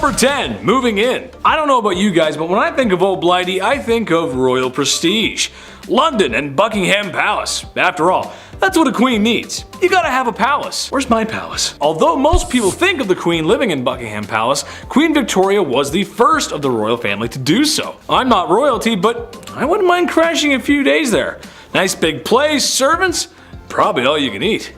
Number 10, moving in. I don't know about you guys, but when I think of Old Blighty, I think of royal prestige. London and Buckingham Palace. After all, that's what a queen needs. You gotta have a palace. Where's my palace? Although most people think of the queen living in Buckingham Palace, Queen Victoria was the first of the royal family to do so. I'm not royalty, but I wouldn't mind crashing a few days there. Nice big place, servants, probably all you can eat.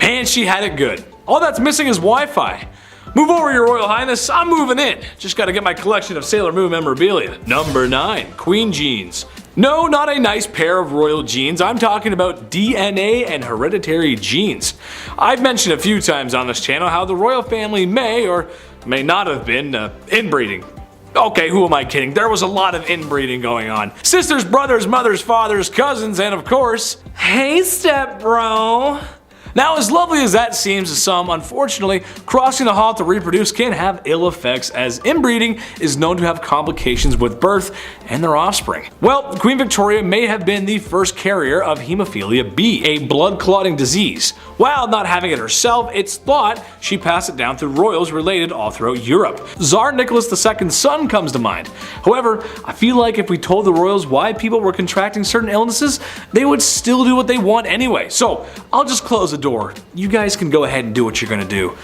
Man, she had it good. All that's missing is Wi-Fi. Move over, Your Royal Highness, I'm moving in. Just gotta get my collection of Sailor Moon memorabilia. Number 9, Queen Jeans. No, not a nice pair of royal genes, I'm talking about DNA and hereditary genes. I've mentioned a few times on this channel how the royal family may or may not have been inbreeding. Okay, who am I kidding? There was a lot of inbreeding going on. Sisters, brothers, mothers, fathers, cousins, and of course, hey step bro. Now, as lovely as that seems to some, unfortunately, crossing the hall to reproduce can have ill effects, as inbreeding is known to have complications with birth and their offspring. Well, Queen Victoria may have been the first carrier of hemophilia B, a blood-clotting disease. While not having it herself, it's thought she passed it down through royals related all throughout Europe. Tsar Nicholas II's son comes to mind. However, I feel like if we told the royals why people were contracting certain illnesses, they would still do what they want anyway. So, I'll just close the door. You guys can go ahead and do what you're gonna do.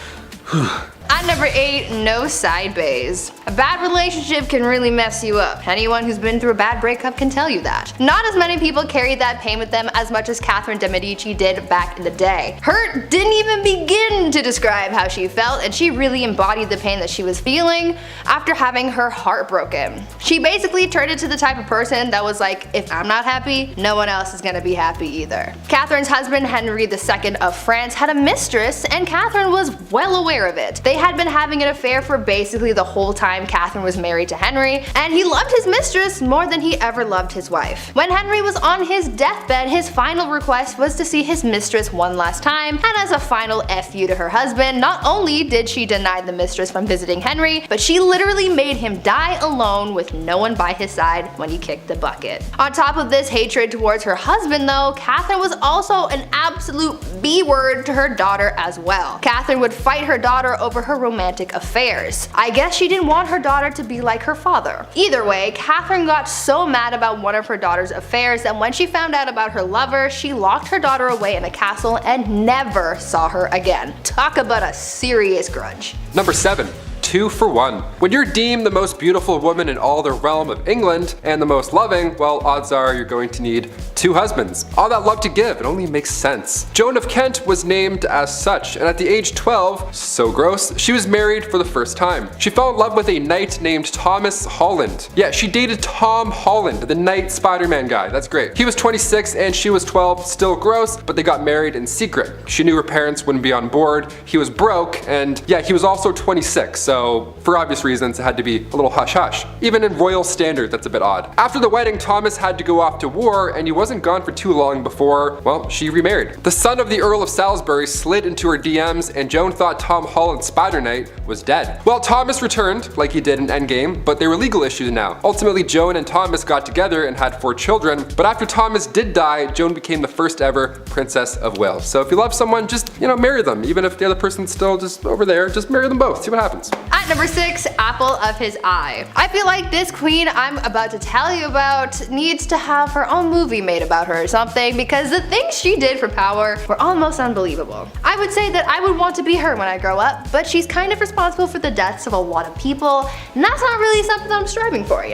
At number 8, no side bays. A bad relationship can really mess you up. Anyone who's been through a bad breakup can tell you that. Not as many people carried that pain with them as much as Catherine de Medici did back in the day. Her didn't even begin to describe how she felt, and she really embodied the pain that she was feeling after having her heart broken. She basically turned into the type of person that was like, if I'm not happy, no one else is gonna be happy either. Catherine's husband, Henry II of France, had a mistress, and Catherine was well aware of it. They had been having an affair for basically the whole time Catherine was married to Henry, and he loved his mistress more than he ever loved his wife. When Henry was on his deathbed, his final request was to see his mistress one last time, and as a final F you to her husband, not only did she deny the mistress from visiting Henry, but she literally made him die alone with no one by his side when he kicked the bucket. On top of this hatred towards her husband though, Catherine was also an absolute B-word to her daughter as well. Catherine would fight her daughter over her romantic affairs. I guess she didn't want her daughter to be like her father. Either way, Catherine got so mad about one of her daughter's affairs that when she found out about her lover, she locked her daughter away in a castle and never saw her again. Talk about a serious grudge. Number 7. 2 for 1. When you're deemed the most beautiful woman in all the realm of England and the most loving, well, odds are you're going to need 2 husbands. All that love to give, it only makes sense. Joan of Kent was named as such, and at the age 12, so gross, she was married for the first time. She fell in love with a knight named Thomas Holland. Yeah, she dated Tom Holland, the knight Spider-Man guy. That's great. He was 26 and she was 12, still gross, but they got married in secret. She knew her parents wouldn't be on board. He was broke, and yeah, he was also 26, so for obvious reasons it had to be a little hush-hush. Even in royal standard, that's a bit odd. After the wedding, Thomas had to go off to war, and he wasn't gone for too long before, well, she remarried. The son of the Earl of Salisbury slid into her DMs, and Joan thought Tom Holland's Spider Knight was dead. Well, Thomas returned, like he did in Endgame, but there were legal issues now. Ultimately, Joan and Thomas got together and had 4 children, but after Thomas did die, Joan became the first ever Princess of Wales. So if you love someone, just, marry them. Even if the other person's still just over there, just marry them both, see what happens. At number 6, apple of his eye. I feel like this queen I'm about to tell you about needs to have her own movie made about her or something, because the things she did for power were almost unbelievable. I would say that I would want to be her when I grow up, but she's kind of responsible for the deaths of a lot of people, and that's not really something I'm striving for,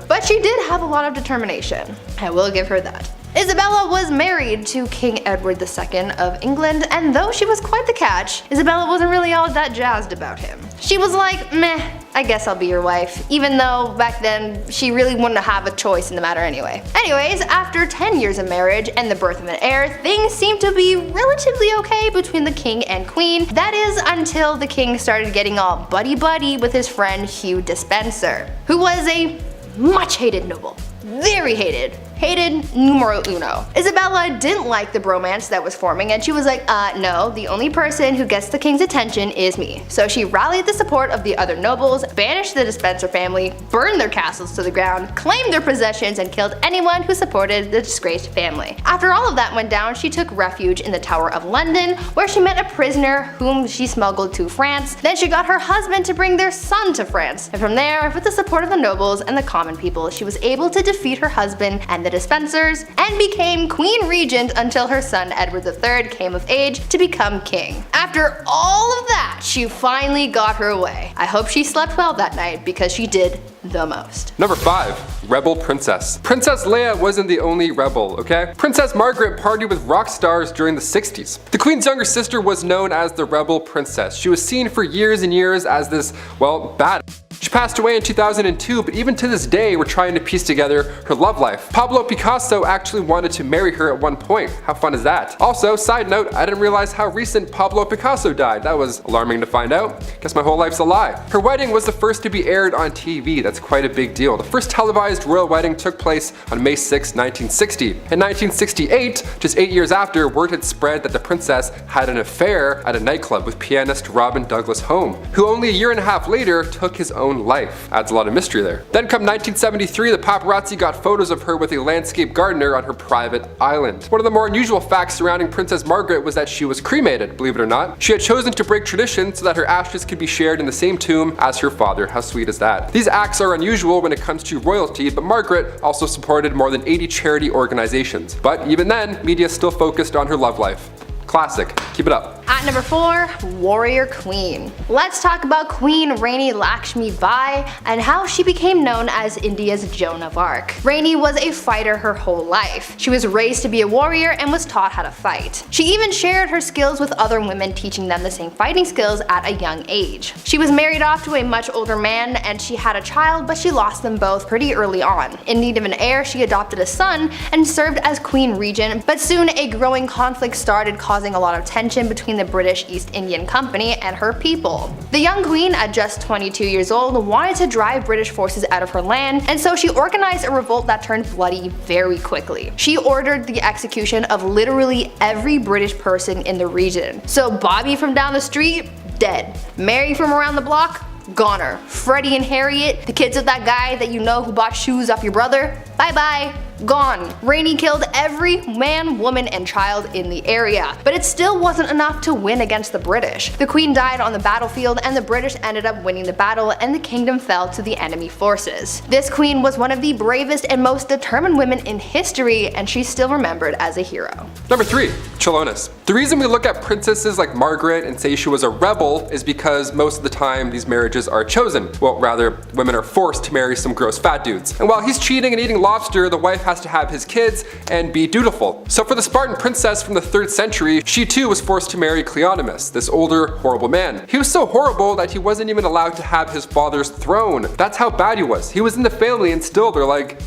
But she did have a lot of determination. I will give her that. Isabella was married to King Edward II of England, and though she was quite the catch, Isabella wasn't really all that jazzed about him. She was like, meh, I guess I'll be your wife, even though back then she really wouldn't have a choice in the matter anyway. Anyways, after 10 years of marriage and the birth of an heir, things seemed to be relatively okay between the king and queen. That is until the king started getting all buddy-buddy with his friend Hugh Despenser, who was a much hated noble. Very hated. hated numero uno. Isabella didn't like the bromance that was forming, and she was like, no, the only person who gets the king's attention is me. So she rallied the support of the other nobles, banished the Despencer family, burned their castles to the ground, claimed their possessions, and killed anyone who supported the disgraced family. After all of that went down, she took refuge in the Tower of London, where she met a prisoner whom she smuggled to France. Then she got her husband to bring their son to France. And from there, with the support of the nobles and the common people, she was able to defeat her husband and the Despensers, and became Queen Regent until her son Edward III came of age to become king. After all of that, she finally got her way. I hope she slept well that night, because she did the most. Number 5. Rebel Princess. Princess Leia wasn't the only rebel, okay? Princess Margaret partied with rock stars during the 60s. The Queen's younger sister was known as the Rebel Princess. She was seen for years and years as this, well, bad. She passed away in 2002, but even to this day, we're trying to piece together her love life. Pablo Picasso actually wanted to marry her at one point. How fun is that? Also, side note, I didn't realize how recent Pablo Picasso died. That was alarming to find out. Guess my whole life's a lie. Her wedding was the first to be aired on TV. That's quite a big deal. The first televised royal wedding took place on May 6, 1960. In 1968, just 8 years after, word had spread that the princess had an affair at a nightclub with pianist Robin Douglas Home, who only a year and a half later took his own life. Adds a lot of mystery there. Then come 1973, the paparazzi got photos of her with a landscape gardener on her private island. One of the more unusual facts surrounding Princess Margaret was that she was cremated, believe it or not. She had chosen to break tradition so that her ashes could be shared in the same tomb as her father. How sweet is that? These acts are unusual when it comes to royalty, but Margaret also supported more than 80 charity organizations. But even then, media still focused on her love life. Classic. Keep it up. At number 4, Warrior Queen. Let's talk about Queen Rani Lakshmi Bai and how she became known as India's Joan of Arc. Rani was a fighter her whole life. She was raised to be a warrior and was taught how to fight. She even shared her skills with other women, teaching them the same fighting skills at a young age. She was married off to a much older man, and she had a child, but she lost them both pretty early on. In need of an heir, she adopted a son and served as Queen Regent, but soon a growing conflict started, causing a lot of tension between the British East Indian Company and her people. The young queen, at just 22 years old, wanted to drive British forces out of her land, and so she organized a revolt that turned bloody very quickly. She ordered the execution of literally every British person in the region. So Bobby from down the street, dead. Mary from around the block, goner. Freddie and Harriet, the kids of that guy that you know who bought shoes off your brother, bye bye. Gone. Rani killed every man, woman, and child in the area, but it still wasn't enough to win against the British. The queen died on the battlefield, and the British ended up winning the battle, and the kingdom fell to the enemy forces. This queen was one of the bravest and most determined women in history, and she's still remembered as a hero. Number 3. Chilonis. The reason we look at princesses like Margaret and say she was a rebel is because most of the time these marriages are chosen. Well, rather, women are forced to marry some gross fat dudes. And while he's cheating and eating lobster, the wife has to have his kids and be dutiful. So for the Spartan princess from the 3rd century, she too was forced to marry Cleonymus, this older, horrible man. He was so horrible that he wasn't even allowed to have his father's throne. That's how bad he was. He was in the family and still they're like,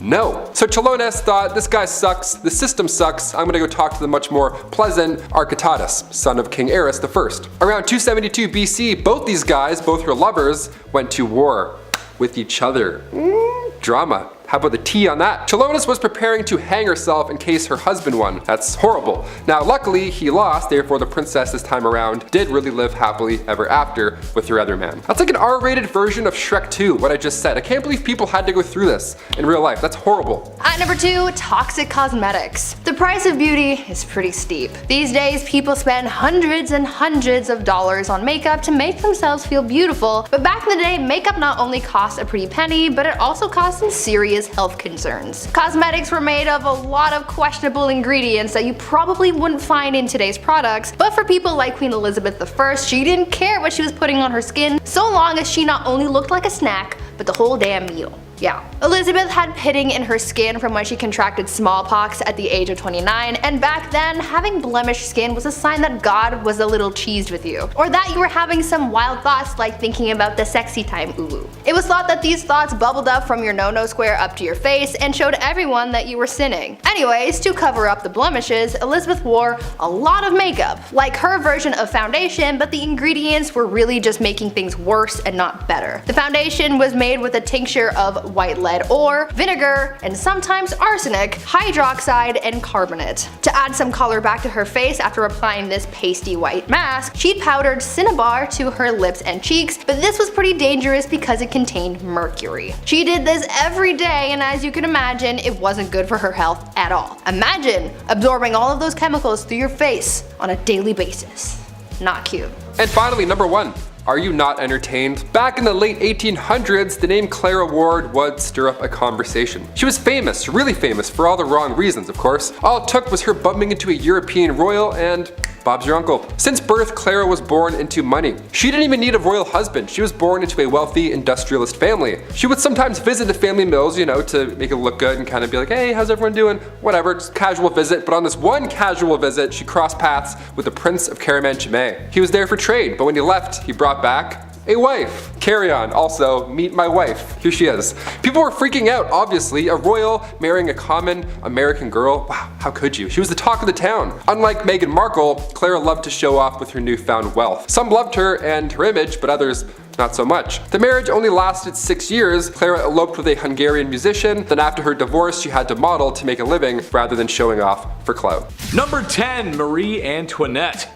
no. So Chilonis thought, this guy sucks, the system sucks, I'm gonna go talk to the much more pleasant Architatus, son of King Ares I. Around 272 BC, both these guys, both her lovers, went to war with each other. Drama. How about the tea on that? Chilonis was preparing to hang herself in case her husband won. That's horrible. Now luckily he lost, therefore the princess this time around did really live happily ever after with her other man. That's like an R-rated version of Shrek 2, what I just said. I can't believe people had to go through this in real life. That's horrible. At number 2, toxic cosmetics. The price of beauty is pretty steep. These days people spend hundreds and hundreds of dollars on makeup to make themselves feel beautiful, but back in the day makeup not only cost a pretty penny, but it also cost some serious health concerns. Cosmetics were made of a lot of questionable ingredients that you probably wouldn't find in today's products, but for people like Queen Elizabeth I, she didn't care what she was putting on her skin, so long as she not only looked like a snack, but the whole damn meal. Yeah. Elizabeth had pitting in her skin from when she contracted smallpox at the age of 29, and back then, having blemished skin was a sign that God was a little cheesed with you, or that you were having some wild thoughts like thinking about the sexy time ooh. It was thought that these thoughts bubbled up from your no-no square up to your face and showed everyone that you were sinning. Anyways, to cover up the blemishes, Elizabeth wore a lot of makeup, like her version of foundation, but the ingredients were really just making things worse and not better. The foundation was made with a tincture of white lead ore, vinegar, and sometimes arsenic, hydroxide, and carbonate. To add some color back to her face after applying this pasty white mask, she powdered cinnabar to her lips and cheeks, but this was pretty dangerous because it contained mercury. She did this every day, and as you can imagine, it wasn't good for her health at all. Imagine absorbing all of those chemicals through your face on a daily basis. Not cute. And finally, number 1. Are you not entertained? Back in the late 1800s, the name Clara Ward would stir up a conversation. She was famous, really famous, for all the wrong reasons, of course. All it took was her bumping into a European royal and Bob's your uncle. Since birth, Clara was born into money. She didn't even need a royal husband. She was born into a wealthy industrialist family. She would sometimes visit the family mills, you know, to make it look good and kind of be like, hey, how's everyone doing? Whatever, just casual visit. But on this one casual visit, she crossed paths with the Prince of Caraman-Chimay. He was there for trade, but when he left, he brought back a wife. Carry on. Also, meet my wife. Here she is. People were freaking out, obviously. A royal marrying a common American girl. Wow, how could you? She was the talk of the town. Unlike Meghan Markle, Clara loved to show off with her newfound wealth. Some loved her and her image, but others not so much. The marriage only lasted 6 years. Clara eloped with a Hungarian musician. Then after her divorce, she had to model to make a living rather than showing off for clout. Number 10, Marie Antoinette.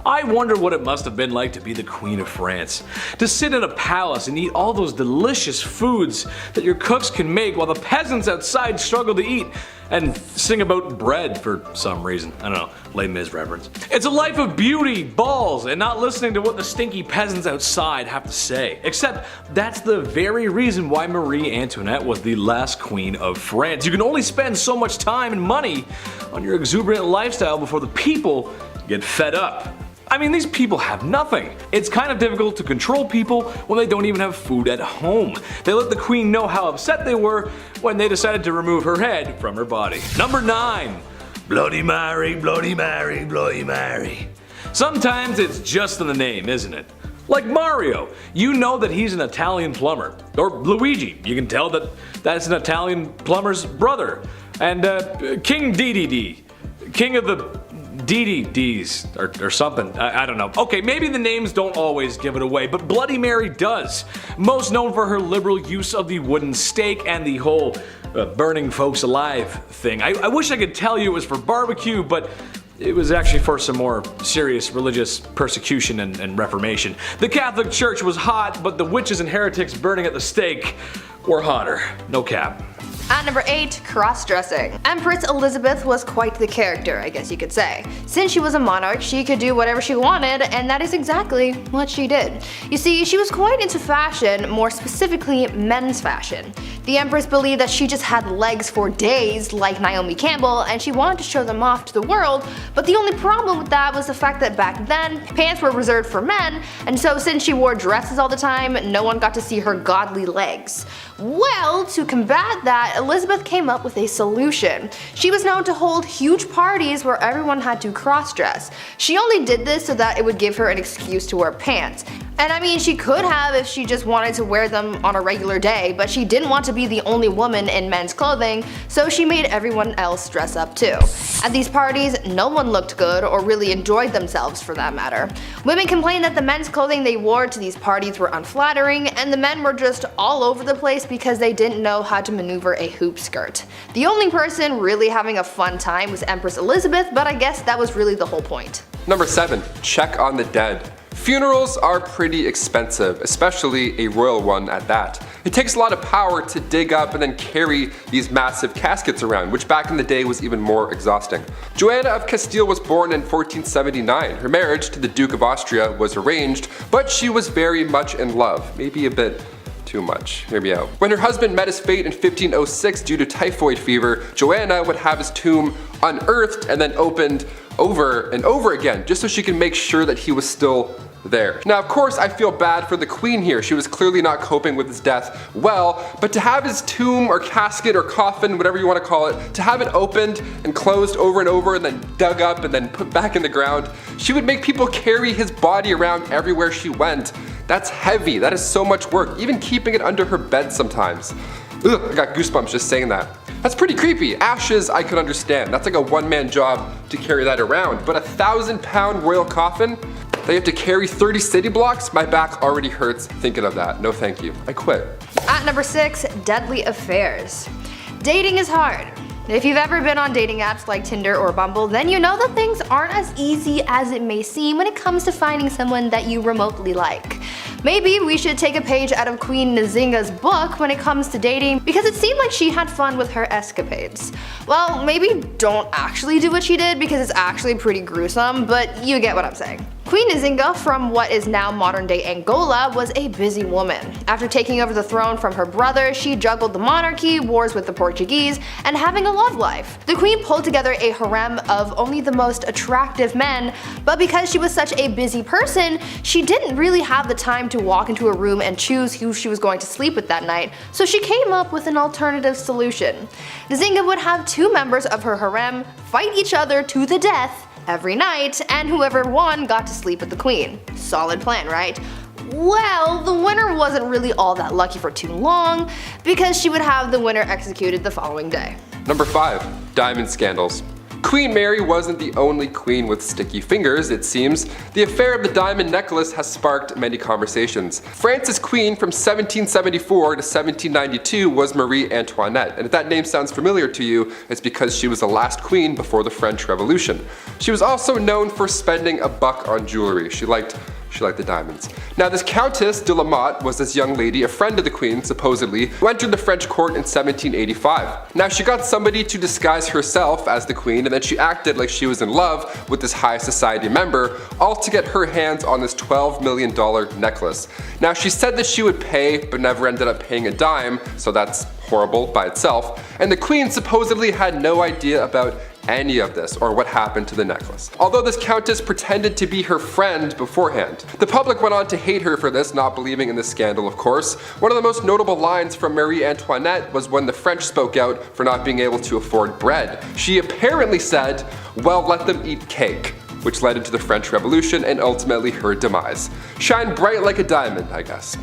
I wonder what it must have been like to be the Queen of France. To sit in a palace and eat all those delicious foods that your cooks can make while the peasants outside struggle to eat and sing about bread for some reason. I don't know, Les Mis reference. It's a life of beauty, balls, and not listening to what the stinky peasants outside have to say. Except that's the very reason why Marie Antoinette was the last queen of France. You can only spend so much time and money on your exuberant lifestyle before the people get fed up. I mean, these people have nothing. It's kind of difficult to control people when they don't even have food at home. They let the queen know how upset they were when they decided to remove her head from her body. Number 9. Bloody Mary, Bloody Mary, Bloody Mary. Sometimes it's just in the name, isn't it? Like Mario, you know that he's an Italian plumber. Or Luigi, you can tell that that's an Italian plumber's brother. And King Dedede, king of the DDDs or something. I don't know. Okay, maybe the names don't always give it away, but Bloody Mary does. Most known for her liberal use of the wooden stake and the whole burning folks alive thing. I wish I could tell you it was for barbecue, but it was actually for some more serious religious persecution and reformation. The Catholic Church was hot, but the witches and heretics burning at the stake were hotter. No cap. At number 8, cross-dressing. Empress Elizabeth was quite the character, I guess you could say. Since she was a monarch, she could do whatever she wanted, and that is exactly what she did. You see, she was quite into fashion, more specifically men's fashion. The Empress believed that she just had legs for days, like Naomi Campbell, and she wanted to show them off to the world, but the only problem with that was the fact that back then, pants were reserved for men, and so since she wore dresses all the time, no one got to see her godly legs. Well, to combat that, Elizabeth came up with a solution. She was known to hold huge parties where everyone had to cross-dress. She only did this so that it would give her an excuse to wear pants. And I mean, she could have if she just wanted to wear them on a regular day, but she didn't want to be the only woman in men's clothing, so she made everyone else dress up too. At these parties, no one looked good or really enjoyed themselves for that matter. Women complained that the men's clothing they wore to these parties were unflattering, and the men were just all over the place because they didn't know how to maneuver a hoop skirt. The only person really having a fun time was Empress Elizabeth, but I guess that was really the whole point. Number 7. Check on the dead. Funerals are pretty expensive, especially a royal one at that. It takes a lot of power to dig up and then carry these massive caskets around, which back in the day was even more exhausting. Joanna of Castile was born in 1479. Her marriage to the Duke of Austria was arranged, but she was very much in love, maybe a bit too much. Hear me out. When her husband met his fate in 1506 due to typhoid fever, Joanna would have his tomb unearthed and then opened over and over again, just so she can make sure that he was still there. Now, of course, I feel bad for the queen here. She was clearly not coping with his death well, but to have his tomb or casket or coffin, whatever you want to call it, to have it opened and closed over and over and then dug up and then put back in the ground, she would make people carry his body around everywhere she went. That's heavy. That is so much work, even keeping it under her bed sometimes. Ugh, I got goosebumps just saying that. That's pretty creepy. Ashes, I could understand. That's like a one-man job to carry that around. But a 1,000-pound royal coffin? They have to carry 30 city blocks? My back already hurts thinking of that. No thank you. I quit. At number 6, deadly affairs. Dating is hard. If you've ever been on dating apps like Tinder or Bumble, then you know that things aren't as easy as it may seem when it comes to finding someone that you remotely like. Maybe we should take a page out of Queen Nzinga's book when it comes to dating, because it seemed like she had fun with her escapades. Well, maybe don't actually do what she did because it's actually pretty gruesome, but you get what I'm saying. Queen Nzinga from what is now modern-day Angola was a busy woman. After taking over the throne from her brother, she juggled the monarchy, wars with the Portuguese, and having a love life. The queen pulled together a harem of only the most attractive men, but because she was such a busy person, she didn't really have the time to walk into a room and choose who she was going to sleep with that night, so she came up with an alternative solution. Nzinga would have 2 members of her harem fight each other to the death every night, and whoever won got to sleep with the queen. Solid plan, right? Well, the winner wasn't really all that lucky for too long, because she would have the winner executed the following day. Number 5. Diamond scandals. Queen Mary wasn't the only queen with sticky fingers, it seems. The affair of the diamond necklace has sparked many conversations. France's queen from 1774 to 1792 was Marie Antoinette, and if that name sounds familiar to you, it's because she was the last queen before the French Revolution. She was also known for spending a buck on jewelry. She liked the diamonds. Now this Countess de la Motte was this young lady, a friend of the queen supposedly, who entered the French court in 1785. Now she got somebody to disguise herself as the queen, and then she acted like she was in love with this high society member, all to get her hands on this $12 million necklace. Now she said that she would pay, but never ended up paying a dime, so that's horrible by itself, and the queen supposedly had no idea about any of this or what happened to the necklace. Although this countess pretended to be her friend beforehand. The public went on to hate her for this, not believing in this scandal of course. One of the most notable lines from Marie Antoinette was when the French spoke out for not being able to afford bread. She apparently said, "Well, let them eat cake," which led into the French Revolution and ultimately her demise. Shine bright like a diamond, I guess.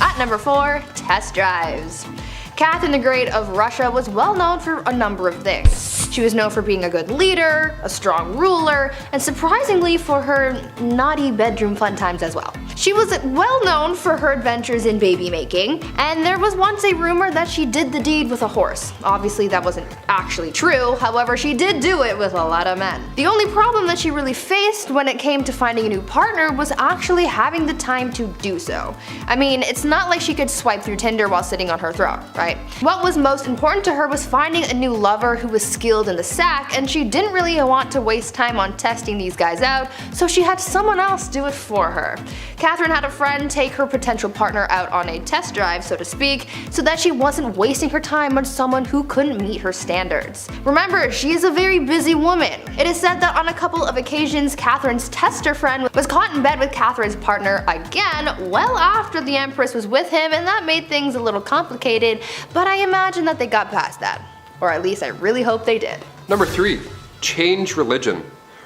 At number 4, test drives. Catherine the Great of Russia was well known for a number of things. She was known for being a good leader, a strong ruler, and surprisingly for her naughty bedroom fun times as well. She was well known for her adventures in baby making, and there was once a rumor that she did the deed with a horse. Obviously that wasn't actually true, however she did do it with a lot of men. The only problem that she really faced when it came to finding a new partner was actually having the time to do so. I mean, it's not like she could swipe through Tinder while sitting on her throne, right? What was most important to her was finding a new lover who was skilled in the sack, and she didn't really want to waste time on testing these guys out, so she had someone else do it for her. Catherine had a friend take her potential partner out on a test drive, so to speak, so that she wasn't wasting her time on someone who couldn't meet her standards. Remember, she is a very busy woman. It is said that on a couple of occasions, Catherine's tester friend was caught in bed with Catherine's partner again well after the Empress was with him, and that made things a little complicated, but I imagine that they got past that. Or at least I really hope they did. Number 3. Change religion.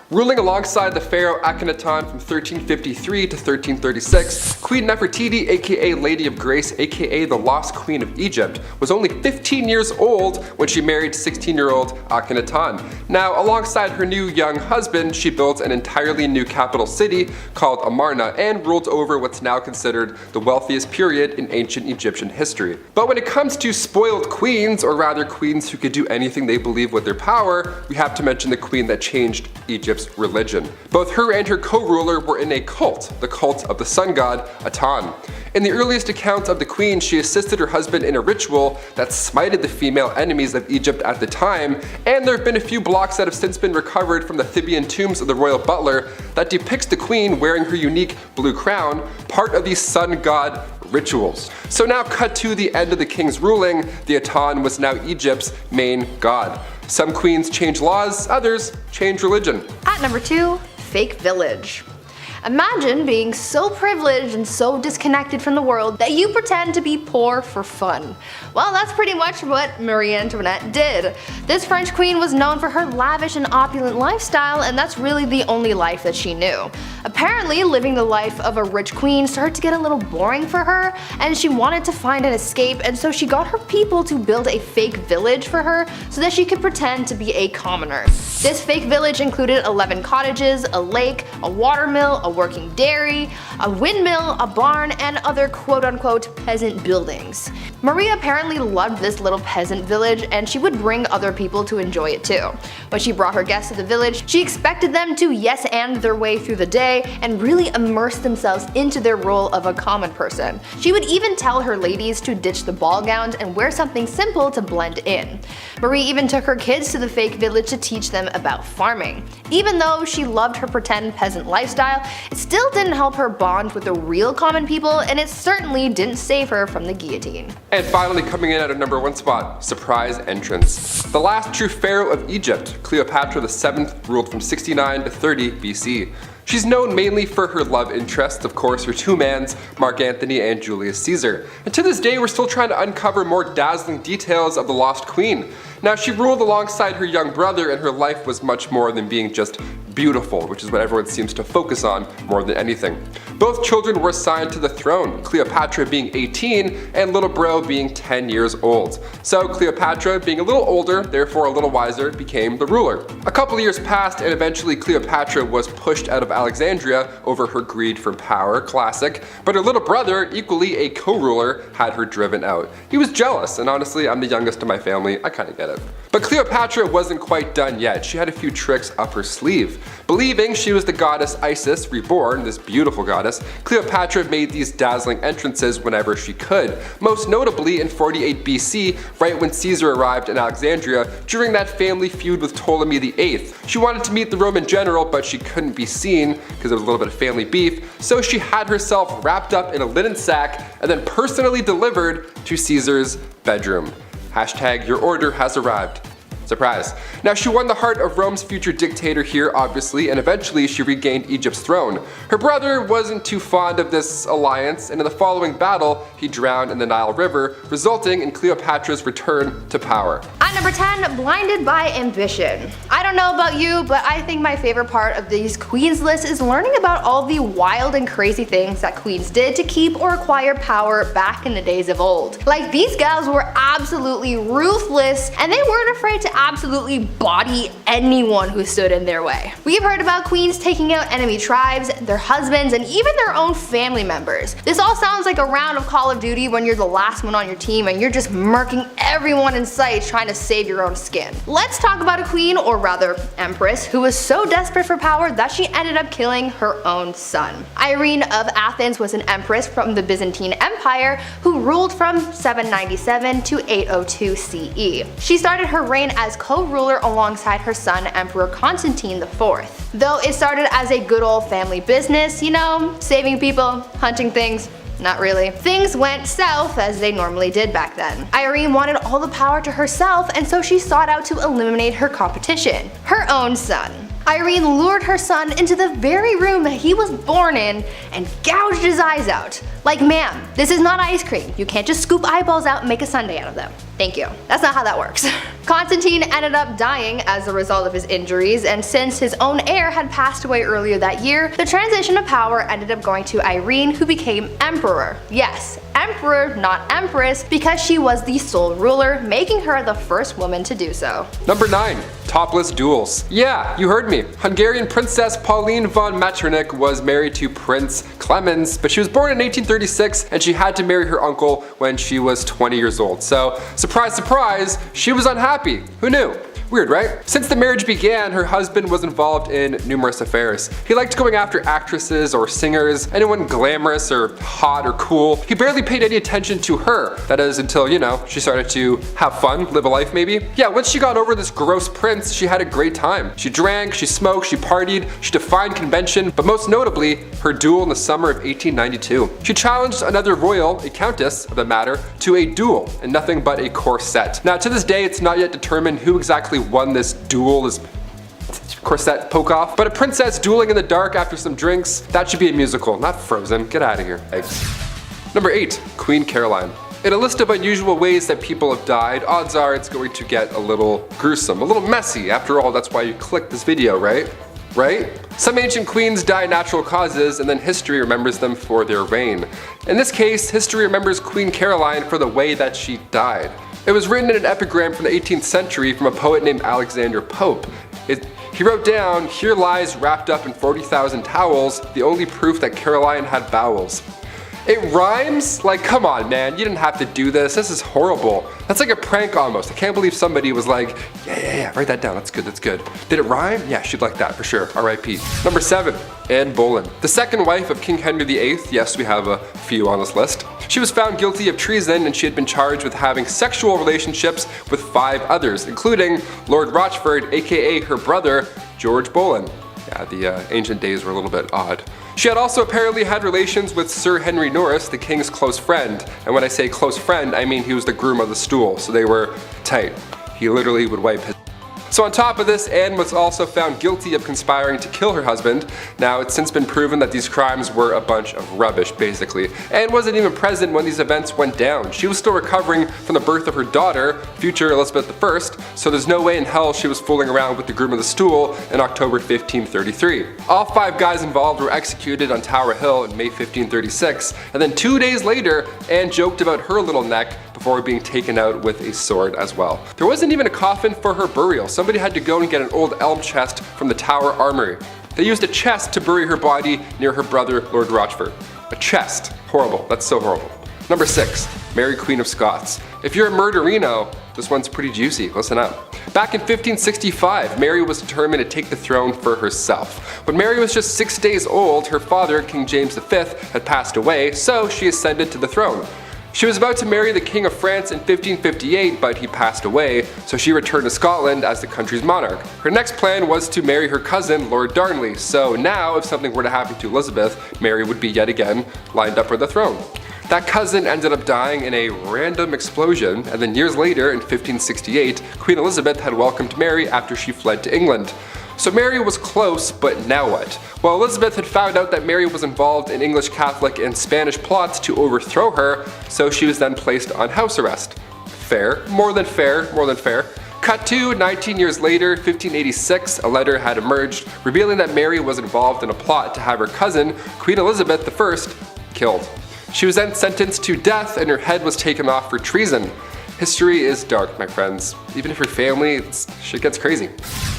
Ruling alongside the pharaoh Akhenaton from 1353 to 1336, Queen Nefertiti, aka Lady of Grace, aka the Lost Queen of Egypt, was only 15 years old when she married 16-year-old Akhenaton. Now, alongside her new young husband, she built an entirely new capital city called Amarna and ruled over what's now considered the wealthiest period in ancient Egyptian history. But when it comes to spoiled queens, or rather queens who could do anything they believe with their power, we have to mention the queen that changed Egypt's religion. Both her and her co-ruler were in a cult, the cult of the sun god Aton. In the earliest accounts of the queen, she assisted her husband in a ritual that smited the female enemies of Egypt at the time, and there have been a few blocks that have since been recovered from the Theban tombs of the royal butler that depicts the queen wearing her unique blue crown, part of these sun god rituals. So now cut to the end of the king's ruling, the Aton was now Egypt's main god. Some queens change laws, others change religion. At number 2, fake village. Imagine being so privileged and so disconnected from the world that you pretend to be poor for fun. Well, that's pretty much what Marie Antoinette did. This French queen was known for her lavish and opulent lifestyle, and that's really the only life that she knew. Apparently, living the life of a rich queen started to get a little boring for her, and she wanted to find an escape, and so she got her people to build a fake village for her so that she could pretend to be a commoner. This fake village included 11 cottages, a lake, a watermill, a working dairy, a windmill, a barn, and other quote-unquote peasant buildings. Marie apparently loved this little peasant village, and she would bring other people to enjoy it too. When she brought her guests to the village, she expected them to yes-and their way through the day and really immerse themselves into their role of a common person. She would even tell her ladies to ditch the ball gowns and wear something simple to blend in. Marie even took her kids to the fake village to teach them about farming. Even though she loved her pretend peasant lifestyle, it still didn't help her bond with the real common people, and it certainly didn't save her from the guillotine. And finally coming in at a #1 spot, surprise entrance. The last true pharaoh of Egypt, Cleopatra VII, ruled from 69 to 30 BC. She's known mainly for her love interests, of course her two mans, Mark Antony and Julius Caesar. And to this day we're still trying to uncover more dazzling details of the lost queen. Now she ruled alongside her young brother, and her life was much more than being just beautiful, which is what everyone seems to focus on more than anything. Both children were assigned to the throne, Cleopatra being 18 and little bro being 10 years old. So Cleopatra, being a little older, therefore a little wiser, became the ruler. A couple years passed and eventually Cleopatra was pushed out of Alexandria over her greed for power, classic, but her little brother, equally a co-ruler, had her driven out. He was jealous, and honestly I'm the youngest in my family, I kinda get it. But Cleopatra wasn't quite done yet. She had a few tricks up her sleeve. Believing she was the goddess Isis reborn, this beautiful goddess, Cleopatra made these dazzling entrances whenever she could. Most notably in 48 BC, right when Caesar arrived in Alexandria during that family feud with Ptolemy VIII. She wanted to meet the Roman general, but she couldn't be seen because there was a little bit of family beef, so she had herself wrapped up in a linen sack and then personally delivered to Caesar's bedroom. Hashtag your order has arrived. Surprise. Now she won the heart of Rome's future dictator here, obviously, and eventually she regained Egypt's throne. Her brother wasn't too fond of this alliance, and in the following battle, he drowned in the Nile River, resulting in Cleopatra's return to power. At number 10, blinded by ambition. I don't know about you, but I think my favorite part of these queens lists is learning about all the wild and crazy things that queens did to keep or acquire power back in the days of old. Like, these gals were absolutely ruthless, and they weren't afraid to absolutely body anyone who stood in their way. We've heard about queens taking out enemy tribes, their husbands, and even their own family members. This all sounds like a round of Call of Duty when you're the last one on your team and you're just murking everyone in sight trying to save your own skin. Let's talk about a queen, or rather empress, who was so desperate for power that she ended up killing her own son. Irene of Athens was an empress from the Byzantine Empire who ruled from 797 to 802 CE. She started her reign as co-ruler alongside her son Emperor Constantine IV. Though it started as a good old family business, you know, saving people, hunting things. Not really. Things went south as they normally did back then. Irene wanted all the power to herself, and so she sought out to eliminate her competition, her own son. Irene lured her son into the very room that he was born in and gouged his eyes out. Like, ma'am, this is not ice cream. You can't just scoop eyeballs out and make a sundae out of them. Thank you. That's not how that works. Constantine ended up dying as a result of his injuries, and since his own heir had passed away earlier that year, the transition of power ended up going to Irene, who became emperor. Yes, emperor, not empress, because she was the sole ruler, making her the first woman to do so. Number 9. Topless duels. Yeah, you heard me. Hungarian Princess Pauline von Metternich was married to Prince Clemens, but she was born in 1836 and she had to marry her uncle when she was 20 years old. So, surprise, surprise, she was unhappy. Who knew? Weird, right? Since the marriage began, her husband was involved in numerous affairs. He liked going after actresses or singers, anyone glamorous or hot or cool. He barely paid any attention to her. That is until, you know, she started to have fun, live a life maybe. Yeah, once she got over this gross prince, she had a great time. She drank, she smoked, she partied, she defied convention, but most notably, her duel in the summer of 1892. She challenged another royal, a countess of the matter, to a duel in nothing but a corset. Now to this day, it's not yet determined who exactly won this duel, this corset poke off, but a princess dueling in the dark after some drinks, that should be a musical, not Frozen. Get out of here. Number 8, Queen Caroline. In a list of unusual ways that people have died, odds are it's going to get a little gruesome, a little messy. After all, that's why you clicked this video, right? Some ancient queens die natural causes, and then history remembers them for their reign. In this case, history remembers Queen Caroline for the way that she died. It was written in an epigram from the 18th century from a poet named Alexander Pope. He wrote down, "Here lies wrapped up in 40,000 towels, the only proof that Caroline had bowels." It rhymes? Like, come on, man, you didn't have to do this. This is horrible. That's like a prank almost. I can't believe somebody was like, yeah, write that down. That's good, that's good. Did it rhyme? Yeah, she'd like that for sure. R.I.P. Number 7, Anne Boleyn. The second wife of King Henry VIII. Yes, we have a few on this list. She was found guilty of treason and she had been charged with having sexual relationships with 5 others, including Lord Rochford, aka her brother, George Boleyn. Yeah, the ancient days were a little bit odd. She had also apparently had relations with Sir Henry Norris, the king's close friend. And when I say close friend, I mean he was the groom of the stool, so they were tight. He literally would wipe his. So on top of this, Anne was also found guilty of conspiring to kill her husband. Now, it's since been proven that these crimes were a bunch of rubbish, basically. Anne wasn't even present when these events went down. She was still recovering from the birth of her daughter, future Elizabeth I, so there's no way in hell she was fooling around with the groom of the stool in October 1533. All 5 guys involved were executed on Tower Hill in May 1536, and then 2 days later, Anne joked about her little neck before being taken out with a sword as well. There wasn't even a coffin for her burial. Somebody had to go and get an old elm chest from the Tower Armory. They used a chest to bury her body near her brother, Lord Rochford. A chest. Horrible. That's so horrible. Number 6, Mary Queen of Scots. If you're a murderino, this one's pretty juicy. Listen up. Back in 1565, Mary was determined to take the throne for herself. When Mary was just 6 days old, her father, King James V, had passed away, so she ascended to the throne. She was about to marry the King of France in 1558, but he passed away, so she returned to Scotland as the country's monarch. Her next plan was to marry her cousin, Lord Darnley, so now if something were to happen to Elizabeth, Mary would be yet again lined up for the throne. That cousin ended up dying in a random explosion, and then years later, in 1568, Queen Elizabeth had welcomed Mary after she fled to England. So Mary was close, but now what? Well, Elizabeth had found out that Mary was involved in English Catholic and Spanish plots to overthrow her, so she was then placed on house arrest. Fair, more than fair, more than fair. Cut to 19 years later, 1586, a letter had emerged revealing that Mary was involved in a plot to have her cousin, Queen Elizabeth I, killed. She was then sentenced to death and her head was taken off for treason. History is dark, my friends. Even if you're family, shit gets crazy.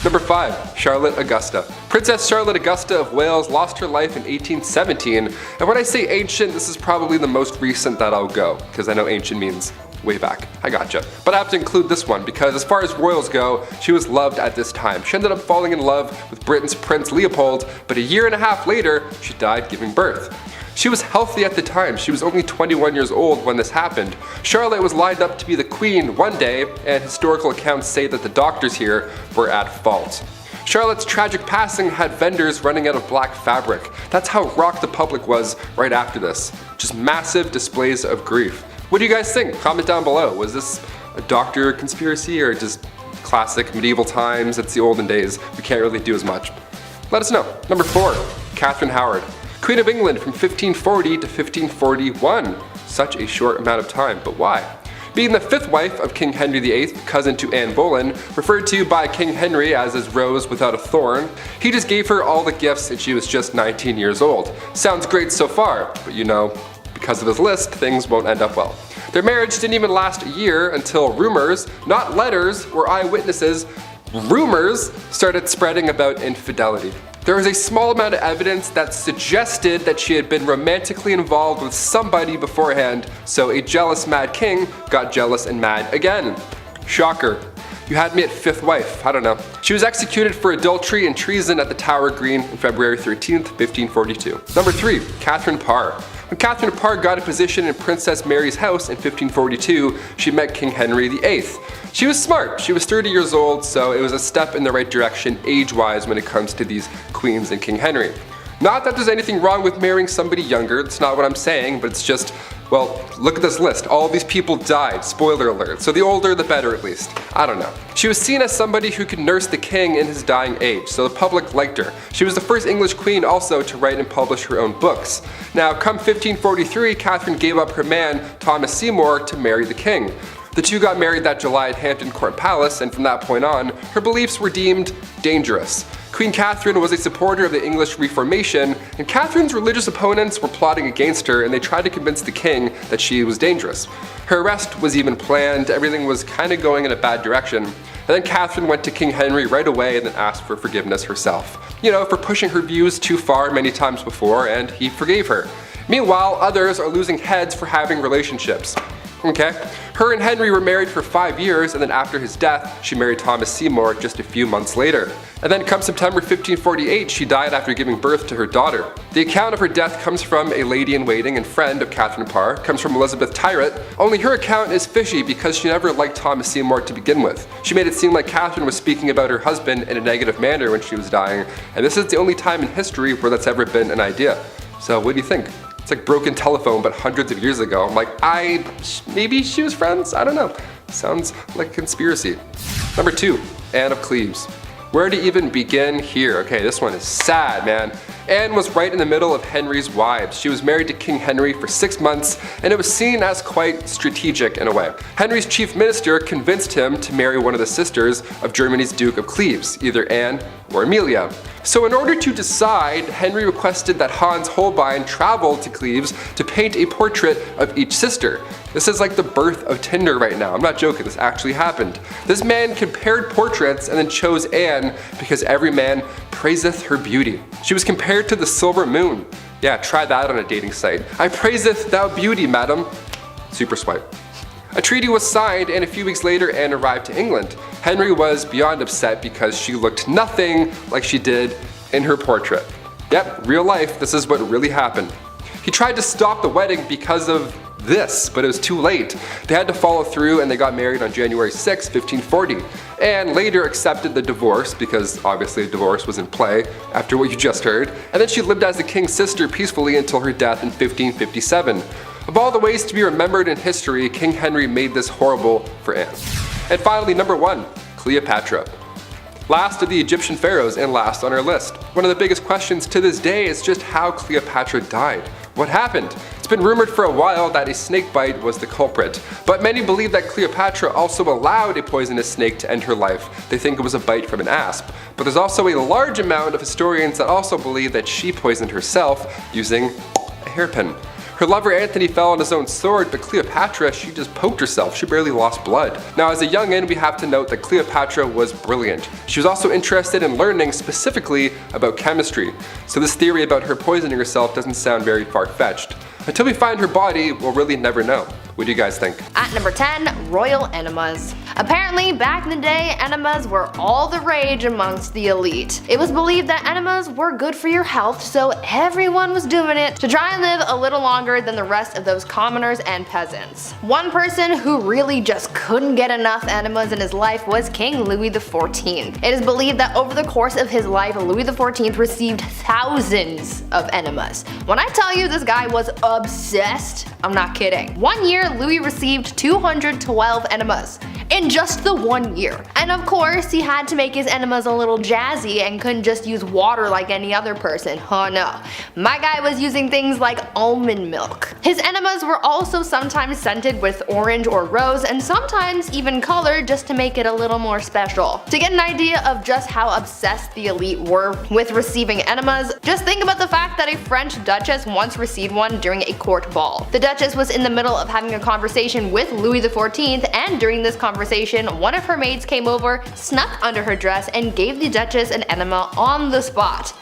Number 5, Charlotte Augusta. Princess Charlotte Augusta of Wales lost her life in 1817, and when I say ancient, this is probably the most recent that I'll go, because I know ancient means way back. I gotcha. But I have to include this one, because as far as royals go, she was loved at this time. She ended up falling in love with Britain's Prince Leopold, but a year and a half later, she died giving birth. She was healthy at the time. She was only 21 years old when this happened. Charlotte was lined up to be the queen one day, and historical accounts say that the doctors here were at fault. Charlotte's tragic passing had vendors running out of black fabric. That's how rocked the public was right after this. Just massive displays of grief. What do you guys think? Comment down below. Was this a doctor conspiracy or just classic medieval times? It's the olden days. We can't really do as much. Let us know. Number 4, Catherine Howard. Queen of England from 1540 to 1541. Such a short amount of time, but why? Being the 5th wife of King Henry VIII, cousin to Anne Boleyn, referred to by King Henry as his rose without a thorn, he just gave her all the gifts and she was just 19 years old. Sounds great so far, but you know, because of his list, things won't end up well. Their marriage didn't even last a year until rumors, not letters or eyewitnesses, rumors started spreading about infidelity. There was a small amount of evidence that suggested that she had been romantically involved with somebody beforehand, so a jealous mad king got jealous and mad again. Shocker. You had me at 5th wife, I don't know. She was executed for adultery and treason at the Tower Green on February 13th, 1542. Number 3, Catherine Parr. When Catherine Parr got a position in Princess Mary's house in 1542, she met King Henry VIII. She was smart, she was 30 years old, so it was a step in the right direction age-wise when it comes to these queens and King Henry. Not that there's anything wrong with marrying somebody younger, that's not what I'm saying, but it's just, well, look at this list. All of these people died, spoiler alert, so the older the better at least. I don't know. She was seen as somebody who could nurse the king in his dying age, so the public liked her. She was the first English queen also to write and publish her own books. Now, come 1543, Catherine gave up her man, Thomas Seymour, to marry the king. The two got married that July at Hampton Court Palace, and from that point on, her beliefs were deemed dangerous. Queen Catherine was a supporter of the English Reformation, and Catherine's religious opponents were plotting against her and they tried to convince the king that she was dangerous. Her arrest was even planned, everything was kind of going in a bad direction. And then Catherine went to King Henry right away and then asked for forgiveness herself. You know, for pushing her views too far many times before, and he forgave her. Meanwhile, others are losing heads for having relationships. Okay? Her and Henry were married for 5 years, and then after his death, she married Thomas Seymour just a few months later. And then come September 1548, she died after giving birth to her daughter. The account of her death comes from a lady-in-waiting and friend of Catherine Parr, comes from Elizabeth Tyrrett, only her account is fishy because she never liked Thomas Seymour to begin with. She made it seem like Catherine was speaking about her husband in a negative manner when she was dying, and this is the only time in history where that's ever been an idea. So what do you think? It's like broken telephone, but hundreds of years ago. I'm like, maybe she was friends? I don't know. Sounds like a conspiracy. Number 2, Anne of Cleves. Where to even begin here? Okay, this one is sad, man. Anne was right in the middle of Henry's wives. She was married to King Henry for 6 months, and it was seen as quite strategic in a way. Henry's chief minister convinced him to marry one of the sisters of Germany's Duke of Cleves, either Anne or Amelia. So in order to decide, Henry requested that Hans Holbein travel to Cleves to paint a portrait of each sister. This is like the birth of Tinder right now. I'm not joking, this actually happened. This man compared portraits and then chose Anne because every man praiseth her beauty. She was compared to the silver moon. Yeah, try that on a dating site. I praiseth thou beauty, madam. Super swipe. A treaty was signed, and a few weeks later Anne arrived to England. Henry was beyond upset because she looked nothing like she did in her portrait. Yep, real life, this is what really happened. He tried to stop the wedding because of this, but it was too late. They had to follow through, and they got married on January 6, 1540. Anne later accepted the divorce because obviously a divorce was in play after what you just heard, and then she lived as the king's sister peacefully until her death in 1557. Of all the ways to be remembered in history, King Henry made this horrible for Anne. And finally, number 1, Cleopatra. Last of the Egyptian pharaohs and last on our list. One of the biggest questions to this day is just how Cleopatra died. What happened? It's been rumored for a while that a snake bite was the culprit, but many believe that Cleopatra also allowed a poisonous snake to end her life. They think it was a bite from an asp. But there's also a large amount of historians that also believe that she poisoned herself using a hairpin. Her lover Antony fell on his own sword, but Cleopatra, she just poked herself. She barely lost blood. Now, as a youngin', we have to note that Cleopatra was brilliant. She was also interested in learning specifically about chemistry. So this theory about her poisoning herself doesn't sound very far-fetched. Until we find her body, we'll really never know. What do you guys think? At number 10, royal enemas. Apparently, back in the day, enemas were all the rage amongst the elite. It was believed that enemas were good for your health, so everyone was doing it to try and live a little longer than the rest of those commoners and peasants. One person who really just couldn't get enough enemas in his life was King Louis XIV. It is believed that over the course of his life, Louis XIV received thousands of enemas. When I tell you this guy was obsessed, I'm not kidding. One year, Louis received 212 enemas in just the 1 year. And of course, he had to make his enemas a little jazzy and couldn't just use water like any other person. Oh no. My guy was using things like almond milk. His enemas were also sometimes scented with orange or rose, and sometimes even colored just to make it a little more special. To get an idea of just how obsessed the elite were with receiving enemas, just think about the fact that a French duchess once received one during a court ball. The duchess was in the middle of having a conversation with Louis XIV, and during this conversation, one of her maids came over, snuck under her dress, and gave the duchess an enema on the spot.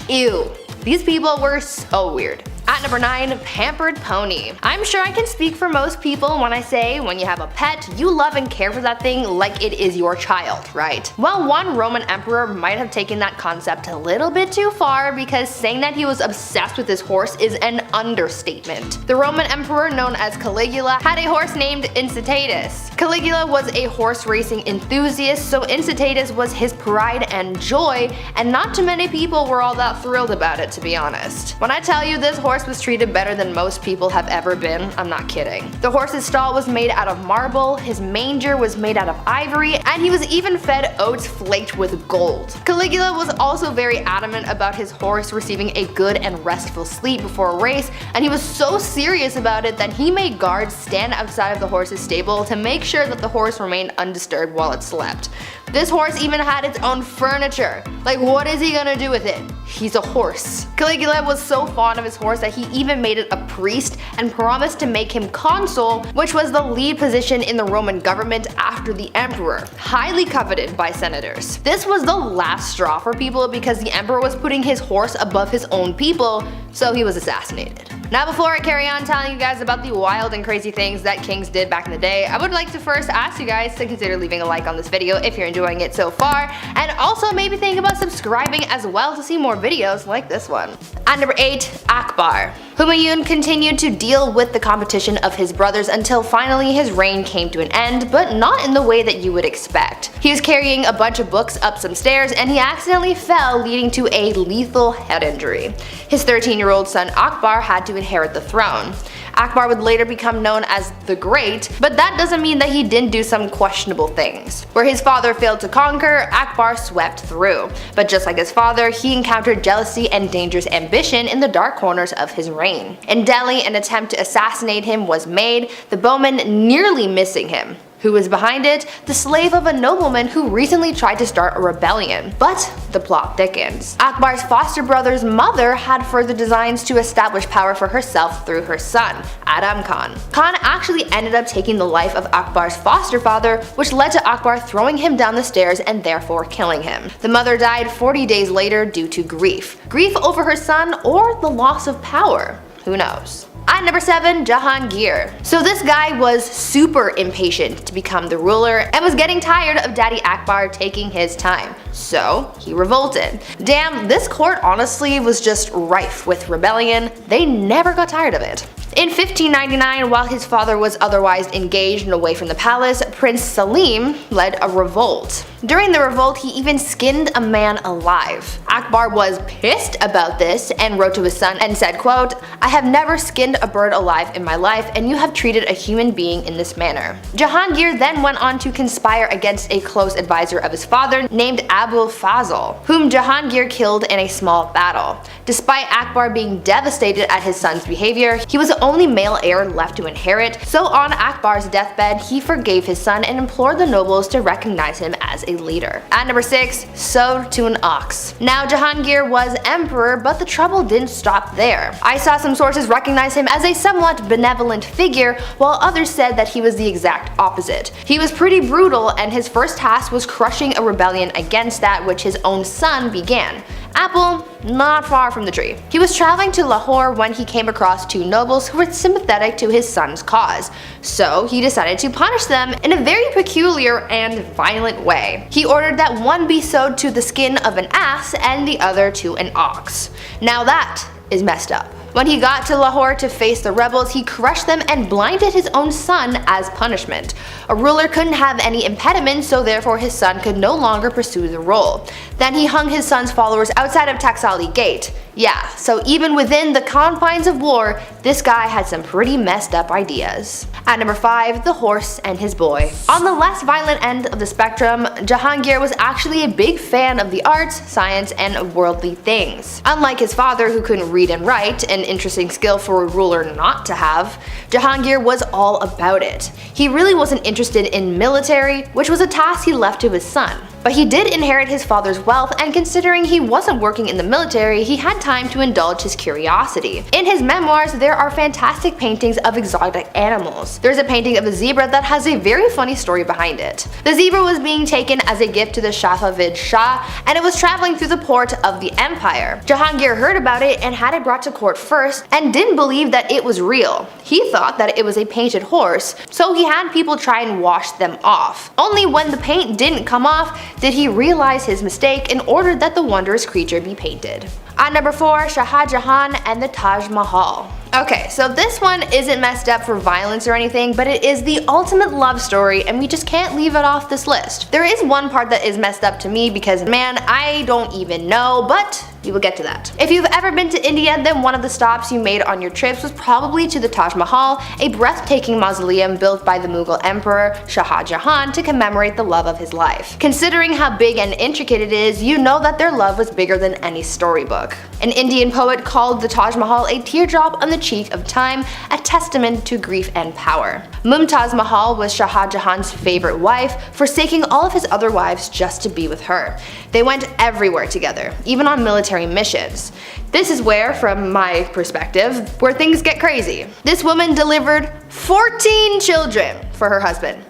Ew. These people were so weird. At number 9, pampered pony. I'm sure I can speak for most people when I say when you have a pet, you love and care for that thing like it is your child, right? Well, one Roman emperor might have taken that concept a little bit too far, because saying that he was obsessed with his horse is an understatement. The Roman emperor known as Caligula had a horse named Incitatus. Caligula was a horse racing enthusiast, so Incitatus was his pride and joy, and not too many people were all that thrilled about it, to be honest. When I tell you this horse was treated better than most people have ever been, I'm not kidding. The horse's stall was made out of marble, his manger was made out of ivory, and he was even fed oats flaked with gold. Caligula was also very adamant about his horse receiving a good and restful sleep before a race, and he was so serious about it that he made guards stand outside of the horse's stable to make sure that the horse remained undisturbed while it slept. This horse even had its own furniture. Like, what is he gonna do with it? He's a horse. Caligula was so fond of his horse that he even made it a priest and promised to make him consul, which was the lead position in the Roman government after the emperor, highly coveted by senators. This was the last straw for people because the emperor was putting his horse above his own people, so he was assassinated. Now before I carry on telling you guys about the wild and crazy things that kings did back in the day, I would like to first ask you guys to consider leaving a like on this video if you're enjoying it so far, and also maybe think about subscribing as well to see more videos like this one. At number 8, Akbar. Humayun continued to deal with the competition of his brothers until finally his reign came to an end, but not in the way that you would expect. He was carrying a bunch of books up some stairs and he accidentally fell, leading to a lethal head injury. His 13-year-old son Akbar had to inherit the throne. Akbar would later become known as the Great, but that doesn't mean that he didn't do some questionable things. Where his father failed to conquer, Akbar swept through. But just like his father, he encountered jealousy and dangerous ambition in the dark corners of his reign. In Delhi, an attempt to assassinate him was made, the bowman nearly missing him. Who was behind it? The slave of a nobleman who recently tried to start a rebellion. But the plot thickens. Akbar's foster brother's mother had further designs to establish power for herself through her son, Adam Khan. Khan actually ended up taking the life of Akbar's foster father, which led to Akbar throwing him down the stairs and therefore killing him. The mother died 40 days later due to grief. Grief over her son or the loss of power? Who knows? At number 7, Jahangir. So this guy was super impatient to become the ruler and was getting tired of Daddy Akbar taking his time. So he revolted. Damn, this court honestly was just rife with rebellion. They never got tired of it. In 1599, while his father was otherwise engaged and away from the palace, Prince Salim led a revolt. During the revolt, he even skinned a man alive. Akbar was pissed about this and wrote to his son and said, quote, "I have never skinned a bird alive in my life, and you have treated a human being in this manner." Jahangir then went on to conspire against a close advisor of his father named Abul Fazl, whom Jahangir killed in a small battle. Despite Akbar being devastated at his son's behavior, he was the only male heir left to inherit, so on Akbar's deathbed, he forgave his son and implored the nobles to recognize him as a leader. At number 6, sewed to an ox. Now Jahangir was emperor, but the trouble didn't stop there. I saw some sources recognize him as a somewhat benevolent figure, while others said that he was the exact opposite. He was pretty brutal, and his first task was crushing a rebellion against that which his own son began. Apple, not far from the tree. He was traveling to Lahore when he came across two nobles who were sympathetic to his son's cause, so he decided to punish them in a very peculiar and violent way. He ordered that one be sewed to the skin of an ass and the other to an ox. Now that is messed up. When he got to Lahore to face the rebels, he crushed them and blinded his own son as punishment. A ruler couldn't have any impediment, so therefore his son could no longer pursue the role. Then he hung his son's followers outside of Taxali Gate. Yeah, so even within the confines of war, this guy had some pretty messed up ideas. At number 5, the horse and his boy. On the less violent end of the spectrum, Jahangir was actually a big fan of the arts, science, and worldly things. Unlike his father, who couldn't read and write, an interesting skill for a ruler not to have, Jahangir was all about it. He really wasn't interested in military, which was a task he left to his son. But he did inherit his father's wealth, and considering he wasn't working in the military, he had time to indulge his curiosity. In his memoirs, there are fantastic paintings of exotic animals. There's a painting of a zebra that has a very funny story behind it. The zebra was being taken as a gift to the Safavid Shah, and it was traveling through the port of the empire. Jahangir heard about it and had it brought to court first, and didn't believe that it was real. He thought that it was a painted horse, so he had people try and wash them off. Only when the paint didn't come off did he realize his mistake and ordered that the wondrous creature be painted. At number 4, Shah Jahan and the Taj Mahal. Okay, so this one isn't messed up for violence or anything, but it is the ultimate love story, and we just can't leave it off this list. There is one part that is messed up to me because, man, I don't even know, but we will get to that. If you've ever been to India, then one of the stops you made on your trips was probably to the Taj Mahal, a breathtaking mausoleum built by the Mughal Emperor Shah Jahan to commemorate the love of his life. Considering how big and intricate it is, you know that their love was bigger than any storybook. book. An Indian poet called the Taj Mahal a teardrop on the cheek of time, a testament to grief and power. Mumtaz Mahal was Shah Jahan's favorite wife, forsaking all of his other wives just to be with her. They went everywhere together, even on military missions. This is where, from my perspective, where things get crazy. This woman delivered 14 children for her husband.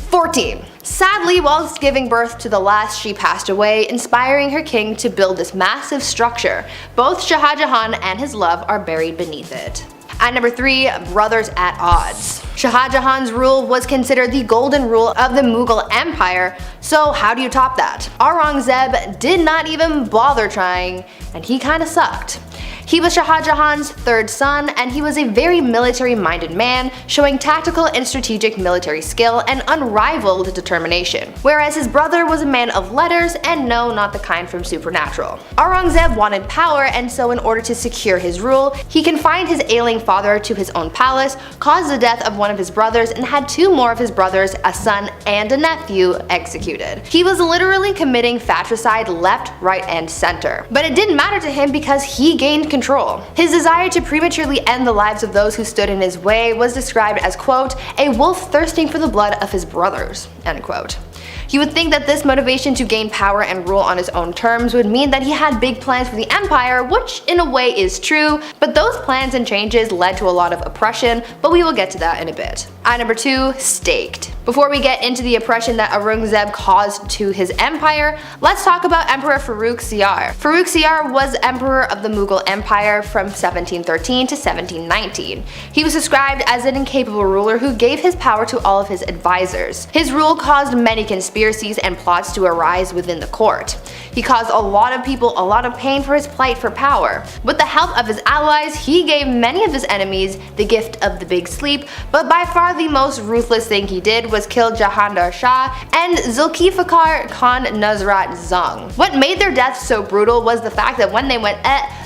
14. Sadly, whilst giving birth to the last, she passed away, inspiring her king to build this massive structure. Both Shah Jahan and his love are buried beneath it. At number 3, brothers at odds. Shah Jahan's rule was considered the golden rule of the Mughal Empire, so how do you top that? Aurangzeb did not even bother trying, and he kinda sucked. He was Shah Jahan's third son, and he was a very military-minded man, showing tactical and strategic military skill and unrivaled determination. Whereas his brother was a man of letters, and no, not the kind from Supernatural. Aurangzeb wanted power, and so in order to secure his rule, he confined his ailing father to his own palace, caused the death of one of his brothers, and had 2 more of his brothers, a son and a nephew, executed. He was literally committing fratricide left, right, and center. But it didn't matter to him because he gained control. His desire to prematurely end the lives of those who stood in his way was described as, quote, a wolf thirsting for the blood of his brothers, end quote. You would think that this motivation to gain power and rule on his own terms would mean that he had big plans for the empire, which in a way is true, but those plans and changes led to a lot of oppression, but we will get to that in a bit. At number 2, staked. Before we get into the oppression that Aurangzeb caused to his empire, let's talk about Emperor Farrukh Siyar. Farrukh Siyar was emperor of the Mughal Empire from 1713 to 1719. He was described as an incapable ruler who gave his power to all of his advisors. His rule caused many conspiracies and plots to arise within the court. He caused a lot of people a lot of pain for his plight for power. With the help of his allies, he gave many of his enemies the gift of the big sleep, but by far the most ruthless thing he did was kill Jahandar Shah and Zulfikar Khan Nusrat Jung. What made their deaths so brutal was the fact that when they went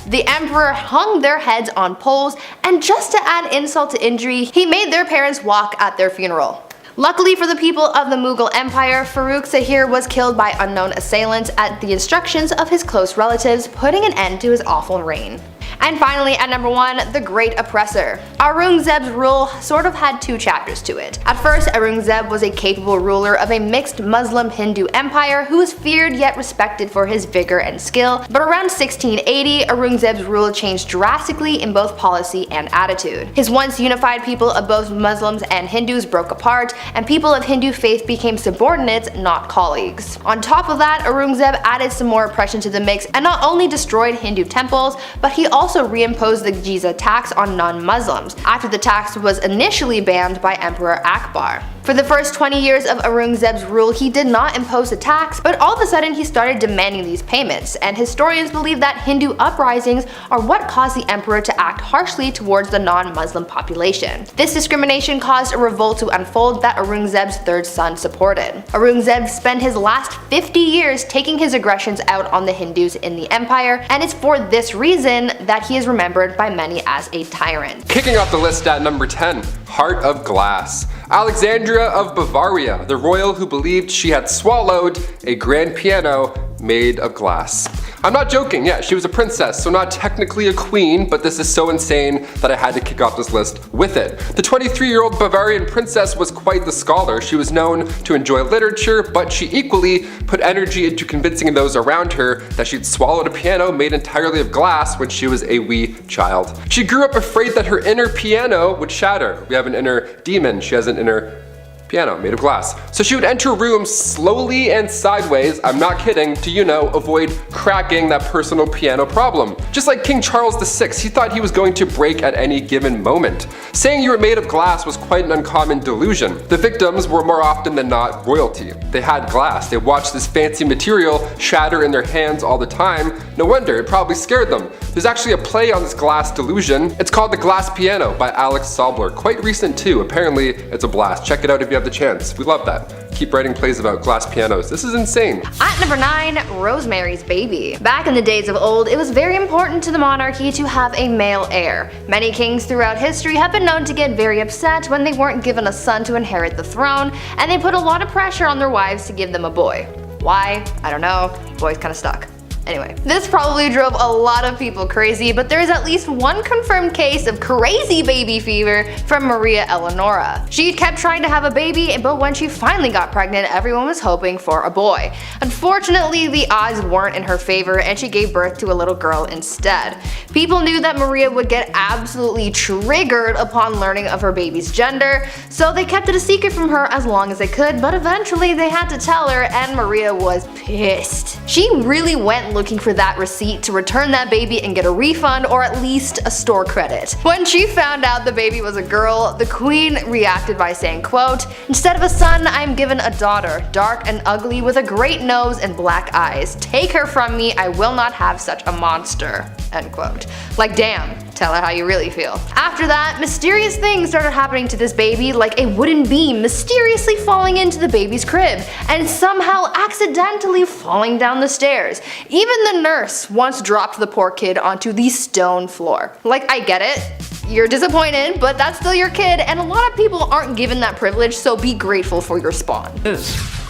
the emperor hung their heads on poles, and just to add insult to injury, he made their parents walk at their funeral. Luckily for the people of the Mughal Empire, Farrukh Siyar was killed by unknown assailants at the instructions of his close relatives, putting an end to his awful reign. And finally, at number 1, the Great Oppressor. Aurangzeb's rule sort of had 2 chapters to it. At first, Aurangzeb was a capable ruler of a mixed Muslim-Hindu empire who was feared yet respected for his vigor and skill, but around 1680, Aurangzeb's rule changed drastically in both policy and attitude. His once unified people of both Muslims and Hindus broke apart, and people of Hindu faith became subordinates, not colleagues. On top of that, Aurangzeb added some more oppression to the mix and not only destroyed Hindu temples, but he also reimposed the jizya tax on non-Muslims, after the tax was initially banned by Emperor Akbar. For the first 20 years of Aurangzeb's rule, he did not impose a tax, but all of a sudden he started demanding these payments, and historians believe that Hindu uprisings are what caused the emperor to act harshly towards the non-Muslim population. This discrimination caused a revolt to unfold that Aurangzeb's third son supported. Aurangzeb spent his last 50 years taking his aggressions out on the Hindus in the empire, and it's for this reason that he is remembered by many as a tyrant. Kicking off the list at number 10, Heart of Glass. Alexandria of Bavaria, the royal who believed she had swallowed a grand piano made of glass. I'm not joking, yeah, she was a princess, so not technically a queen, but this is so insane that I had to kick off this list with it. The 23-year-old Bavarian princess was quite the scholar. She was known to enjoy literature, but she equally put energy into convincing those around her that she'd swallowed a piano made entirely of glass when she was a wee child. She grew up afraid that her inner piano would shatter. We have an inner demon, she has an inner piano made of glass. So she would enter rooms slowly and sideways, I'm not kidding, to, you know, avoid cracking that personal piano problem. Just like King Charles VI, he thought he was going to break at any given moment. Saying you were made of glass was quite an uncommon delusion. The victims were more often than not royalty. They had glass, they watched this fancy material shatter in their hands all the time. No wonder, it probably scared them. There's actually a play on this glass delusion. It's called The Glass Piano by Alex Sobler. Quite recent too, apparently it's a blast. Check it out if you have the chance. We love that. Keep writing plays about glass pianos. This is insane. At number 9, Rosemary's Baby. Back in the days of old, it was very important to the monarchy to have a male heir. Many kings throughout history have been known to get very upset when they weren't given a son to inherit the throne, and they put a lot of pressure on their wives to give them a boy. Why? I don't know. Boys kinda stuck. Anyway, this probably drove a lot of people crazy, but there is at least one confirmed case of crazy baby fever from Maria Eleonora. She kept trying to have a baby, but when she finally got pregnant, everyone was hoping for a boy. Unfortunately, the odds weren't in her favor and she gave birth to a little girl instead. People knew that Maria would get absolutely triggered upon learning of her baby's gender, so they kept it a secret from her as long as they could, but eventually they had to tell her and Maria was pissed. She really went looking for that receipt to return that baby and get a refund or at least a store credit. When she found out the baby was a girl, the queen reacted by saying, quote, "Instead of a son, I am given a daughter, dark and ugly with a great nose and black eyes. Take her from me, I will not have such a monster." End quote. Like damn, tell her how you really feel. After that, mysterious things started happening to this baby, like a wooden beam mysteriously falling into the baby's crib and somehow accidentally falling down the stairs. Even the nurse once dropped the poor kid onto the stone floor. Like, I get it. You're disappointed, but that's still your kid, and a lot of people aren't given that privilege, so be grateful for your spawn.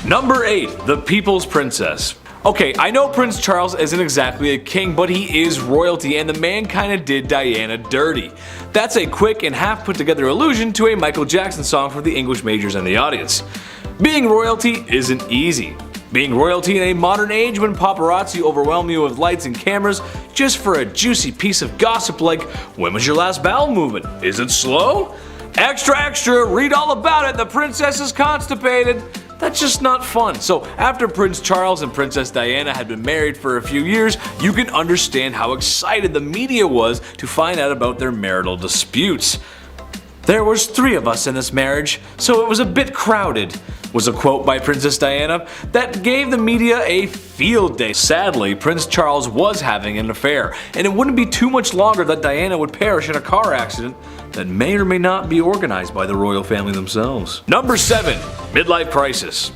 Number 8. The People's Princess. Okay, I know Prince Charles isn't exactly a king, but he is royalty, and the man kinda did Diana dirty. That's a quick and half put together allusion to a Michael Jackson song for the English majors and the audience. Being royalty isn't easy. Being royalty in a modern age when paparazzi overwhelm you with lights and cameras just for a juicy piece of gossip like, when was your last bowel movement? Is it slow? Extra extra, read all about it, the princess is constipated. That's just not fun. So after Prince Charles and Princess Diana had been married for a few years, you can understand how excited the media was to find out about their marital disputes. "There was 3 of us in this marriage, so it was a bit crowded," was a quote by Princess Diana that gave the media a field day. Sadly, Prince Charles was having an affair, and it wouldn't be too much longer that Diana would perish in a car accident that may or may not be organized by the royal family themselves. Number 7. Midlife crisis.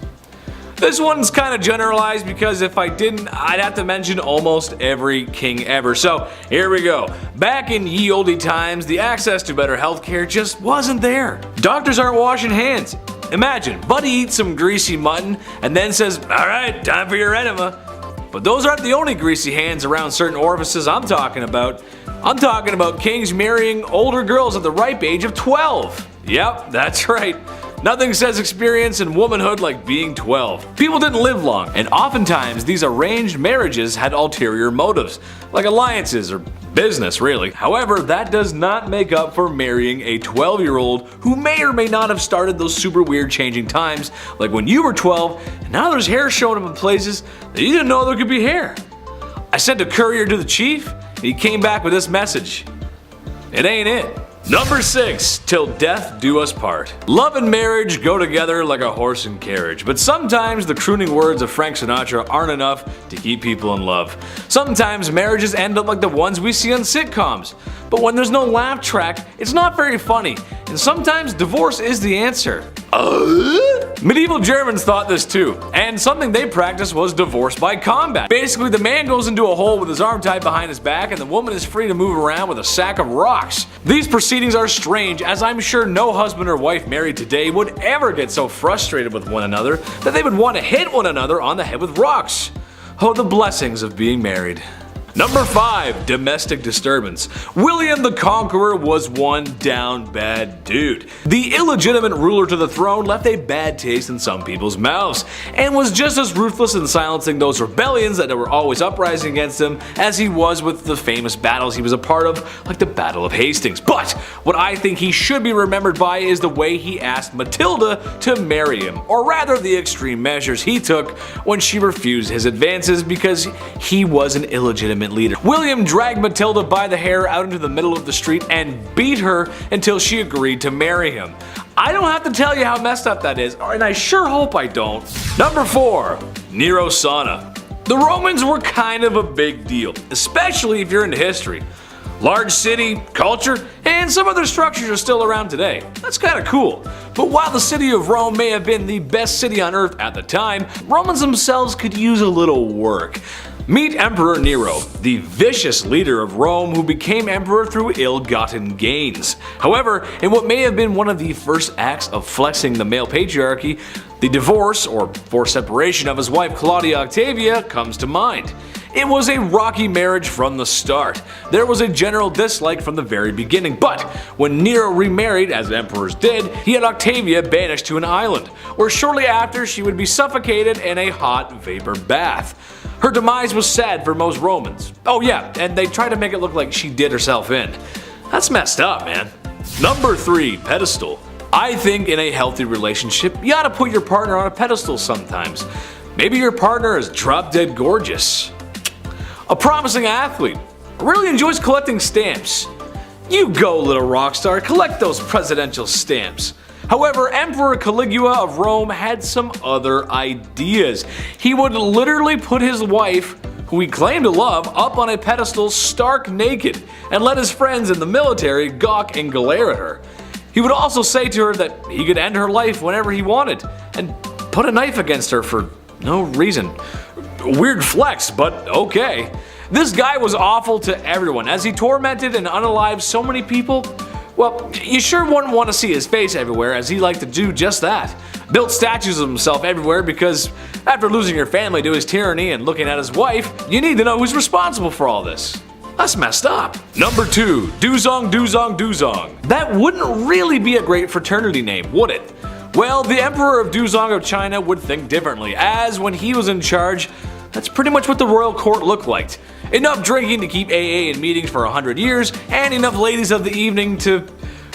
This one's kind of generalized because if I didn't, I'd have to mention almost every king ever. So here we go. Back in ye olde times, the access to better healthcare just wasn't there. Doctors aren't washing hands. Imagine, Buddy eats some greasy mutton and then says, "Alright, time for your enema." But those aren't the only greasy hands around certain orifices I'm talking about. I'm talking about kings marrying older girls at the ripe age of 12. Yep, that's right. Nothing says experience in womanhood like being 12. People didn't live long, and oftentimes these arranged marriages had ulterior motives, like alliances or business really. However, that does not make up for marrying a 12-year-old who may or may not have started those super weird changing times, like when you were 12 and now there's hair showing up in places that you didn't know there could be hair. I sent a courier to the chief, and he came back with this message. It ain't it. Number 6. Till death do us part. Love and marriage go together like a horse and carriage, but sometimes the crooning words of Frank Sinatra aren't enough to keep people in love. Sometimes marriages end up like the ones we see on sitcoms, but when there's no laugh track, it's not very funny, and sometimes divorce is the answer. Medieval Germans thought this too, and something they practiced was divorce by combat. Basically, the man goes into a hole with his arm tied behind his back, and the woman is free to move around with a sack of rocks. These proceedings are strange, as I'm sure no husband or wife married today would ever get so frustrated with one another that they would want to hit one another on the head with rocks. Oh, the blessings of being married. Number 5. Domestic disturbance. William the Conqueror was one down bad dude. The illegitimate ruler to the throne left a bad taste in some people's mouths, and was just as ruthless in silencing those rebellions that were always uprising against him as he was with the famous battles he was a part of, like the Battle of Hastings. But what I think he should be remembered by is the way he asked Matilda to marry him, or rather the extreme measures he took when she refused his advances because he was an illegitimate leader. William dragged Matilda by the hair out into the middle of the street and beat her until she agreed to marry him. I don't have to tell you how messed up that is, and I sure hope I don't. Number 4. Nero sauna. The Romans were kind of a big deal, especially if you're into history. Large city, culture, and some other structures are still around today. That's kind of cool. But while the city of Rome may have been the best city on earth at the time, Romans themselves could use a little work. Meet Emperor Nero, the vicious leader of Rome who became emperor through ill-gotten gains. However, in what may have been one of the first acts of flexing the male patriarchy, the divorce or forced separation of his wife Claudia Octavia comes to mind. It was a rocky marriage from the start. There was a general dislike from the very beginning, but when Nero remarried, as emperors did, he had Octavia banished to an island, where shortly after she would be suffocated in a hot vapor bath. Her demise was sad for most Romans. Oh yeah, and they tried to make it look like she did herself in. That's messed up, man. Number 3, pedestal. I think in a healthy relationship, you ought to put your partner on a pedestal sometimes. Maybe your partner is drop dead gorgeous. A promising athlete. Really enjoys collecting stamps. You go, little rock star, collect those presidential stamps. However, Emperor Caligula of Rome had some other ideas. He would literally put his wife, who he claimed to love, up on a pedestal stark naked and let his friends in the military gawk and glare at her. He would also say to her that he could end her life whenever he wanted and put a knife against her for no reason. Weird flex, but okay. This guy was awful to everyone as he tormented and unalived so many people. Well, you sure wouldn't want to see his face everywhere, as he liked to do just that. Built statues of himself everywhere because after losing your family to his tyranny and looking at his wife, you need to know who's responsible for all this. That's messed up. Number 2, Duzong Duzong Duzong. That wouldn't really be a great fraternity name, would it? Well, the Emperor of Duzong of China would think differently, as when he was in charge, that's pretty much what the royal court looked like. Enough drinking to keep AA in meetings for 100 years, and enough ladies of the evening to...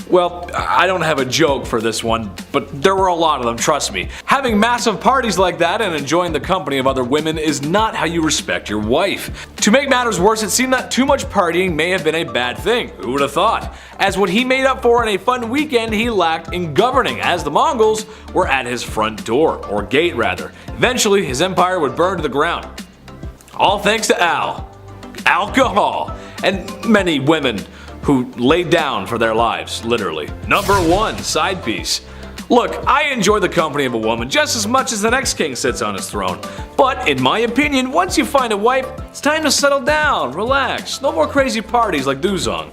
Well, I don't have a joke for this one, but there were a lot of them, trust me. Having massive parties like that and enjoying the company of other women is not how you respect your wife. To make matters worse, it seemed that too much partying may have been a bad thing, who would have thought? As what he made up for in a fun weekend he lacked in governing, as the Mongols were at his front door, or gate rather. Eventually, his empire would burn to the ground. All thanks to alcohol, and many women who laid down for their lives, literally. Number 1, side piece. Look, I enjoy the company of a woman just as much as the next king sits on his throne. But in my opinion, once you find a wife, it's time to settle down, relax, no more crazy parties like Duzong.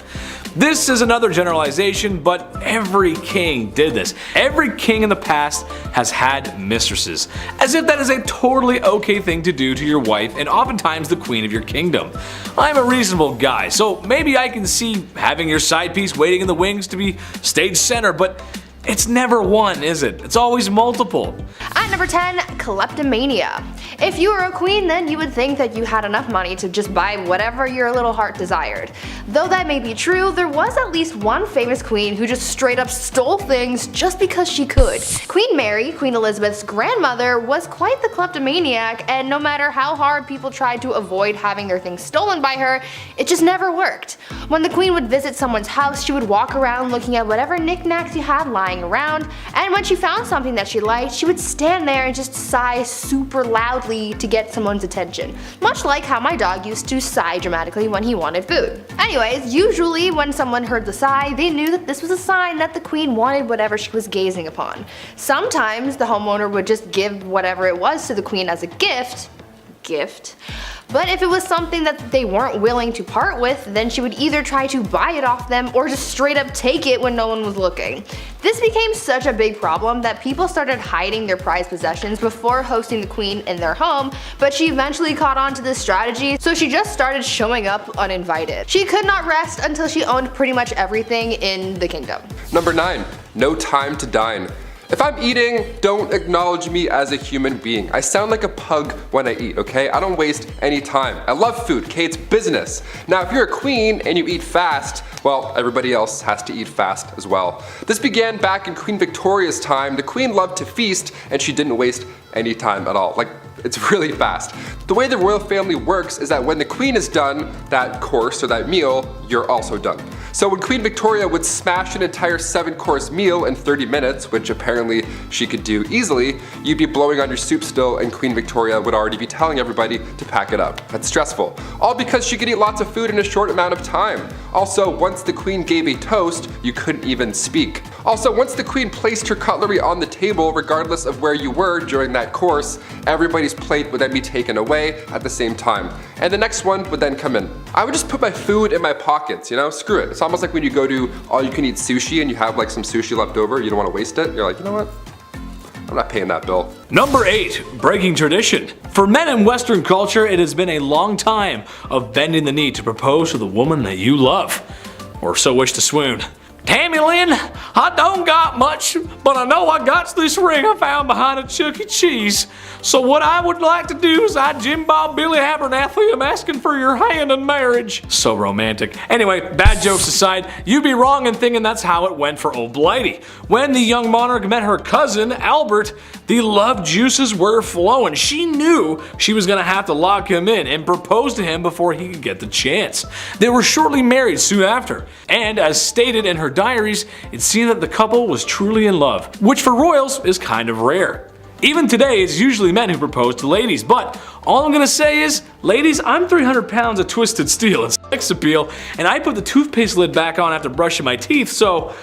This is another generalization, but every king did this. Every king in the past has had mistresses, as if that is a totally okay thing to do to your wife and oftentimes the queen of your kingdom. I'm a reasonable guy, so maybe I can see having your side piece waiting in the wings to be stage center, but it's never one, is it? It's always multiple. At number 10, kleptomania. If you were a queen, then you would think that you had enough money to just buy whatever your little heart desired. Though that may be true, there was at least one famous queen who just straight up stole things just because she could. Queen Mary, Queen Elizabeth's grandmother, was quite the kleptomaniac, and no matter how hard people tried to avoid having their things stolen by her, it just never worked. When the queen would visit someone's house, she would walk around looking at whatever knickknacks you had lying around, and when she found something that she liked, she would stand there and just sigh super loudly to get someone's attention. Much like how my dog used to sigh dramatically when he wanted food. Anyways, usually when someone heard the sigh, they knew that this was a sign that the queen wanted whatever she was gazing upon. Sometimes the homeowner would just give whatever it was to the queen as a gift. But if it was something that they weren't willing to part with, then she would either try to buy it off them or just straight up take it when no one was looking. This became such a big problem that people started hiding their prized possessions before hosting the queen in their home, but she eventually caught on to this strategy, so she just started showing up uninvited. She could not rest until she owned pretty much everything in the kingdom. Number 9, no time to dine. If I'm eating, don't acknowledge me as a human being. I sound like a pug when I eat, okay? I don't waste any time. I love food, okay? It's business. Now, if you're a queen and you eat fast, well, everybody else has to eat fast as well. This began back in Queen Victoria's time. The queen loved to feast and she didn't waste any time at all. Like, it's really fast. The way the royal family works is that when the queen is done, that course or that meal, you're also done. So when Queen Victoria would smash an entire 7-course meal in 30 minutes, which apparently she could do easily, you'd be blowing on your soup still and Queen Victoria would already be telling everybody to pack it up. That's stressful. All because she could eat lots of food in a short amount of time. Also, once the queen gave a toast, you couldn't even speak. Also, once the queen placed her cutlery on the table, regardless of where you were during that course, everybody's plate would then be taken away at the same time. And the next one would then come in. I would just put my food in my pockets, you know, screw it. It's almost like when you go to all you can eat sushi and you have like some sushi left over, you don't want to waste it. You're like, you know what? I'm not paying that bill. Number 8. Breaking tradition. For men in Western culture, it has been a long time of bending the knee to propose to the woman that you love, or so wish to swoon. Tammy Lynn, I don't got much, but I know I got this ring I found behind a Chuck E. Cheese. So what I would like to do is I Jim Bob Billy Abernathy am asking for your hand in marriage. So romantic. Anyway, bad jokes aside, you'd be wrong in thinking that's how it went for Old Blighty. When the young monarch met her cousin, Albert, the love juices were flowing. She knew she was gonna have to lock him in and propose to him before he could get the chance. They were shortly married soon after, and as stated in her diaries, it seemed that the couple was truly in love, which for royals is kind of rare. Even today, it's usually men who propose to ladies, but all I'm gonna say is, ladies, I'm 300 pounds of twisted steel and sex appeal, and I put the toothpaste lid back on after brushing my teeth, so...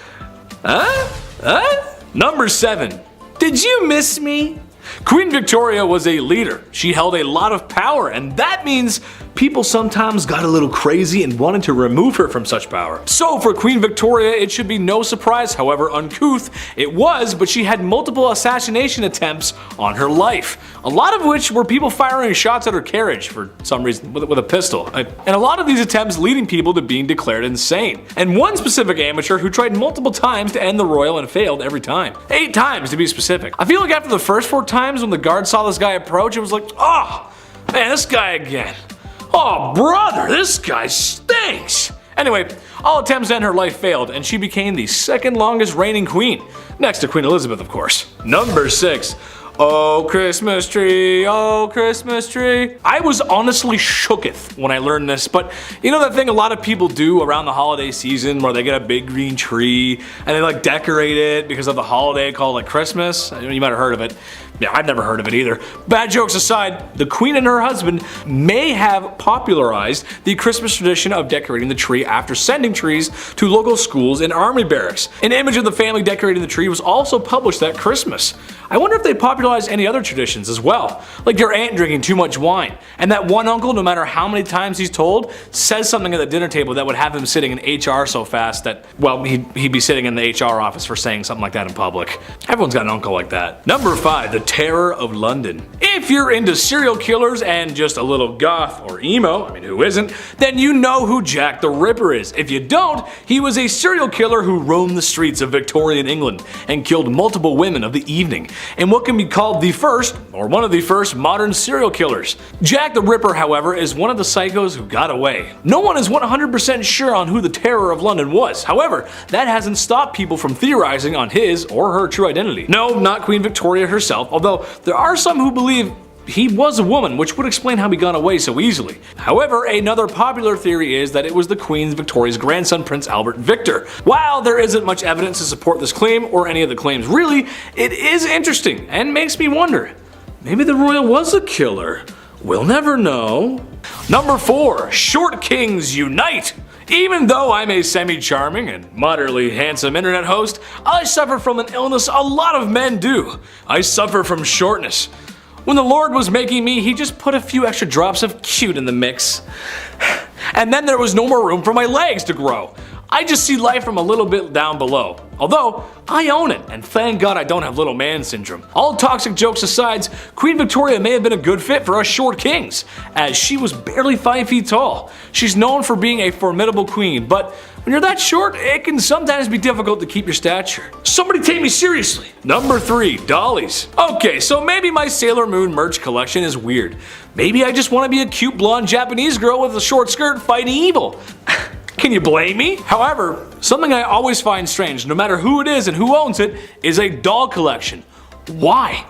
Number 7. Did you miss me? Queen Victoria was a leader. She held a lot of power, and that means people sometimes got a little crazy and wanted to remove her from such power. So for Queen Victoria, it should be no surprise, however uncouth it was, but she had multiple assassination attempts on her life. A lot of which were people firing shots at her carriage for some reason with a pistol. And a lot of these attempts leading people to being declared insane. And one specific amateur who tried multiple times to end the royal and failed every time. 8 times to be specific. I feel like after the first 4 times when the guard saw this guy approach, it was like, oh, man, this guy again. Oh, brother, this guy stinks! Anyway, all attempts to end her life failed, and she became the 2nd longest reigning queen. Next to Queen Elizabeth, of course. Number 6. Oh, Christmas tree, oh, Christmas tree. I was honestly shooketh when I learned this, but you know that thing a lot of people do around the holiday season where they get a big green tree and they like decorate it because of the holiday called like Christmas? You might have heard of it. Yeah, I've never heard of it either. Bad jokes aside, the queen and her husband may have popularized the Christmas tradition of decorating the tree after sending trees to local schools and army barracks. An image of the family decorating the tree was also published that Christmas. I wonder if they popularized any other traditions as well, like your aunt drinking too much wine, and that one uncle, no matter how many times he's told, says something at the dinner table that would have him sitting in HR so fast that, well, he'd be sitting in the HR office for saying something like that in public. Everyone's got an uncle like that. Number 5, the Terror of London. If you're into serial killers and just a little goth or emo, I mean who isn't, then you know who Jack the Ripper is. If you don't, he was a serial killer who roamed the streets of Victorian England and killed multiple women of the evening, and what can be called the first, or one of the first, modern serial killers. Jack the Ripper, however, is one of the psychos who got away. No one is 100% sure on who the Terror of London was. However, that hasn't stopped people from theorizing on his or her true identity. No, not Queen Victoria herself, although there are some who believe he was a woman, which would explain how he got away so easily. However, another popular theory is that it was the Queen Victoria's grandson, Prince Albert Victor. While there isn't much evidence to support this claim, or any of the claims really, it is interesting and makes me wonder, maybe the royal was a killer. We'll never know. Number 4, Short Kings Unite! Even though I'm a semi-charming and moderately handsome internet host, I suffer from an illness a lot of men do. I suffer from shortness. When the Lord was making me, he just put a few extra drops of cute in the mix. And then there was no more room for my legs to grow. I just see life from a little bit down below. Although, I own it, and thank God I don't have little man syndrome. All toxic jokes aside, Queen Victoria may have been a good fit for us short kings, as she was barely 5 feet tall. She's known for being a formidable queen, but when you're that short, it can sometimes be difficult to keep your stature. Somebody take me seriously! Number 3, dollies. Okay, so maybe my Sailor Moon merch collection is weird. Maybe I just want to be a cute blonde Japanese girl with a short skirt fighting evil. Can you blame me? However, something I always find strange, no matter who it is and who owns it, is a doll collection. Why?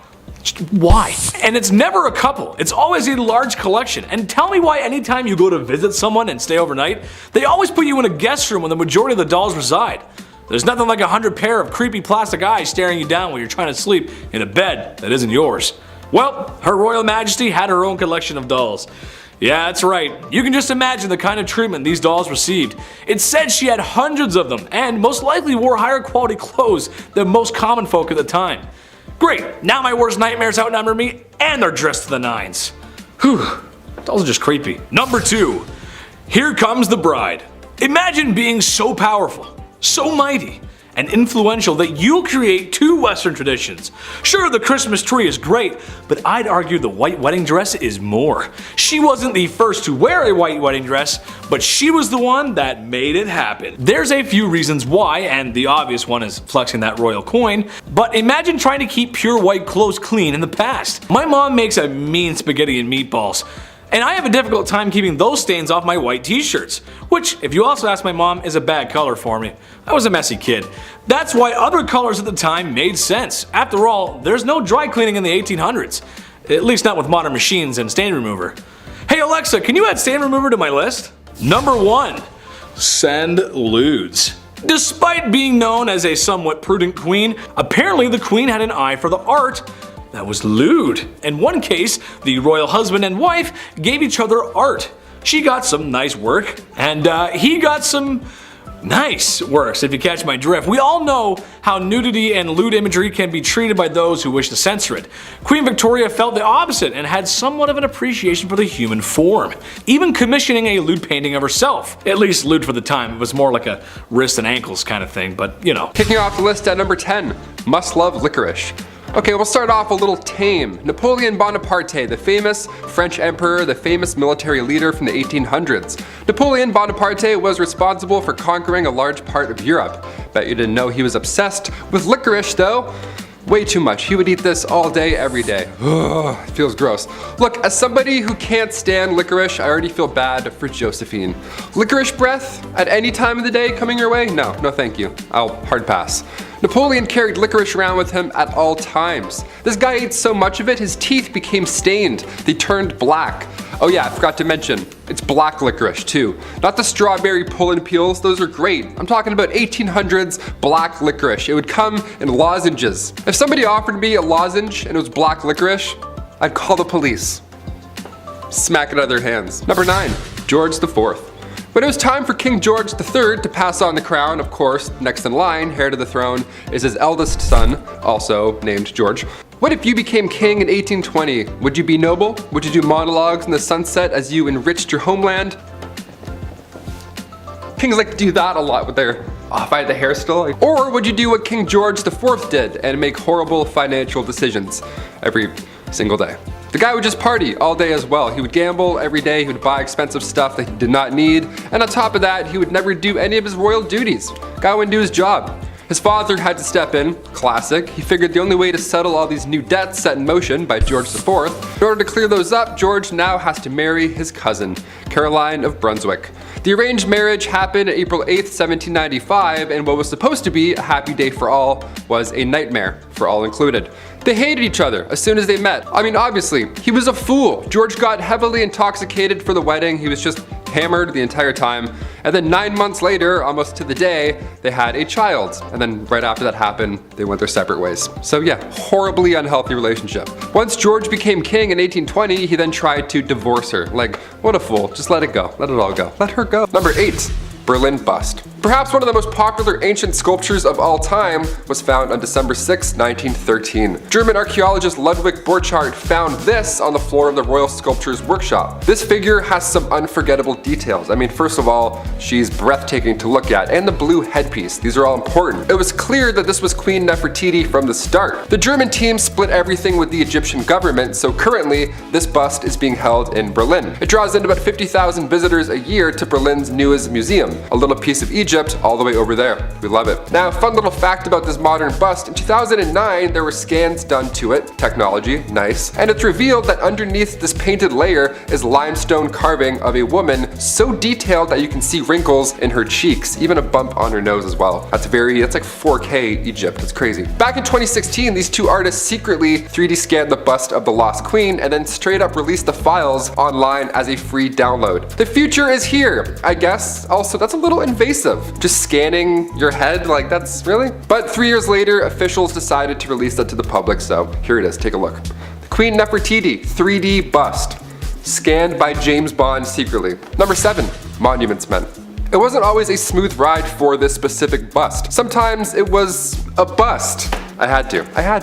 Why? And it's never a couple, it's always a large collection. And tell me why anytime you go to visit someone and stay overnight, they always put you in a guest room where the majority of the dolls reside. There's nothing like 100 pair of creepy plastic eyes staring you down while you're trying to sleep in a bed that isn't yours. Well, Her Royal Majesty had her own collection of dolls. Yeah, that's right. You can just imagine the kind of treatment these dolls received. It's said she had hundreds of them, and most likely wore higher quality clothes than most common folk at the time. Great, now my worst nightmares outnumber me, and they're dressed to the nines. Whew, dolls are just creepy. Number 2, Here Comes the Bride. Imagine being so powerful, so mighty, and influential that you'll create two Western traditions. Sure, the Christmas tree is great, but I'd argue the white wedding dress is more. She wasn't the first to wear a white wedding dress, but she was the one that made it happen. There's a few reasons why, and the obvious one is flexing that royal coin, but imagine trying to keep pure white clothes clean in the past. My mom makes a mean spaghetti and meatballs, and I have a difficult time keeping those stains off my white t-shirts, which, if you also ask my mom, is a bad color for me. I was a messy kid. That's why other colors at the time made sense. After all, there's no dry cleaning in the 1800s. At least not with modern machines and stain remover. Hey Alexa, can you add stain remover to my list? Number 1. Send lewds. Despite being known as a somewhat prudent queen, apparently the queen had an eye for the art that was lewd. In one case, the royal husband and wife gave each other art. She got some nice work, and he got some nice works, if you catch my drift. We all know how nudity and lewd imagery can be treated by those who wish to censor it. Queen Victoria felt the opposite and had somewhat of an appreciation for the human form, even commissioning a lewd painting of herself. At least lewd for the time, it was more like a wrist and ankles kind of thing, but you know. Kicking off the list at number 10, must love licorice. Okay, we'll start off a little tame. Napoleon Bonaparte, the famous French emperor, the famous military leader from the 1800s. Napoleon Bonaparte was responsible for conquering a large part of Europe. Bet you didn't know he was obsessed with licorice though. Way too much. He would eat this all day, every day. Ugh, it feels gross. Look, as somebody who can't stand licorice, I already feel bad for Josephine. Licorice breath at any time of the day coming your way? No thank you. I'll hard pass. Napoleon carried licorice around with him at all times. This guy ate so much of it, his teeth became stained. They turned black. Oh yeah, I forgot to mention, it's black licorice too. Not the strawberry pull-and peels, those are great. I'm talking about 1800s black licorice. It would come in lozenges. If somebody offered me a lozenge and it was black licorice, I'd call the police. Smack it out of their hands. Number 9, George IV. When it was time for King George III to pass on the crown, of course, next in line, heir to the throne, is his eldest son, also named George. What if you became king in 1820? Would you be noble? Would you do monologues in the sunset as you enriched your homeland? Kings like to do that a lot with their if I had the hair still. Or would you do what King George IV did and make horrible financial decisions every single day? The guy would just party all day as well. He would gamble every day, he would buy expensive stuff that he did not need, and on top of that, he would never do any of his royal duties. Guy wouldn't do his job. His father had to step in, classic. He figured the only way to settle all these new debts set in motion by George IV, in order to clear those up, George now has to marry his cousin, Caroline of Brunswick. The arranged marriage happened April 8th, 1795, and what was supposed to be a happy day for all was a nightmare for all included. They hated each other as soon as they met. I mean, obviously, he was a fool. George got heavily intoxicated for the wedding. He was just hammered the entire time. And then 9 months later, almost to the day, they had a child. And then right after that happened, they went their separate ways. So yeah, horribly unhealthy relationship. Once George became king in 1820, he then tried to divorce her. Like, what a fool. Just let it go. Let it all go. Let her go. Number 8, Berlin bust. Perhaps one of the most popular ancient sculptures of all time was found on December 6, 1913. German archaeologist Ludwig Borchardt found this on the floor of the Royal Sculptures Workshop. This figure has some unforgettable details. I mean, first of all, she's breathtaking to look at, and the blue headpiece. These are all important. It was clear that this was Queen Nefertiti from the start. The German team split everything with the Egyptian government, so currently this bust is being held in Berlin. It draws in about 50,000 visitors a year to Berlin's newest museum, a little piece of Egypt all the way over there. We love it. Now, fun little fact about this modern bust, in 2009 there were scans done to it, technology, nice, and it's revealed that underneath this painted layer is limestone carving of a woman so detailed that you can see wrinkles in her cheeks, even a bump on her nose as well. That's like 4K Egypt, it's crazy. Back in 2016, these two artists secretly 3D scanned the bust of the lost queen and then straight up released the files online as a free download. The future is here, I guess. Also, that's a little invasive. Just scanning your head, like that's really? But 3 years later, officials decided to release that to the public, so here it is, take a look. The Queen Nefertiti 3D bust, scanned by James Bond secretly. Number 7, Monuments Men. It wasn't always a smooth ride for this specific bust. Sometimes it was a bust. I had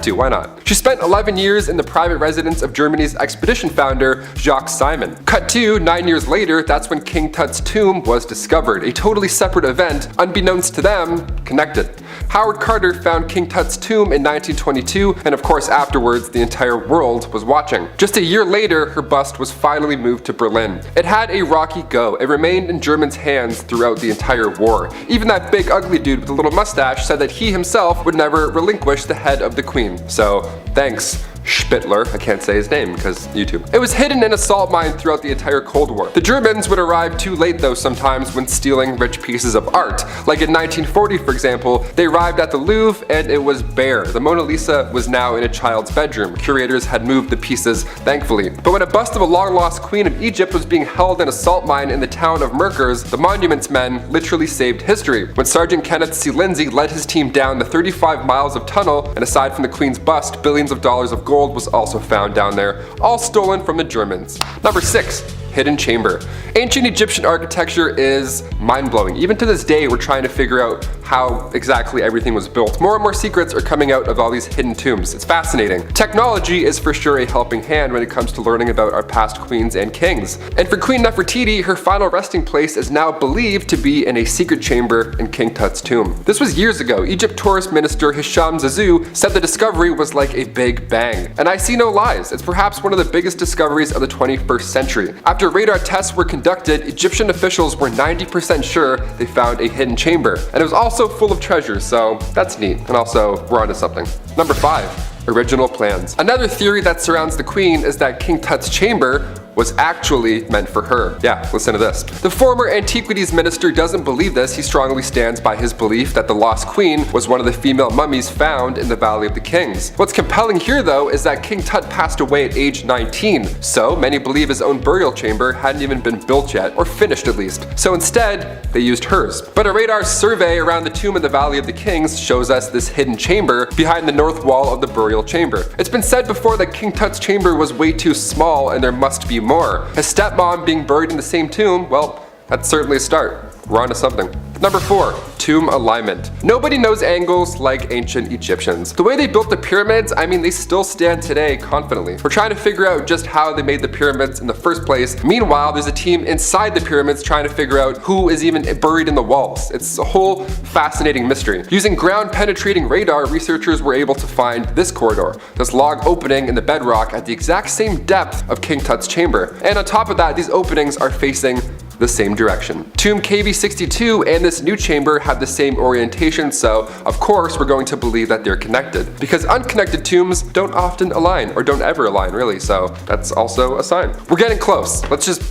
to, why not? She spent 11 years in the private residence of Germany's expedition founder, Jacques Simon. Cut to 9 years later, that's when King Tut's tomb was discovered. A totally separate event, unbeknownst to them, connected. Howard Carter found King Tut's tomb in 1922, and of course afterwards the entire world was watching. Just a year later, her bust was finally moved to Berlin. It had a rocky go. It remained in Germans' hands throughout the entire war. Even that big ugly dude with a little mustache said that he himself would never relinquish the head of the queen. So, thanks, Spittler. I can't say his name because YouTube. It was hidden in a salt mine throughout the entire Cold War. The Germans would arrive too late though sometimes when stealing rich pieces of art. Like in 1940, for example, they arrived at the Louvre and it was bare. The Mona Lisa was now in a child's bedroom. Curators had moved the pieces, thankfully. But when a bust of a long-lost queen of Egypt was being held in a salt mine in the town of Merkers, the Monuments Men literally saved history. When Sergeant Kenneth C. Lindsay led his team down the 35 miles of tunnel, and aside from the queen's bust, billions of dollars of gold was also found down there, all stolen from the Germans. Number 6. Hidden chamber. Ancient Egyptian architecture is mind-blowing. Even to this day, we're trying to figure out how exactly everything was built. More and more secrets are coming out of all these hidden tombs. It's fascinating. Technology is for sure a helping hand when it comes to learning about our past queens and kings. And for Queen Nefertiti, her final resting place is now believed to be in a secret chamber in King Tut's tomb. This was years ago. Egypt Tourist Minister Hisham Zazou said the discovery was like a big bang. And I see no lies. It's perhaps one of the biggest discoveries of the 21st century. After radar tests were conducted, Egyptian officials were 90% sure they found a hidden chamber. And it was also full of treasures, so that's neat. And also, we're onto something. Number 5. Original plans. Another theory that surrounds the queen is that King Tut's chamber was actually meant for her. Yeah, listen to this. The former Antiquities Minister doesn't believe this. He strongly stands by his belief that the lost queen was one of the female mummies found in the Valley of the Kings. What's compelling here though is that King Tut passed away at age 19, so many believe his own burial chamber hadn't even been built yet, or finished at least. So instead, they used hers. But a radar survey around the tomb in the Valley of the Kings shows us this hidden chamber behind the north wall of the burial chamber. It's been said before that King Tut's chamber was way too small and there must be more. His stepmom being buried in the same tomb, well, that's certainly a start. We're on to something. Number 4. Tomb alignment. Nobody knows angles like ancient Egyptians. The way they built the pyramids, I mean, they still stand today confidently. We're trying to figure out just how they made the pyramids in the first place. Meanwhile, there's a team inside the pyramids trying to figure out who is even buried in the walls. It's a whole fascinating mystery. Using ground-penetrating radar, researchers were able to find this corridor, this log opening in the bedrock at the exact same depth of King Tut's chamber. And on top of that, these openings are facing the same direction. Tomb KV62 and this new chamber have the same orientation, so of course we're going to believe that they're connected. Because unconnected tombs don't often align, or don't ever align really, so that's also a sign. We're getting close. Let's just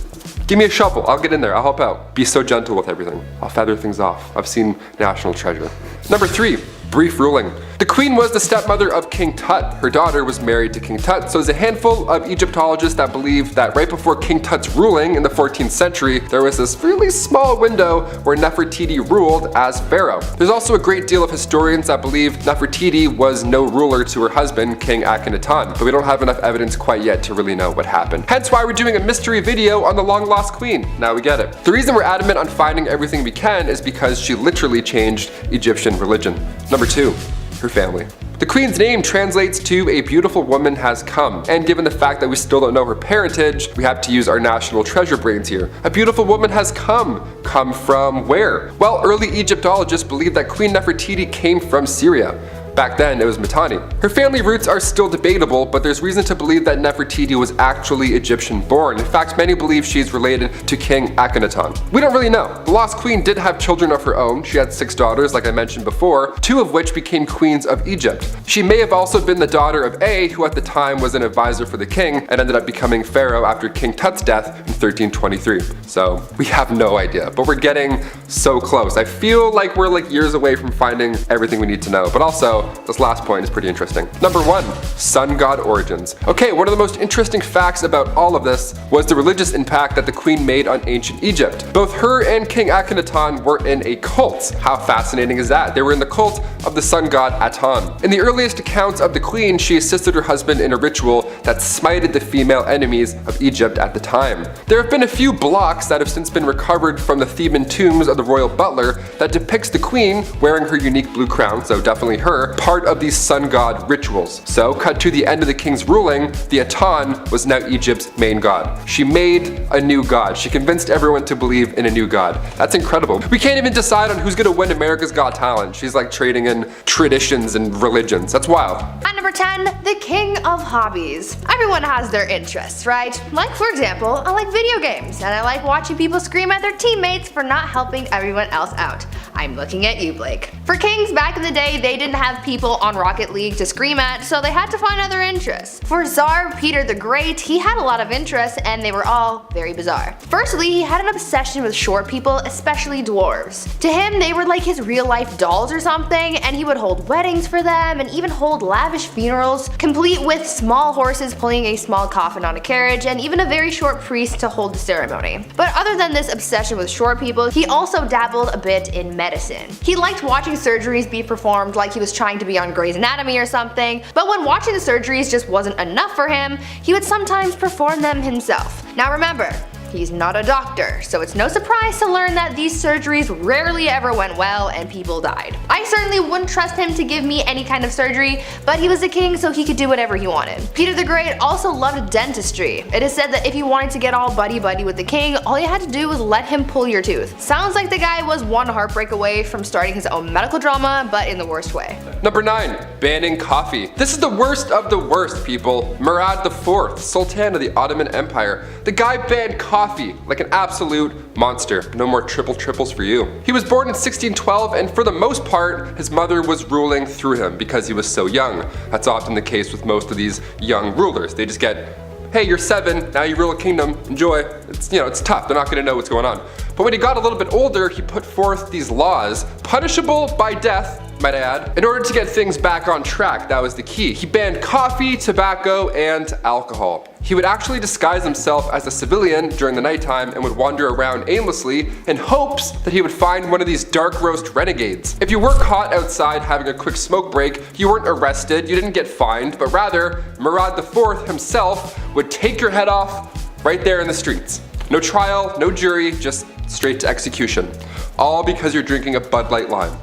give me a shovel. I'll get in there. I'll help out. Be so gentle with everything. I'll feather things off. I've seen National Treasure. Number 3. Brief ruling. The queen was the stepmother of King Tut. Her daughter was married to King Tut, so there's a handful of Egyptologists that believe that right before King Tut's ruling in the 14th century, there was this really small window where Nefertiti ruled as pharaoh. There's also a great deal of historians that believe Nefertiti was no ruler to her husband, King Akhenaten, but we don't have enough evidence quite yet to really know what happened. Hence why we're doing a mystery video on the long-lost queen. Now we get it. The reason we're adamant on finding everything we can is because she literally changed Egyptian religion. Number 2. Her family. The queen's name translates to a beautiful woman has come, and given the fact that we still don't know her parentage, we have to use our national treasure brains here. A beautiful woman has come. Come from where? Well, early Egyptologists believe that Queen Nefertiti came from Syria. Back then, it was Mitanni. Her family roots are still debatable, but there's reason to believe that Nefertiti was actually Egyptian born. In fact, many believe she's related to King Akhenaten. We don't really know. The lost queen did have children of her own. She had 6 daughters, like I mentioned before, 2 of which became queens of Egypt. She may have also been the daughter of A, who at the time was an advisor for the king, and ended up becoming pharaoh after King Tut's death in 1323. So, we have no idea, but we're getting so close. I feel like we're like years away from finding everything we need to know, but also, this last point is pretty interesting. Number 1. Sun god origins. Okay, one of the most interesting facts about all of this was the religious impact that the queen made on ancient Egypt. Both her and King Akhenaten were in a cult. How fascinating is that? They were in the cult of the sun god Aton. In the earliest accounts of the queen, she assisted her husband in a ritual that smited the female enemies of Egypt at the time. There have been a few blocks that have since been recovered from the Theban tombs of the royal butler that depicts the queen wearing her unique blue crown, so definitely her, were part of these sun god rituals. So, cut to the end of the king's ruling, the Aton was now Egypt's main god. She made a new god. She convinced everyone to believe in a new god. That's incredible. We can't even decide on who's gonna win America's Got Talent. She's like trading in traditions and religions. That's wild. At number 10, the king of hobbies. Everyone has their interests, right? Like, for example, I like video games, and I like watching people scream at their teammates for not helping everyone else out. I'm looking at you, Blake. For kings back in the day, they didn't have people on Rocket League to scream at, so they had to find other interests. For Tsar Peter the Great, he had a lot of interests, and they were all very bizarre. Firstly, he had an obsession with short people, especially dwarves. To him, they were like his real-life dolls or something, and he would hold weddings for them, and even hold lavish funerals, complete with small horses pulling a small coffin on a carriage, and even a very short priest to hold the ceremony. But other than this obsession with short people, he also dabbled a bit in medicine. He liked watching surgeries be performed like he was trying to be on Grey's Anatomy or something, but when watching the surgeries just wasn't enough for him, he would sometimes perform them himself. Now remember, he's not a doctor, so it's no surprise to learn that these surgeries rarely ever went well and people died. I certainly wouldn't trust him to give me any kind of surgery, but he was a king so he could do whatever he wanted. Peter the Great also loved dentistry. It is said that if you wanted to get all buddy-buddy with the king, all you had to do was let him pull your tooth. Sounds like the guy was one heartbreak away from starting his own medical drama, but in the worst way. Number 9, banning coffee. This is the worst of the worst, people. Murad IV, Sultan of the Ottoman Empire. The guy banned coffee like an absolute monster. No more triples for you. He was born in 1612, and for the most part, his mother was ruling through him because he was so young. That's often the case with most of these young rulers. They just get, hey, you're 7, now you rule a kingdom, enjoy. It's tough, they're not gonna know what's going on. But when he got a little bit older, he put forth these laws, punishable by death, might I add, in order to get things back on track. That was the key. He banned coffee, tobacco, and alcohol. He would actually disguise himself as a civilian during the nighttime and would wander around aimlessly in hopes that he would find one of these dark roast renegades. If you were caught outside having a quick smoke break, you weren't arrested, you didn't get fined, but rather, Murad IV himself would take your head off right there in the streets. No trial, no jury, just straight to execution. All because you're drinking a Bud Light Lime.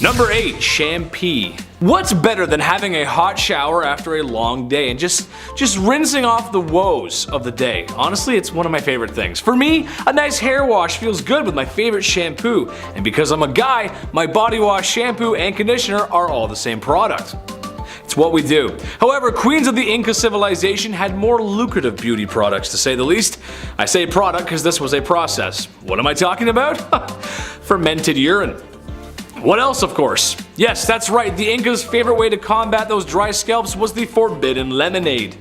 Number 8, shampoo. What's better than having a hot shower after a long day and just rinsing off the woes of the day? Honestly, it's one of my favorite things. For me, a nice hair wash feels good with my favorite shampoo, and because I'm a guy, my body wash, shampoo, and conditioner are all the same product. It's what we do. However, queens of the Inca civilization had more lucrative beauty products, to say the least. I say product because this was a process. What am I talking about? Fermented urine. What else, of course? Yes, that's right, the Incas' favorite way to combat those dry scalps was the forbidden lemonade.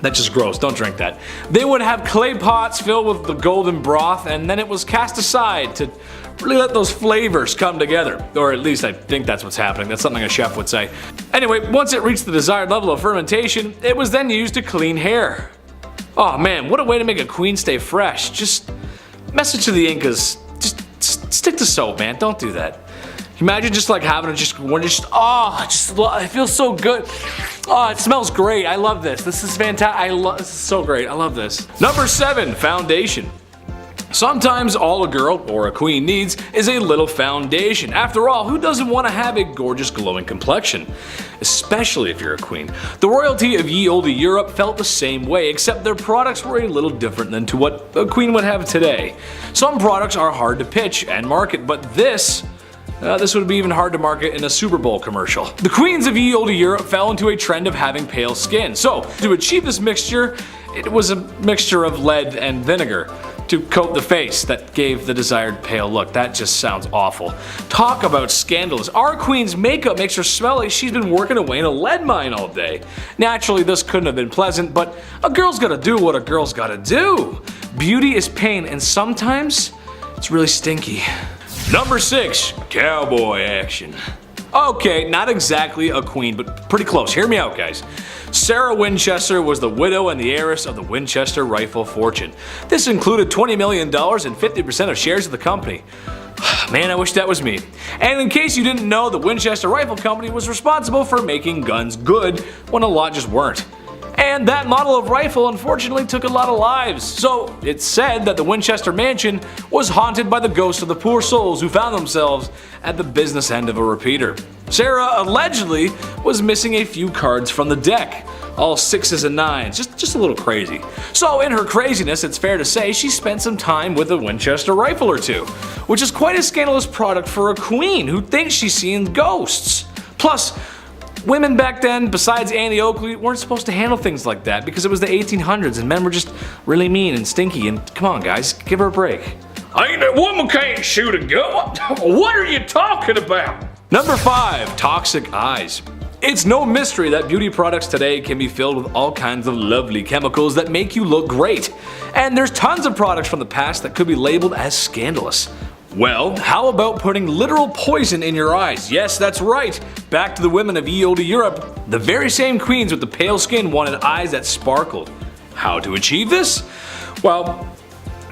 That's just gross, don't drink that. They would have clay pots filled with the golden broth, and then it was cast aside to really let those flavors come together. Or at least I think that's what's happening, that's something a chef would say. Anyway, once it reached the desired level of fermentation, it was then used to clean hair. Oh man, what a way to make a queen stay fresh. Just, message to the Incas, just stick to soap, man, don't do that. Imagine just like having it it feels so good. Oh, it smells great. I love this. This is fantastic. This is so great. I love this. Number 7, foundation. Sometimes all a girl or a queen needs is a little foundation. After all, who doesn't want to have a gorgeous glowing complexion? Especially if you're a queen. The royalty of ye olde Europe felt the same way, except their products were a little different than to what a queen would have today. Some products are hard to pitch and market, but this would be even hard to market in a Super Bowl commercial. The queens of ye olde Europe fell into a trend of having pale skin. So, to achieve this mixture, it was a mixture of lead and vinegar to coat the face that gave the desired pale look. That just sounds awful. Talk about scandalous. Our queen's makeup makes her smell like she's been working away in a lead mine all day. Naturally, this couldn't have been pleasant, but a girl's gotta do what a girl's gotta do. Beauty is pain, and sometimes it's really stinky. Number 6, cowboy action. Okay, not exactly a queen, but pretty close. Hear me out, guys. Sarah Winchester was the widow and the heiress of the Winchester rifle fortune. This included $20 million and 50% of shares of the company. Man, I wish that was me. And in case you didn't know, the Winchester Rifle Company was responsible for making guns good when a lot just weren't. And that model of rifle unfortunately took a lot of lives, so it's said that the Winchester mansion was haunted by the ghosts of the poor souls who found themselves at the business end of a repeater. Sarah allegedly was missing a few cards from the deck. All 6s and 9s, just a little crazy. So in her craziness, it's fair to say she spent some time with a Winchester rifle or two, which is quite a scandalous product for a queen who thinks she's seeing ghosts. Plus, women back then, besides Annie Oakley, weren't supposed to handle things like that because it was the 1800s and men were just really mean and stinky, and come on guys, give her a break. Ain't that woman can't shoot a gun? What are you talking about? Number 5. Toxic eyes. It's no mystery that beauty products today can be filled with all kinds of lovely chemicals that make you look great. And there's tons of products from the past that could be labeled as scandalous. Well, how about putting literal poison in your eyes? Yes, that's right. Back to the women of ye olde Europe. The very same queens with the pale skin wanted eyes that sparkled. How to achieve this? Well,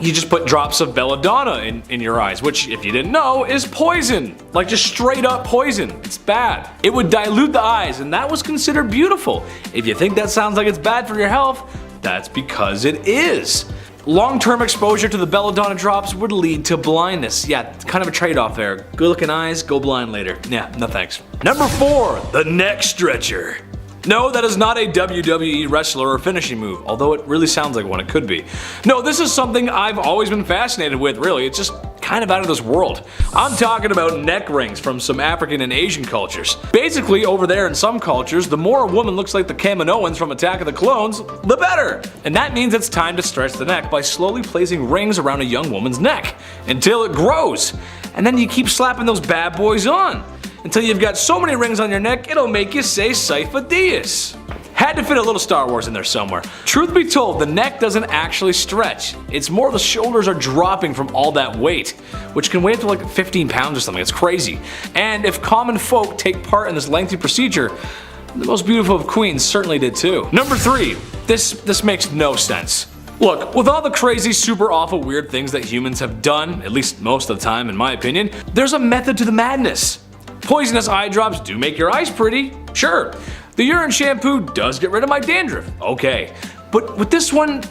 you just put drops of belladonna in your eyes, which, if you didn't know, is poison. Like just straight up poison. It's bad. It would dilute the eyes, and that was considered beautiful. If you think that sounds like it's bad for your health, that's because it is. Long-term exposure to the belladonna drops would lead to blindness. Yeah, it's kind of a trade-off there. Good looking eyes, go blind later. Yeah, no thanks. Number 4, the neck stretcher. No, that is not a WWE wrestler or finishing move, although it really sounds like one it could be. No, this is something I've always been fascinated with, really. It's just kind of out of this world. I'm talking about neck rings from some African and Asian cultures. Basically, over there in some cultures, the more a woman looks like the Kaminoans from Attack of the Clones, the better. And that means it's time to stretch the neck by slowly placing rings around a young woman's neck until it grows. And then you keep slapping those bad boys on until you've got so many rings on your neck, it'll make you say Sifo Dyas. Had to fit a little Star Wars in there somewhere. Truth be told, the neck doesn't actually stretch. It's more the shoulders are dropping from all that weight, which can weigh up to like 15 pounds or something. It's crazy. And if common folk take part in this lengthy procedure, the most beautiful of queens certainly did too. Number 3. This makes no sense. Look, with all the crazy, super awful, weird things that humans have done, at least most of the time in my opinion, there's a method to the madness. Poisonous eye drops do make your eyes pretty, sure. The urine shampoo does get rid of my dandruff, okay. But with this one,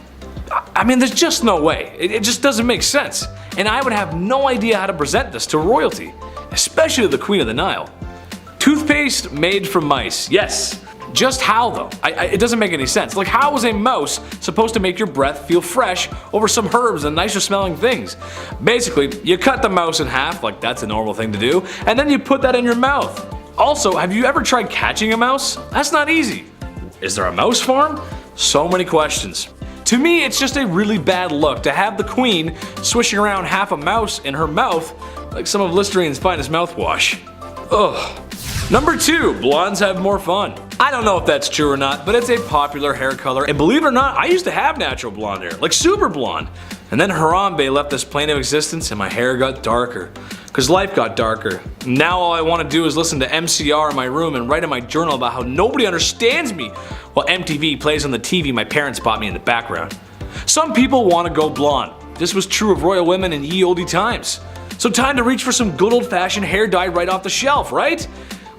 I mean, there's just no way. It just doesn't make sense. And I would have no idea how to present this to royalty, especially the Queen of the Nile. Toothpaste made from mice, yes. Just how though? It doesn't make any sense. Like, how is a mouse supposed to make your breath feel fresh over some herbs and nicer smelling things? Basically, you cut the mouse in half, like that's a normal thing to do, and then you put that in your mouth. Also, have you ever tried catching a mouse? That's not easy. Is there a mouse farm? So many questions. To me, it's just a really bad look to have the queen swishing around half a mouse in her mouth like some of Listerine's finest mouthwash. Ugh. Number 2, blondes have more fun. I don't know if that's true or not, but it's a popular hair color, and believe it or not, I used to have natural blonde hair, like super blonde. And then Harambe left this plane of existence and my hair got darker. Cause life got darker. Now all I want to do is listen to MCR in my room and write in my journal about how nobody understands me while MTV plays on the TV my parents bought me in the background. Some people want to go blonde. This was true of royal women in ye olde times. So time to reach for some good old-fashioned hair dye right off the shelf, right?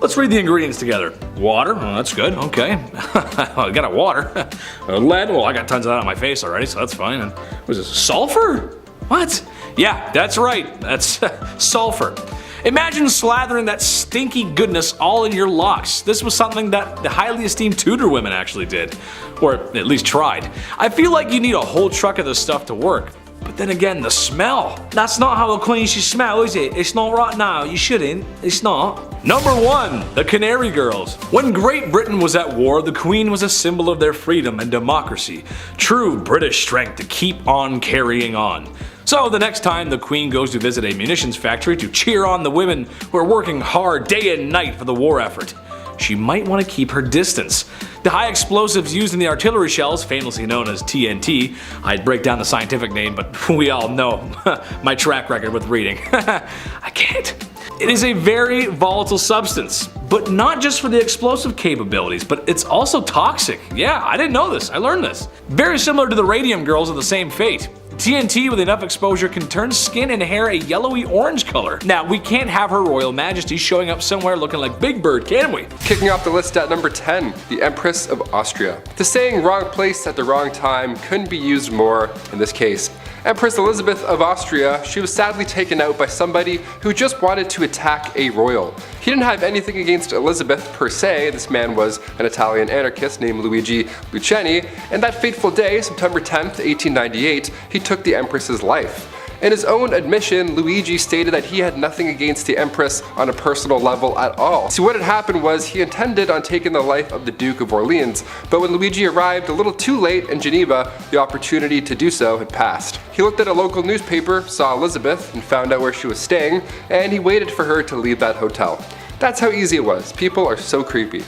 Let's read the ingredients together. Water, well that's good, okay. I got a water. Lead, well I got tons of that on my face already, so that's fine. And what is this, sulfur? What? Yeah, that's right, that's sulfur. Imagine slathering that stinky goodness all in your locks. This was something that the highly esteemed Tudor women actually did. Or at least tried. I feel like you need a whole truck of this stuff to work. But then again, the smell. That's not how a queen should smell, is it? It's not right now, you shouldn't. It's not. Number 1, the Canary Girls. When Great Britain was at war, the Queen was a symbol of their freedom and democracy. True British strength to keep on carrying on. So the next time the Queen goes to visit a munitions factory to cheer on the women who are working hard day and night for the war effort, she might want to keep her distance. The high explosives used in the artillery shells, famously known as TNT, I'd break down the scientific name, but we all know my track record with reading. I can't. It is a very volatile substance, but not just for the explosive capabilities, but it's also toxic. Yeah, I didn't know this, I learned this. Very similar to the Radium Girls of the same fate. TNT with enough exposure can turn skin and hair a yellowy orange color. Now, we can't have Her Royal Majesty showing up somewhere looking like Big Bird, can we? Kicking off the list at number 10, the Empress of Austria. The saying wrong place at the wrong time couldn't be used more in this case. Empress Elizabeth of Austria, she was sadly taken out by somebody who just wanted to attack a royal. He didn't have anything against Elizabeth per se, this man was an Italian anarchist named Luigi Lucchini, and that fateful day, September 10th, 1898, he took the Empress's life. In his own admission, Luigi stated that he had nothing against the Empress on a personal level at all. See, what had happened was he intended on taking the life of the Duke of Orleans, but when Luigi arrived a little too late in Geneva, the opportunity to do so had passed. He looked at a local newspaper, saw Elizabeth, and found out where she was staying, and he waited for her to leave that hotel. That's how easy it was. People are so creepy.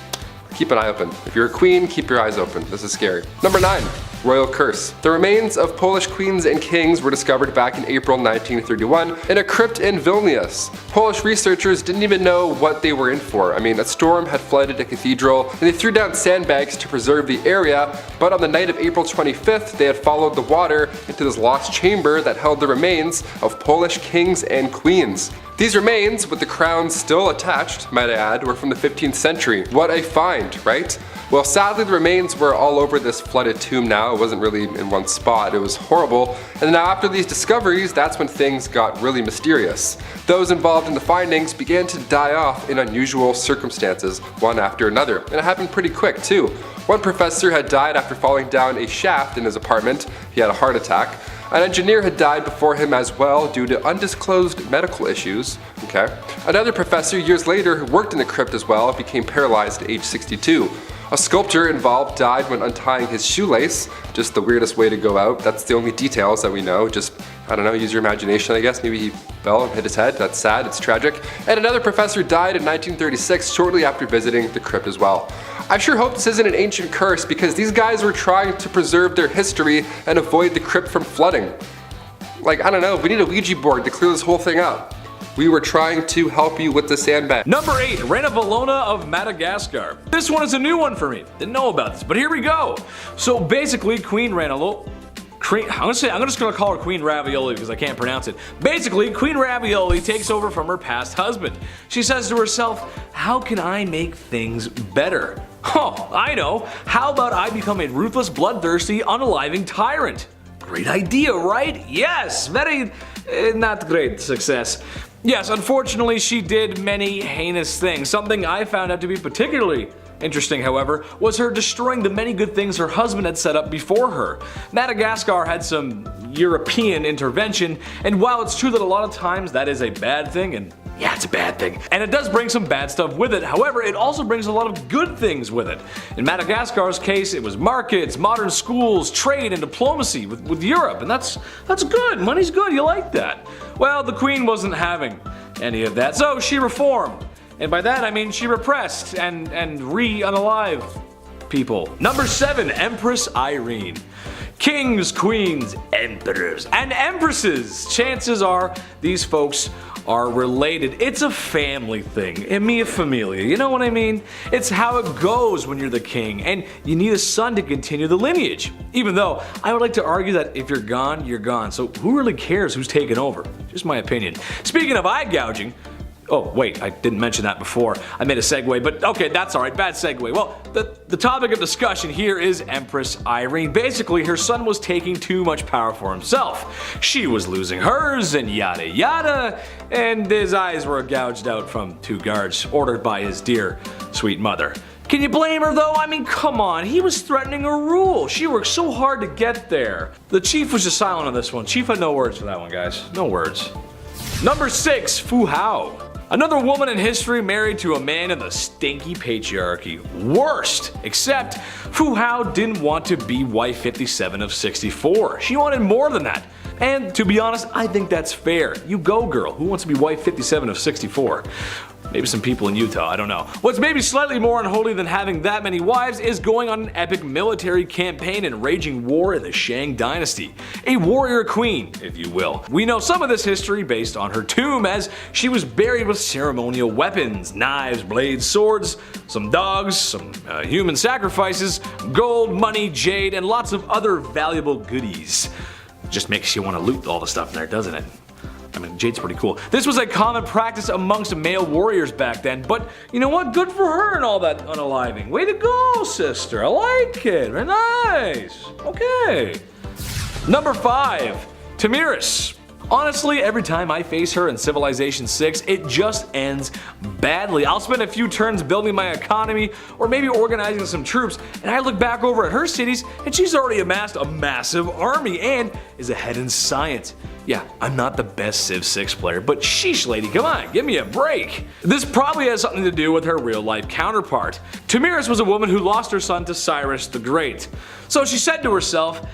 Keep an eye open. If you're a queen, keep your eyes open. This is scary. Number 9. Royal curse. The remains of Polish queens and kings were discovered back in April 1931 in a crypt in Vilnius. Polish researchers didn't even know what they were in for. I mean, a storm had flooded a cathedral, and they threw down sandbags to preserve the area, but on the night of April 25th, they had followed the water into this lost chamber that held the remains of Polish kings and queens. These remains, with the crowns still attached, might I add, were from the 15th century. What a find, right? Well, sadly the remains were all over this flooded tomb now. It wasn't really in one spot. It was horrible. And now after these discoveries, that's when things got really mysterious. Those involved in the findings began to die off in unusual circumstances, one after another. And it happened pretty quick too. One professor had died after falling down a shaft in his apartment. He had a heart attack. An engineer had died before him as well due to undisclosed medical issues. Okay. Another professor years later who worked in the crypt as well became paralyzed at age 62. A sculptor involved died when untying his shoelace. Just the weirdest way to go out. That's the only details that we know. Just, I don't know, use your imagination I guess. Maybe he fell and hit his head. That's sad, it's tragic. And another professor died in 1936 shortly after visiting the crypt as well. I sure hope this isn't an ancient curse because these guys were trying to preserve their history and avoid the crypt from flooding. Like, I don't know, we need a Ouija board to clear this whole thing up. We were trying to help you with the sandbag. Number 8, Reina Valona of Madagascar. This one is a new one for me. Didn't know about this, but here we go. So basically, Queen Reina, I'm just gonna call her Queen Ravioli because I can't pronounce it. Basically, Queen Ravioli takes over from her past husband. She says to herself, how can I make things better? Oh, I know. How about I become a ruthless, bloodthirsty, unaliving tyrant? Great idea, right? Yes, very not great success. Yes, unfortunately she did many heinous things. Something I found out to be particularly interesting, however, was her destroying the many good things her husband had set up before her. Madagascar had some European intervention, and while it's true that a lot of times that is a bad thing, and yeah, it's a bad thing, and it does bring some bad stuff with it, however, it also brings a lot of good things with it. In Madagascar's case, it was markets, modern schools, trade, and diplomacy with Europe, and that's good. Money's good, you like that. Well, the Queen wasn't having any of that, so she reformed. And by that I mean she repressed and unalived people. Number 7, Empress Irene. Kings, queens, emperors, and empresses. Chances are these folks are related. It's a family thing. E mia familia, you know what I mean? It's how it goes when you're the king, and you need a son to continue the lineage. Even though I would like to argue that if you're gone, you're gone. So who really cares who's taken over? Just my opinion. Speaking of eye gouging, oh wait, I didn't mention that before. I made a segue, but okay, that's alright, bad segue. Well, the topic of discussion here is Empress Irene. Basically, her son was taking too much power for himself. She was losing hers, and yada yada, and his eyes were gouged out from 2 guards ordered by his dear, sweet mother. Can you blame her though? I mean, come on, he was threatening her rule. She worked so hard to get there. The chief was just silent on this one. Chief had no words for that one, guys. No words. Number 6, Fu Hao. Another woman in history married to a man in the stinky patriarchy. Worst! Except Fu Hao didn't want to be wife 57 of 64. She wanted more than that. And to be honest, I think that's fair. You go, girl. Who wants to be wife 57 of 64? Maybe some people in Utah, I don't know. What's maybe slightly more unholy than having that many wives is going on an epic military campaign and raging war in the Shang dynasty. A warrior queen, if you will. We know some of this history based on her tomb, as she was buried with ceremonial weapons, knives, blades, swords, some dogs, some human sacrifices, gold, money, jade, and lots of other valuable goodies. Just makes you want to loot all the stuff in there, doesn't it? I mean, jade's pretty cool. This was a common practice amongst male warriors back then, but you know what? Good for her and all that unaliving. Way to go, sister. I like it. Very nice. Okay. Number 5, Tamiris. Honestly, every time I face her in Civilization 6, it just ends badly. I'll spend a few turns building my economy or maybe organizing some troops, and I look back over at her cities and she's already amassed a massive army and is ahead in science. Yeah, I'm not the best Civ 6 player, but sheesh lady, come on, give me a break. This probably has something to do with her real life counterpart. Tamiris was a woman who lost her son to Cyrus the Great. So she said to herself,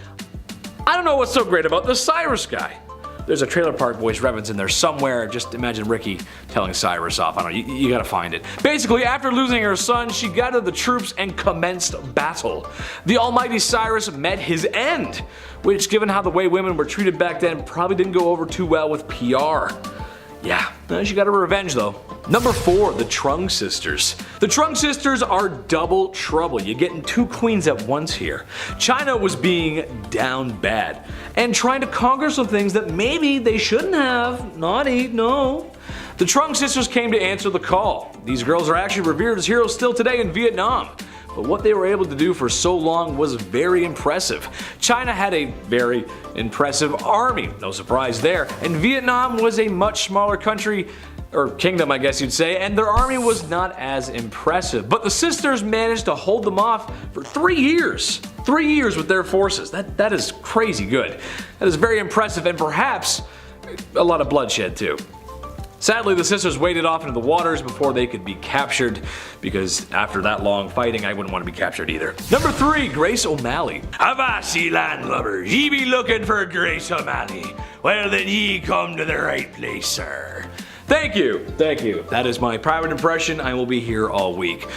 I don't know what's so great about this Cyrus guy. There's a Trailer Park Boys reference in there somewhere. Just imagine Ricky telling Cyrus off. I don't know, you gotta find it. Basically, after losing her son, she gathered the troops and commenced battle. The almighty Cyrus met his end, which, given how the way women were treated back then, probably didn't go over too well with PR. Yeah, she got her revenge though. Number 4, the Trung sisters. The Trung sisters are double trouble. You're getting 2 queens at once here. China was being down bad and trying to conquer some things that maybe they shouldn't have. Naughty, no. The Trung sisters came to answer the call. These girls are actually revered as heroes still today in Vietnam. But what they were able to do for so long was very impressive. China had a very impressive army, no surprise there, and Vietnam was a much smaller country, or kingdom I guess you'd say, and their army was not as impressive. But the sisters managed to hold them off for 3 years. 3 years with their forces. That is crazy good. That is very impressive, and perhaps a lot of bloodshed too. Sadly, the sisters waded off into the waters before they could be captured, because after that long fighting, I wouldn't want to be captured either. Number 3, Grace O'Malley. Avassi landlubbers, ye be looking for Grace O'Malley. Well then ye come to the right place, sir. Thank you, thank you. That is my private impression. I will be here all week.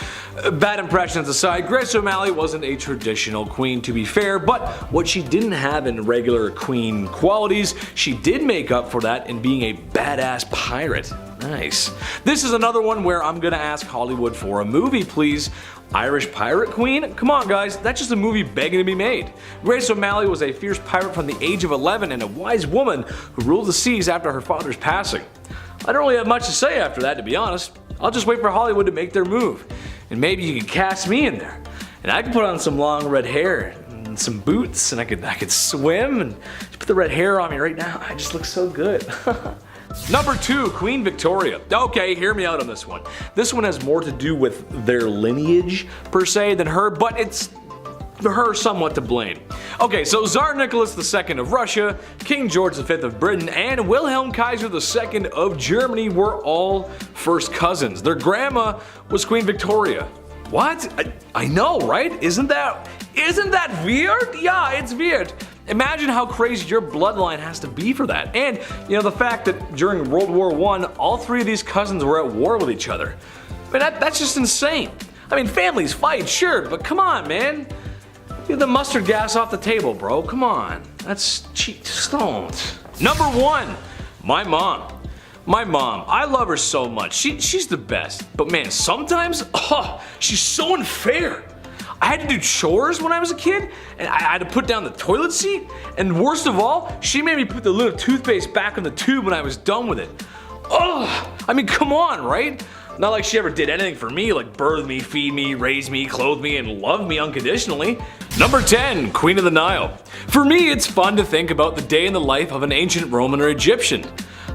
Bad impressions aside, Grace O'Malley wasn't a traditional queen to be fair, but what she didn't have in regular queen qualities, she did make up for that in being a badass pirate. Nice. This is another one where I'm gonna ask Hollywood for a movie, please. Irish pirate queen? Come on guys, that's just a movie begging to be made. Grace O'Malley was a fierce pirate from the age of 11 and a wise woman who ruled the seas after her father's passing. I don't really have much to say after that, to be honest. I'll just wait for Hollywood to make their move. And maybe you can cast me in there. And I can put on some long red hair and some boots and I could swim and just put the red hair on me right now. I just look so good. Number 2, Queen Victoria. Okay, hear me out on this one. This one has more to do with their lineage per se than her, but it's her somewhat to blame. Okay, so Tsar Nicholas II of Russia, King George V of Britain, and Wilhelm Kaiser II of Germany were all first cousins. Their grandma was Queen Victoria. What? I know, right? Isn't that weird? Yeah, it's weird. Imagine how crazy your bloodline has to be for that. And, you know, the fact that during World War I, all 3 of these cousins were at war with each other. I mean, that's just insane. I mean, families fight, sure, but come on, man. Get the mustard gas off the table, bro. Come on. That's cheap. Just don't. Number 1, my mom. My mom. I love her so much. She's the best. But man, sometimes, she's so unfair. I had to do chores when I was a kid, and I had to put down the toilet seat, and worst of all, she made me put the little toothpaste back in the tube when I was done with it. Ugh! I mean, come on, right? Not like she ever did anything for me, like birth me, feed me, raise me, clothe me, and love me unconditionally. Number 10, Queen of the Nile. For me, it's fun to think about the day in the life of an ancient Roman or Egyptian.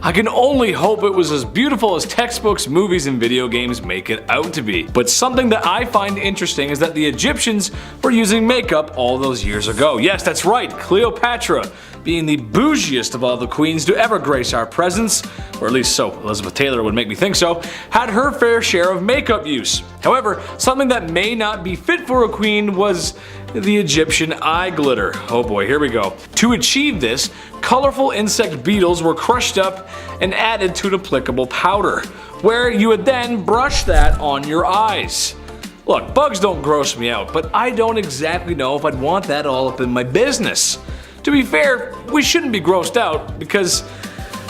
I can only hope it was as beautiful as textbooks, movies, and video games make it out to be. But something that I find interesting is that the Egyptians were using makeup all those years ago. Yes, that's right, Cleopatra, being the bougiest of all the queens to ever grace our presence, or at least so Elizabeth Taylor would make me think so, had her fair share of makeup use. However, something that may not be fit for a queen was the Egyptian eye glitter. Oh boy, here we go. To achieve this, colorful insect beetles were crushed up and added to an applicable powder, where you would then brush that on your eyes. Look, bugs don't gross me out, but I don't exactly know if I'd want that all up in my business. To be fair, we shouldn't be grossed out because,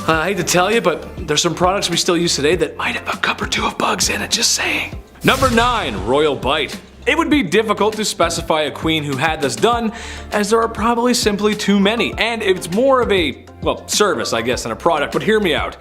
I hate to tell you, but there's some products we still use today that might have a cup or 2 of bugs in it, just saying. Number 9, Royal Bite. It would be difficult to specify a queen who had this done, as there are probably simply too many, and it's more of a, well, service I guess than a product, but hear me out.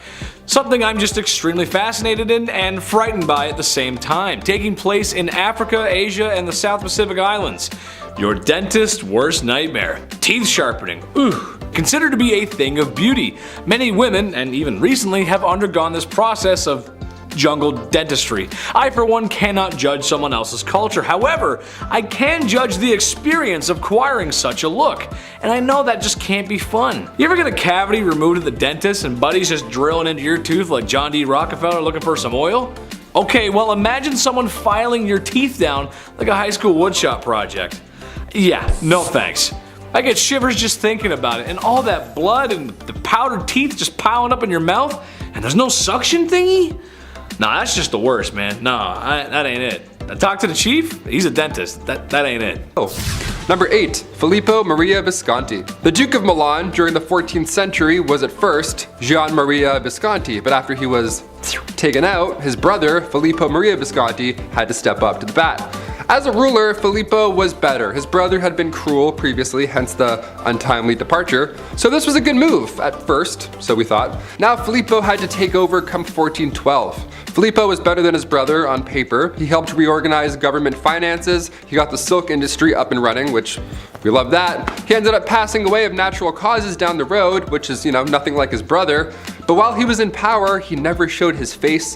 Something I'm just extremely fascinated in and frightened by at the same time, taking place in Africa, Asia, and the South Pacific Islands. Your dentist's worst nightmare. Teeth sharpening. Ooh. Considered to be a thing of beauty. Many women, and even recently, have undergone this process of jungle dentistry. I for one cannot judge someone else's culture. However, I can judge the experience of acquiring such a look. And I know that just can't be fun. You ever get a cavity removed at the dentist and buddies just drilling into your tooth like John D. Rockefeller looking for some oil? Okay, well imagine someone filing your teeth down like a high school woodshop project. Yeah, no thanks. I get shivers just thinking about it, and all that blood and the powdered teeth just piling up in your mouth, and there's no suction thingy? Nah, that's just the worst, man. Nah, that ain't it. I talked to the chief, he's a dentist. That ain't it. Oh. Number 8. Filippo Maria Visconti. The Duke of Milan during the 14th century was at first Gian Maria Visconti, but after he was taken out, his brother Filippo Maria Visconti had to step up to the bat. As a ruler, Filippo was better. His brother had been cruel previously, hence the untimely departure. So this was a good move at first, so we thought. Now Filippo had to take over come 1412. Filippo was better than his brother on paper. He helped reorganize government finances. He got the silk industry up and running, which we love that. He ended up passing away of natural causes down the road, which is, nothing like his brother. But while he was in power, he never showed his face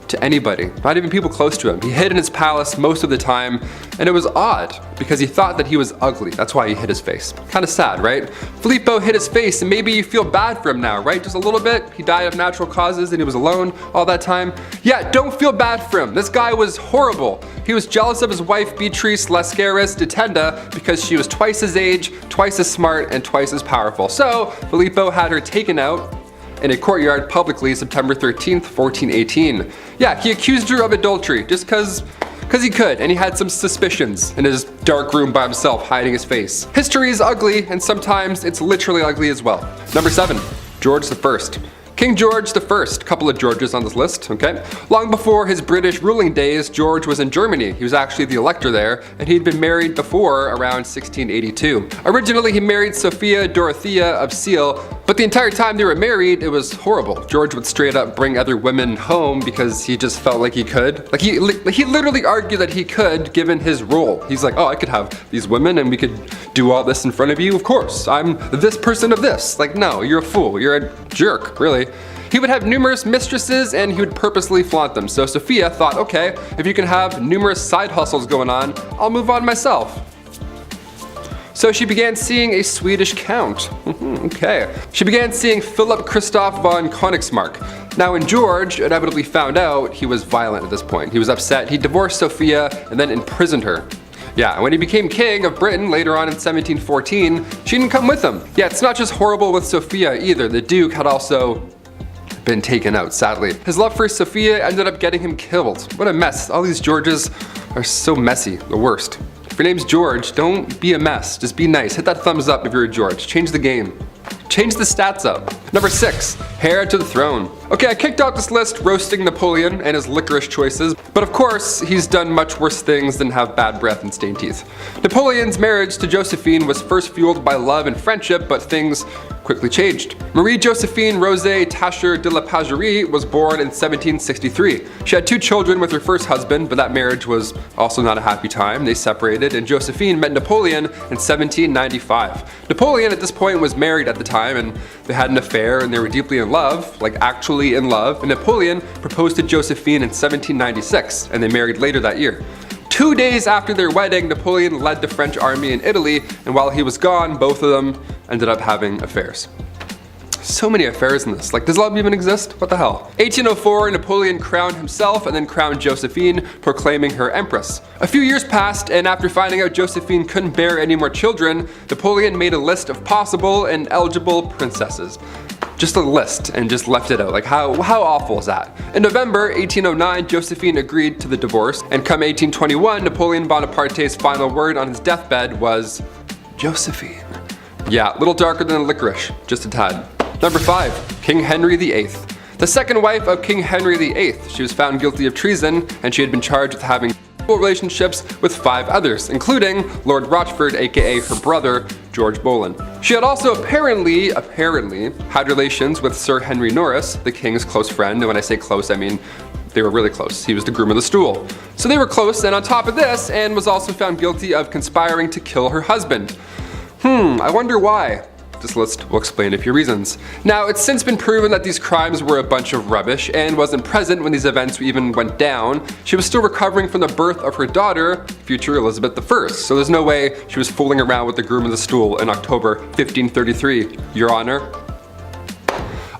to anybody, not even people close to him. He hid in his palace most of the time, and it was odd because he thought that he was ugly. That's why he hid his face. Kind of sad, right? Filippo hid his face, and maybe you feel bad for him now, right? Just a little bit. He died of natural causes and he was alone all that time. Yeah, don't feel bad for him. This guy was horrible. He was jealous of his wife Beatrice Lascaris de Tenda because she was twice his age, twice as smart, and twice as powerful. So Filippo had her taken out in a courtyard publicly September 13th, 1418. Yeah, he accused her of adultery just cause he could, and he had some suspicions in his dark room by himself hiding his face. History is ugly, and sometimes it's literally ugly as well. Number 7, George I. King George I, couple of Georges on this list, okay? Long before his British ruling days, George was in Germany. He was actually the elector there, and he'd been married before around 1682. Originally, he married Sophia Dorothea of Seal, but the entire time they were married, it was horrible. George would straight up bring other women home because he just felt like he could. Like he literally argued that he could, given his role. He's like, oh, I could have these women and we could do all this in front of you. Of course, I'm this person of this. Like, no, you're a fool. You're a jerk, really. He would have numerous mistresses and he would purposely flaunt them. So Sophia thought, okay, if you can have numerous side hustles going on, I'll move on myself. So she began seeing a Swedish count. Okay. She began seeing Philip Christoph von Königsmark. Now when George inevitably found out, he was violent at this point. He was upset, he divorced Sophia and then imprisoned her. Yeah, when he became king of Britain later on in 1714, she didn't come with him. Yeah, it's not just horrible with Sophia either. The Duke had also been taken out, sadly. His love for Sophia ended up getting him killed. What a mess. All these Georges are so messy, the worst. If your name's George, don't be a mess. Just be nice. Hit that thumbs up if you're a George. Change the game. Change the stats up. Number 6, heir to the throne. Okay, I kicked out this list roasting Napoleon and his licorice choices, but of course, he's done much worse things than have bad breath and stained teeth. Napoleon's marriage to Josephine was first fueled by love and friendship, but things quickly changed. Marie Josephine Rosé Tascher de la Pagerie was born in 1763. She had 2 children with her first husband, but that marriage was also not a happy time. They separated, and Josephine met Napoleon in 1795. Napoleon at this point was married at the time, and they had an affair, and they were deeply in love, like actually in love, and Napoleon proposed to Josephine in 1796, and they married later that year. 2 days after their wedding, Napoleon led the French army in Italy, and while he was gone, both of them ended up having affairs. So many affairs in this. Like, does love even exist? What the hell? 1804, Napoleon crowned himself and then crowned Josephine, proclaiming her empress. A few years passed, and after finding out Josephine couldn't bear any more children, Napoleon made a list of possible and eligible princesses. Just a list, and just left it out. Like, how awful is that? In November 1809, Josephine agreed to the divorce, and come 1821, Napoleon Bonaparte's final word on his deathbed was Josephine. Yeah, a little darker than licorice, just a tad. Number 5, King Henry VIII. The second wife of King Henry VIII. She was found guilty of treason, and she had been charged with having relationships with 5 others, including Lord Rochford, aka her brother, George Boleyn. She had also apparently had relations with Sir Henry Norris, the king's close friend, and when I say close, I mean they were really close. He was the groom of the stool. So they were close, and on top of this, Anne was also found guilty of conspiring to kill her husband. I wonder why. This list will explain a few reasons. Now, it's since been proven that these crimes were a bunch of rubbish. Anne wasn't present when these events even went down. She was still recovering from the birth of her daughter, future Elizabeth I, so there's no way she was fooling around with the groom of the stool in October 1533, Your Honor.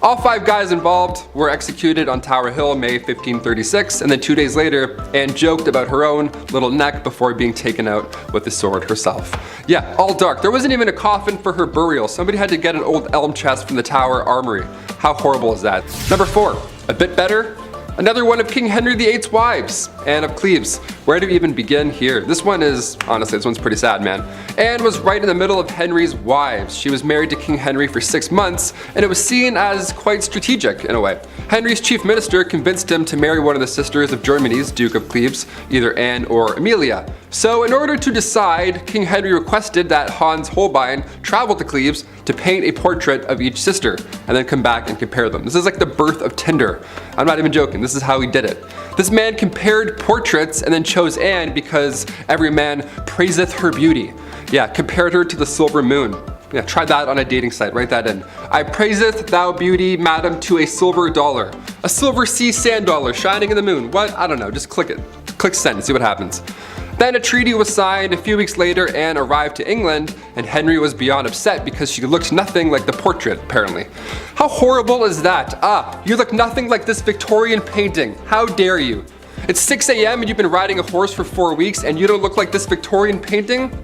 All 5 guys involved were executed on Tower Hill, May 1536, and then 2 days later, Anne joked about her own little neck before being taken out with the sword herself. Yeah, all dark. There wasn't even a coffin for her burial. Somebody had to get an old elm chest from the Tower Armory. How horrible is that? Number 4, a bit better. Another one of King Henry VIII's wives, Anne of Cleves. Where do we even begin here? This one's pretty sad, man. Anne was right in the middle of Henry's wives. She was married to King Henry for 6 months, and it was seen as quite strategic in a way. Henry's chief minister convinced him to marry one of the sisters of Germany's Duke of Cleves, either Anne or Amelia. So in order to decide, King Henry requested that Hans Holbein travel to Cleves to paint a portrait of each sister, and then come back and compare them. This is like the birth of Tinder. I'm not even joking, this is how he did it. This man compared portraits and then chose Anne because every man praiseth her beauty. Yeah, compared her to the silver moon. Yeah, try that on a dating site, write that in. I praiseth thou beauty, madam, to a silver dollar. A silver sea sand dollar shining in the moon. What? I don't know, just click it. Click send and see what happens. Then a treaty was signed. A few weeks later, Anne arrived to England, and Henry was beyond upset because she looked nothing like the portrait, apparently. How horrible is that? You look nothing like this Victorian painting. How dare you? It's 6 a.m. and you've been riding a horse for 4 weeks and you don't look like this Victorian painting?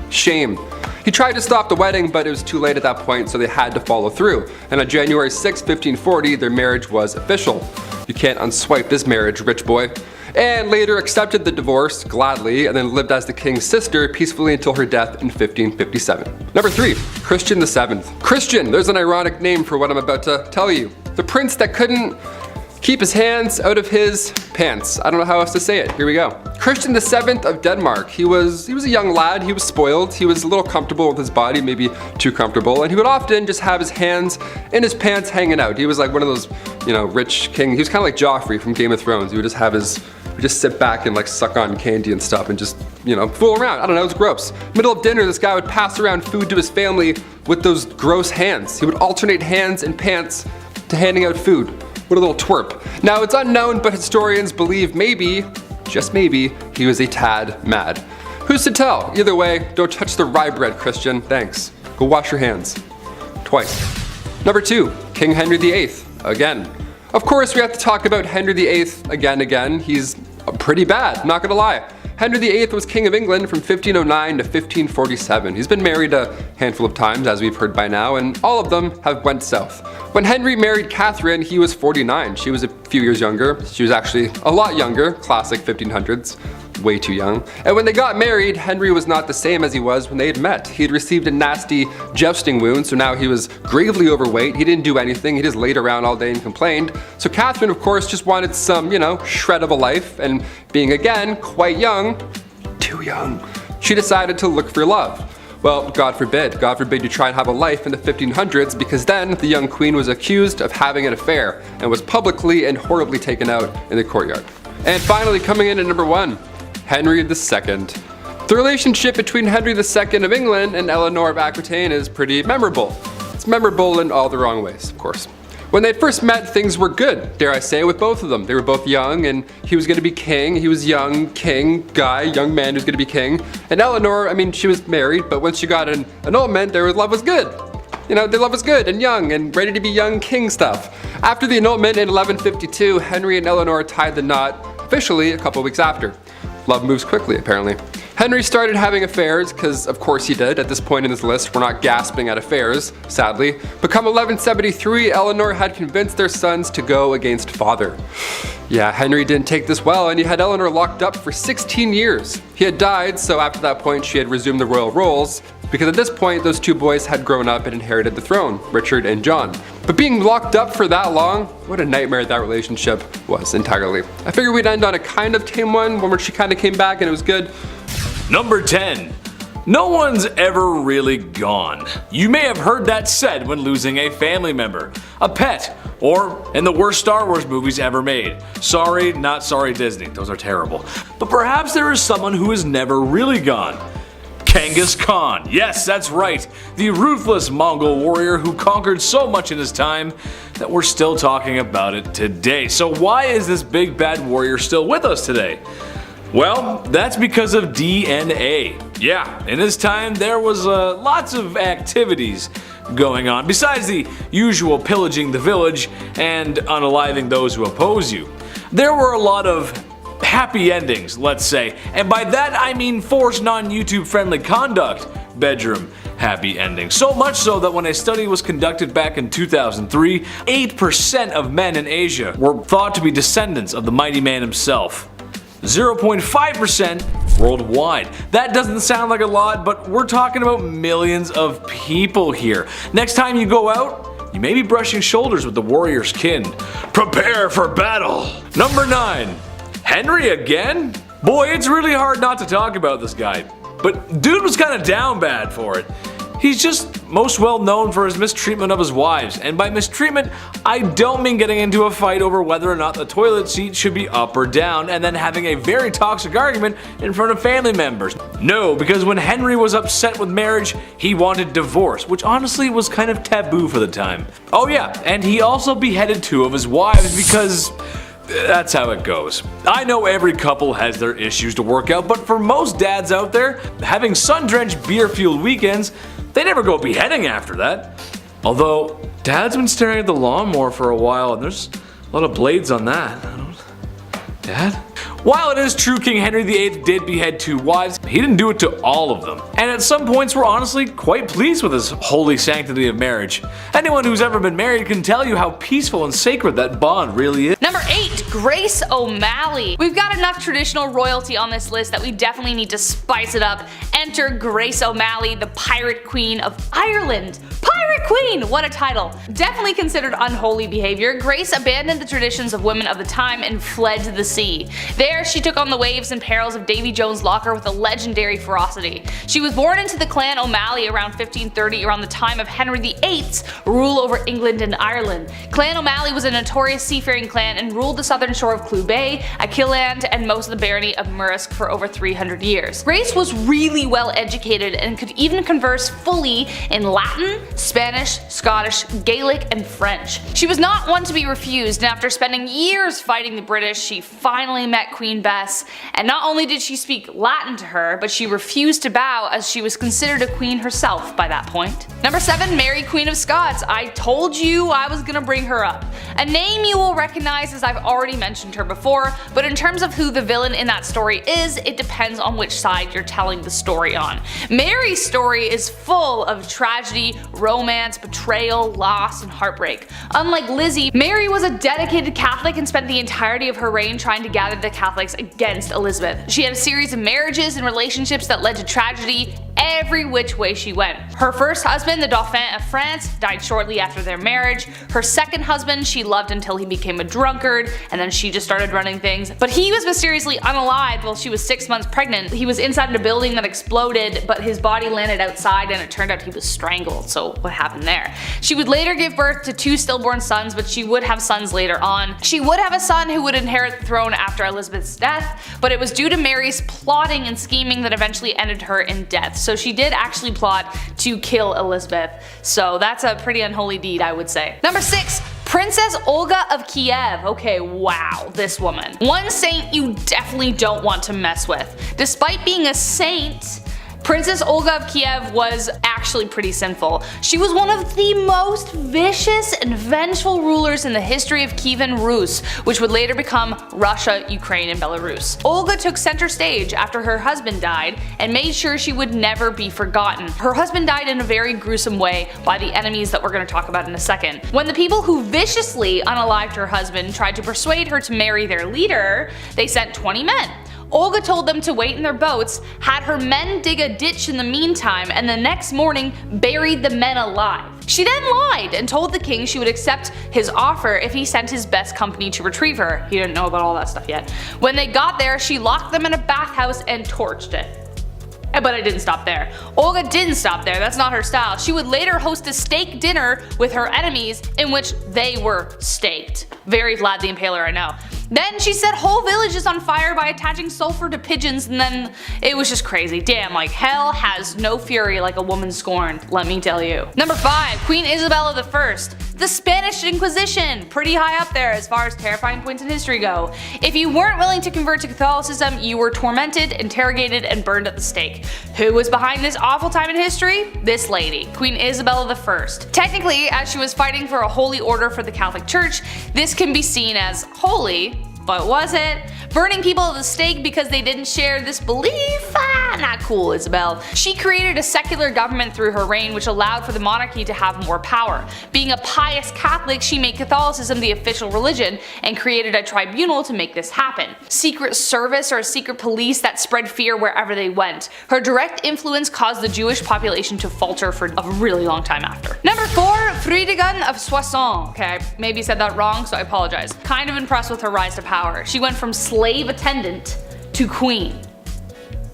Shame. He tried to stop the wedding, but it was too late at that point, so they had to follow through. And on January 6, 1540, their marriage was official. You can't unswipe this marriage, rich boy. Anne later accepted the divorce gladly and then lived as the king's sister peacefully until her death in 1557. Number 3, Christian VII. Christian, there's an ironic name for what I'm about to tell you. The prince that couldn't keep his hands out of his pants. I don't know how else to say it. Here we go. Christian VII of Denmark. He was a young lad. He was spoiled. He was a little comfortable with his body, maybe too comfortable, and he would often just have his hands in his pants hanging out. He was like one of those, rich king. He was kind of like Joffrey from Game of Thrones. He would just sit back and like suck on candy and stuff and just, fool around. I don't know, it was gross. Middle of dinner, this guy would pass around food to his family with those gross hands. He would alternate hands and pants to handing out food. What a little twerp. Now it's unknown, but historians believe maybe, just maybe, he was a tad mad. Who's to tell? Either way, don't touch the rye bread, Christian. Thanks. Go wash your hands. Twice. Number 2, King Henry VIII. Again. Of course, we have to talk about Henry VIII again. He's pretty bad, not gonna lie. Henry VIII was King of England from 1509 to 1547. He's been married a handful of times, as we've heard by now, and all of them have went south. When Henry married Catherine, he was 49. She was a few years younger. She was actually a lot younger, classic 1500s. Way too young. And when they got married, Henry was not the same as he was when they had met. He had received a nasty jousting wound, so now he was gravely overweight. He didn't do anything. He just laid around all day and complained. So Catherine, of course, just wanted some, shred of a life, and being again quite young, too young, she decided to look for love. Well, God forbid you try and have a life in the 1500s, because then the young queen was accused of having an affair and was publicly and horribly taken out in the courtyard. And finally, coming in at number 1, Henry II. The relationship between Henry II of England and Eleanor of Aquitaine is pretty memorable. It's memorable in all the wrong ways, of course. When they first met, things were good, dare I say, with both of them. They were both young, and he was going to be king. He was young, king, guy, young man who's going to be king. And Eleanor, she was married, but once she got an annulment, their love was good. Their love was good and young and ready to be young king stuff. After the annulment in 1152, Henry and Eleanor tied the knot officially a couple weeks after. Love moves quickly, apparently. Henry started having affairs, because of course he did. At this point in this list, we're not gasping at affairs, sadly. But come 1173, Eleanor had convinced their sons to go against father. Yeah, Henry didn't take this well, and he had Eleanor locked up for 16 years. He had died, so after that point she had resumed the royal roles, because at this point those two boys had grown up and inherited the throne, Richard and John. But being locked up for that long, what a nightmare that relationship was entirely. I figured we'd end on a kind of tame one where she kind of came back and it was good. Number 10. No one's ever really gone. You may have heard that said when losing a family member, a pet, or in the worst Star Wars movies ever made. Sorry, not sorry Disney, those are terrible. But perhaps there is someone who is never really gone. Genghis Khan. Yes, that's right. The ruthless Mongol warrior who conquered so much in his time that we're still talking about it today. So why is this big bad warrior still with us today? Well, that's because of DNA. Yeah, in his time there was lots of activities going on, besides the usual pillaging the village and unaliving those who oppose you. There were a lot of happy endings, let's say, and by that I mean forced non-YouTube friendly conduct bedroom happy endings. So much so that when a study was conducted back in 2003, 8% of men in Asia were thought to be descendants of the mighty man himself. 0.5% worldwide. That doesn't sound like a lot, but we're talking about millions of people here. Next time you go out, you may be brushing shoulders with the warrior's kin. Prepare for battle! Number 9. Henry again? Boy, it's really hard not to talk about this guy. But dude was kinda down bad for it. He's just most well known for his mistreatment of his wives, and by mistreatment, I don't mean getting into a fight over whether or not the toilet seat should be up or down and then having a very toxic argument in front of family members. No, because when Henry was upset with marriage, he wanted divorce, which honestly was kind of taboo for the time. Oh yeah, and he also beheaded 2 of his wives because that's how it goes. I know every couple has their issues to work out, but for most dads out there, having sun-drenched beer-fueled weekends, they never go beheading after that. Although, Dad's been staring at the lawnmower for a while and there's a lot of blades on that. Dad? While it is true King Henry VIII did behead 2 wives, he didn't do it to all of them. And at some points we're honestly quite pleased with his holy sanctity of marriage. Anyone who's ever been married can tell you how peaceful and sacred that bond really is. Number 8. Grace O'Malley. We've got enough traditional royalty on this list that we definitely need to spice it up. Enter Grace O'Malley, the Pirate Queen of Ireland. Pirate Queen! What a title. Definitely considered unholy behavior, Grace abandoned the traditions of women of the time and fled to the sea. There, she took on the waves and perils of Davy Jones' locker with a legendary ferocity. She was born into the clan O'Malley around 1530, around the time of Henry VIII's rule over England and Ireland. Clan O'Malley was a notorious seafaring clan and ruled the southern shore of Clew Bay, Achilleland, and most of the barony of Murrisk for over 300 years. Grace was really well educated and could even converse fully in Latin, Spanish, Scottish, Gaelic, and French. She was not one to be refused, and after spending years fighting the British, she finally met Queen Bess, and not only did she speak Latin to her, but she refused to bow as she was considered a queen herself by that point. Number 7. Mary Queen of Scots. I told you I was gonna bring her up. A name you will recognize as I've already mentioned her before, but in terms of who the villain in that story is, it depends on which side you're telling the story on. Mary's story is full of tragedy, romance, betrayal, loss, and heartbreak. Unlike Lizzie, Mary was a dedicated Catholic and spent the entirety of her reign trying to gather the Catholics against Elizabeth. She had a series of marriages and relationships that led to tragedy every which way she went. Her first husband, the Dauphin of France, died shortly after their marriage. Her second husband she loved until he became a drunkard, and then she just started running things. But he was mysteriously unalived while she was 6 months pregnant. He was inside a building that exploded, but his body landed outside and it turned out he was strangled, so what happened there? She would later give birth to 2 stillborn sons, but she would have sons later on. She would have a son who would inherit the throne after Elizabeth's death, but it was due to Mary's plotting and scheming that eventually ended her in death. So she did actually plot to kill Elizabeth. So that's a pretty unholy deed, I would say. Number 6. Princess Olga of Kiev. Okay, wow, this woman. One saint you definitely don't want to mess with. Despite being a saint, Princess Olga of Kiev was actually pretty sinful. She was one of the most vicious and vengeful rulers in the history of Kievan Rus, which would later become Russia, Ukraine, and Belarus. Olga took center stage after her husband died and made sure she would never be forgotten. Her husband died in a very gruesome way by the enemies that we're going to talk about in a second. When the people who viciously unalived her husband tried to persuade her to marry their leader, they sent 20 men. Olga told them to wait in their boats, had her men dig a ditch in the meantime, and the next morning buried the men alive. She then lied and told the king she would accept his offer if he sent his best company to retrieve her. He didn't know about all that stuff yet. When they got there, she locked them in a bathhouse and torched it. But it didn't stop there. Olga didn't stop there, that's not her style. She would later host a steak dinner with her enemies in which they were staked. Very Vlad the Impaler, I know. Then she set whole villages on fire by attaching sulfur to pigeons, and then it was just crazy. Damn, like hell has no fury like a woman scorned, let me tell you. Number 5, Queen Isabella I. The Spanish Inquisition, pretty high up there as far as terrifying points in history go. If you weren't willing to convert to Catholicism, you were tormented, interrogated, and burned at the stake. Who was behind this awful time in history? This lady, Queen Isabella I. Technically, as she was fighting for a holy order for the Catholic Church, this can be seen as holy, but was it? Burning people at the stake because they didn't share this belief? Not cool, Isabel. She created a secular government through her reign which allowed for the monarchy to have more power. Being a pious Catholic, she made Catholicism the official religion and created a tribunal to make this happen. Secret service or a secret police that spread fear wherever they went. Her direct influence caused the Jewish population to falter for a really long time after. Number 4, Fridegund of Soissons. Okay, maybe said that wrong, so I apologize. Kind of impressed with her rise to power. She went from slave attendant to queen.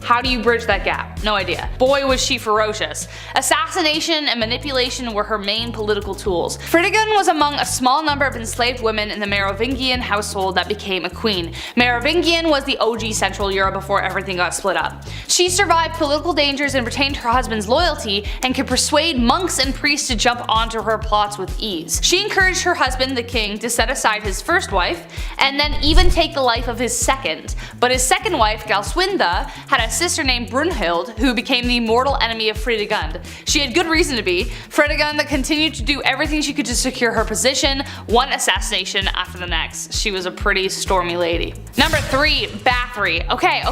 How do you bridge that gap? No idea. Boy was she ferocious. Assassination and manipulation were her main political tools. Fridegund was among a small number of enslaved women in the Merovingian household that became a queen. Merovingian was the OG Central Europe before everything got split up. She survived political dangers and retained her husband's loyalty and could persuade monks and priests to jump onto her plots with ease. She encouraged her husband, the king, to set aside his first wife and then even take the life of his second. But his second wife, Galswinda, had a sister named Brunhild who became the mortal enemy of Fridegund. She had good reason to be. Fridegund continued to do everything she could to secure her position, one assassination after the next. She was a pretty stormy lady. Number 3, Bathory. Okay.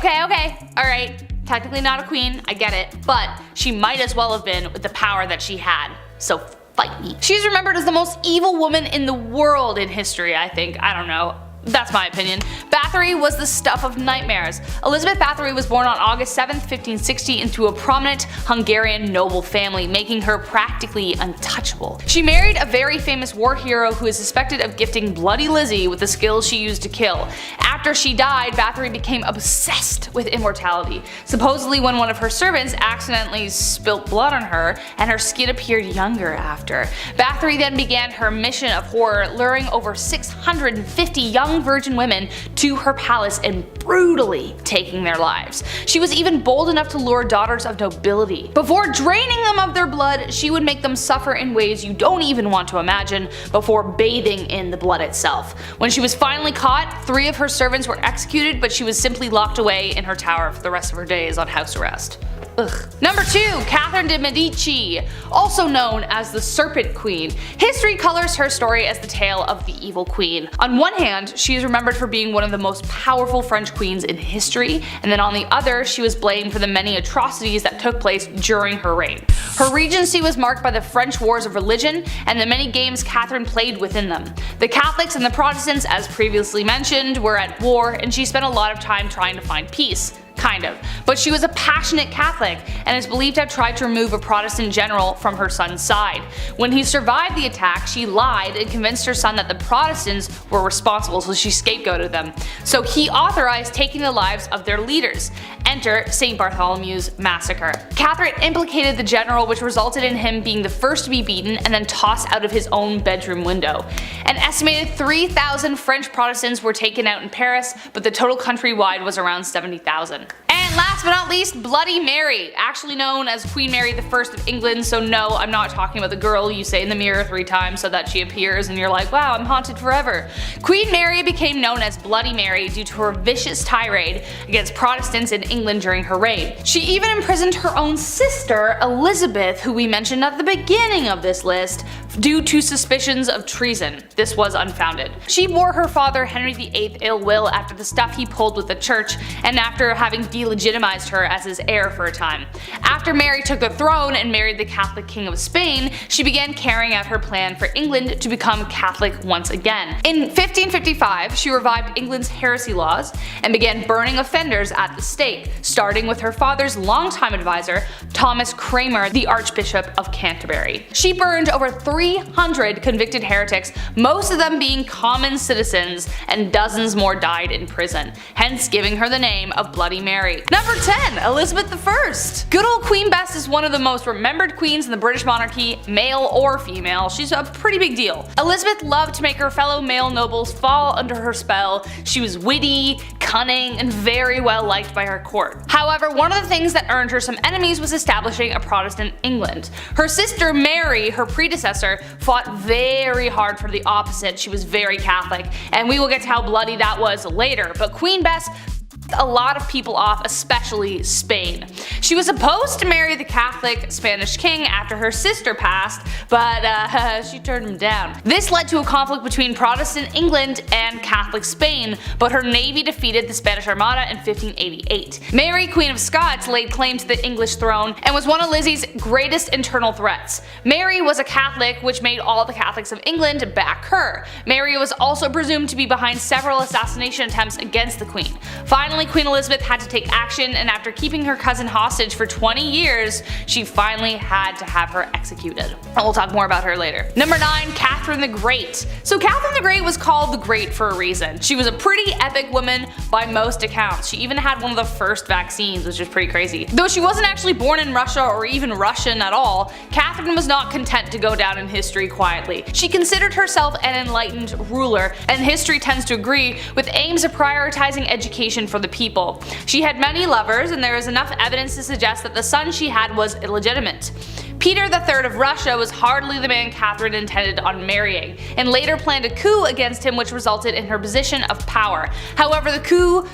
Alright, technically not a queen, I get it, but she might as well have been with the power that she had. So fight me. She's remembered as the most evil woman in the world in history, I think. I don't know. That's my opinion. Bathory was the stuff of nightmares. Elizabeth Bathory was born on August 7, 1560 into a prominent Hungarian noble family, making her practically untouchable. She married a very famous war hero who is suspected of gifting Bloody Lizzie with the skills she used to kill. After she died, Bathory became obsessed with immortality. Supposedly when one of her servants accidentally spilt blood on her and her skin appeared younger after. Bathory then began her mission of horror, luring over 650 young virgin women to her palace and brutally taking their lives. She was even bold enough to lure daughters of nobility. Before draining them of their blood, she would make them suffer in ways you don't even want to imagine before bathing in the blood itself. When she was finally caught, 3 of her servants were executed, but she was simply locked away in her tower for the rest of her days on house arrest. Ugh. Number 2, Catherine de Medici, also known as the Serpent Queen. History colors her story as the tale of the evil queen. On one hand, she is remembered for being one of the most powerful French queens in history, and then on the other, she was blamed for the many atrocities that took place during her reign. Her regency was marked by the French wars of religion and the many games Catherine played within them. The Catholics and the Protestants, as previously mentioned, were at war, and she spent a lot of time trying to find peace. Kind of. But she was a passionate Catholic and is believed to have tried to remove a Protestant general from her son's side. When he survived the attack, she lied and convinced her son that the Protestants were responsible, so she scapegoated them. So he authorized taking the lives of their leaders. Enter St. Bartholomew's Massacre. Catherine implicated the general, which resulted in him being the first to be beaten and then tossed out of his own bedroom window. An estimated 3,000 French Protestants were taken out in Paris, but the total countrywide was around 70,000. And last but not least, Bloody Mary, actually known as Queen Mary I of England, so no, I'm not talking about the girl you say in the mirror 3 times so that she appears and you're like, wow, I'm haunted forever. Queen Mary became known as Bloody Mary due to her vicious tirade against Protestants in England during her reign. She even imprisoned her own sister, Elizabeth, who we mentioned at the beginning of this list, due to suspicions of treason. This was unfounded. She bore her father Henry VIII ill will after the stuff he pulled with the church, and after having delegitimate legitimized her as his heir for a time. After Mary took the throne and married the Catholic King of Spain, she began carrying out her plan for England to become Catholic once again. In 1555, she revived England's heresy laws and began burning offenders at the stake, starting with her father's longtime advisor, Thomas Cranmer, the Archbishop of Canterbury. She burned over 300 convicted heretics, most of them being common citizens, and dozens more died in prison, hence giving her the name of Bloody Mary. Number 10. Elizabeth I. Good old Queen Bess is one of the most remembered queens in the British monarchy, male or female. She's a pretty big deal. Elizabeth loved to make her fellow male nobles fall under her spell. She was witty, cunning, and very well liked by her court. However, one of the things that earned her some enemies was establishing a Protestant England. Her sister Mary, her predecessor, fought very hard for the opposite. She was very Catholic, and we will get to how bloody that was later, but Queen Bess a lot of people off, especially Spain. She was supposed to marry the Catholic Spanish king after her sister passed, but she turned him down. This led to a conflict between Protestant England and Catholic Spain, but her navy defeated the Spanish Armada in 1588. Mary, Queen of Scots, laid claim to the English throne and was one of Lizzie's greatest internal threats. Mary was a Catholic, which made all the Catholics of England back her. Mary was also presumed to be behind several assassination attempts against the Queen. Finally, Queen Elizabeth had to take action, and after keeping her cousin hostage for 20 years, she finally had to have her executed. And we'll talk more about her later. Number 9. Catherine the Great. So Catherine the Great was called the Great for a reason. She was a pretty epic woman by most accounts. She even had one of the first vaccines, which is pretty crazy. Though she wasn't actually born in Russia or even Russian at all, Catherine was not content to go down in history quietly. She considered herself an enlightened ruler, and history tends to agree, with aims of prioritizing education for the people. She had many lovers, and there is enough evidence to suggest that the son she had was illegitimate. Peter III of Russia was hardly the man Catherine intended on marrying, and later planned a coup against him, which resulted in her position of power. However, the coup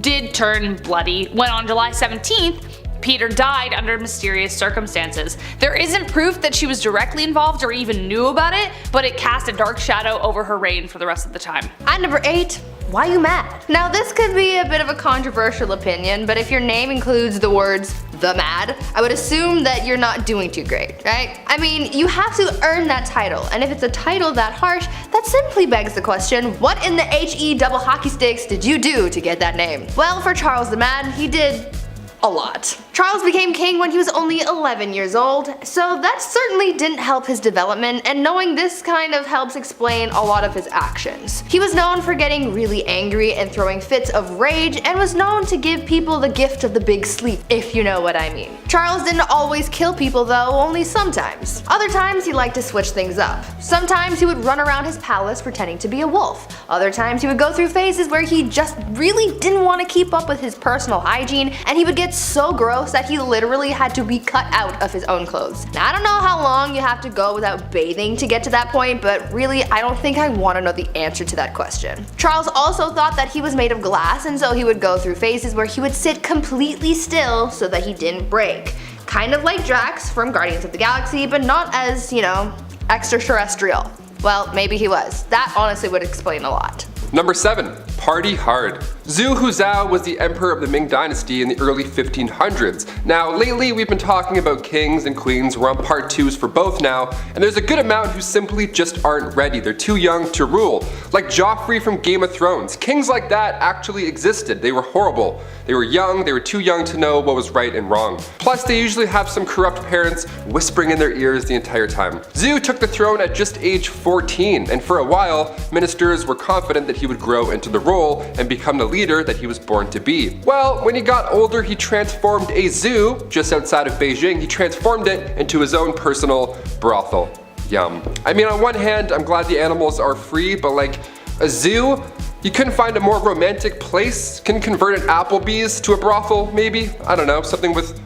did turn bloody when on July 17th, Peter died under mysterious circumstances. There isn't proof that she was directly involved or even knew about it, but it cast a dark shadow over her reign for the rest of the time. At number 8, why you mad? Now this could be a bit of a controversial opinion, but if your name includes the words the mad, I would assume that you're not doing too great, right? I mean, you have to earn that title, and if it's a title that harsh, that simply begs the question, what in the HE double hockey sticks did you do to get that name? Well, for Charles the Mad, he did a lot. Charles became king when he was only 11 years old, so that certainly didn't help his development, and knowing this kind of helps explain a lot of his actions. He was known for getting really angry and throwing fits of rage, and was known to give people the gift of the big sleep, if you know what I mean. Charles didn't always kill people though, only sometimes. Other times he liked to switch things up. Sometimes he would run around his palace pretending to be a wolf. Other times he would go through phases where he just really didn't want to keep up with his personal hygiene, and he would get so gross that he literally had to be cut out of his own clothes. Now I don't know how long you have to go without bathing to get to that point, but really I don't think I want to know the answer to that question. Charles also thought that he was made of glass, and so he would go through phases where he would sit completely still so that he didn't break. Kind of like Drax from Guardians of the Galaxy, but not as, you know, extraterrestrial. Well, maybe he was. That honestly would explain a lot. Number 7. Party hard. Zhu Huzhou was the emperor of the Ming Dynasty in the early 1500s. Now, lately we've been talking about kings and queens. We're on part 2s for both now, and there's a good amount who simply just aren't ready. They're too young to rule. Like Joffrey from Game of Thrones. Kings like that actually existed. They were horrible. They were young, they were too young to know what was right and wrong. Plus, they usually have some corrupt parents whispering in their ears the entire time. Zhu took the throne at just age 14, and for a while, ministers were confident that he would grow into the role and become the leader that he was born to be. Well, when he got older, he transformed a zoo just outside of Beijing. He transformed it into his own personal brothel. Yum. I mean, on one hand, I'm glad the animals are free, but like a zoo? You couldn't find a more romantic place? Can convert an Applebee's to a brothel, maybe? I don't know, something with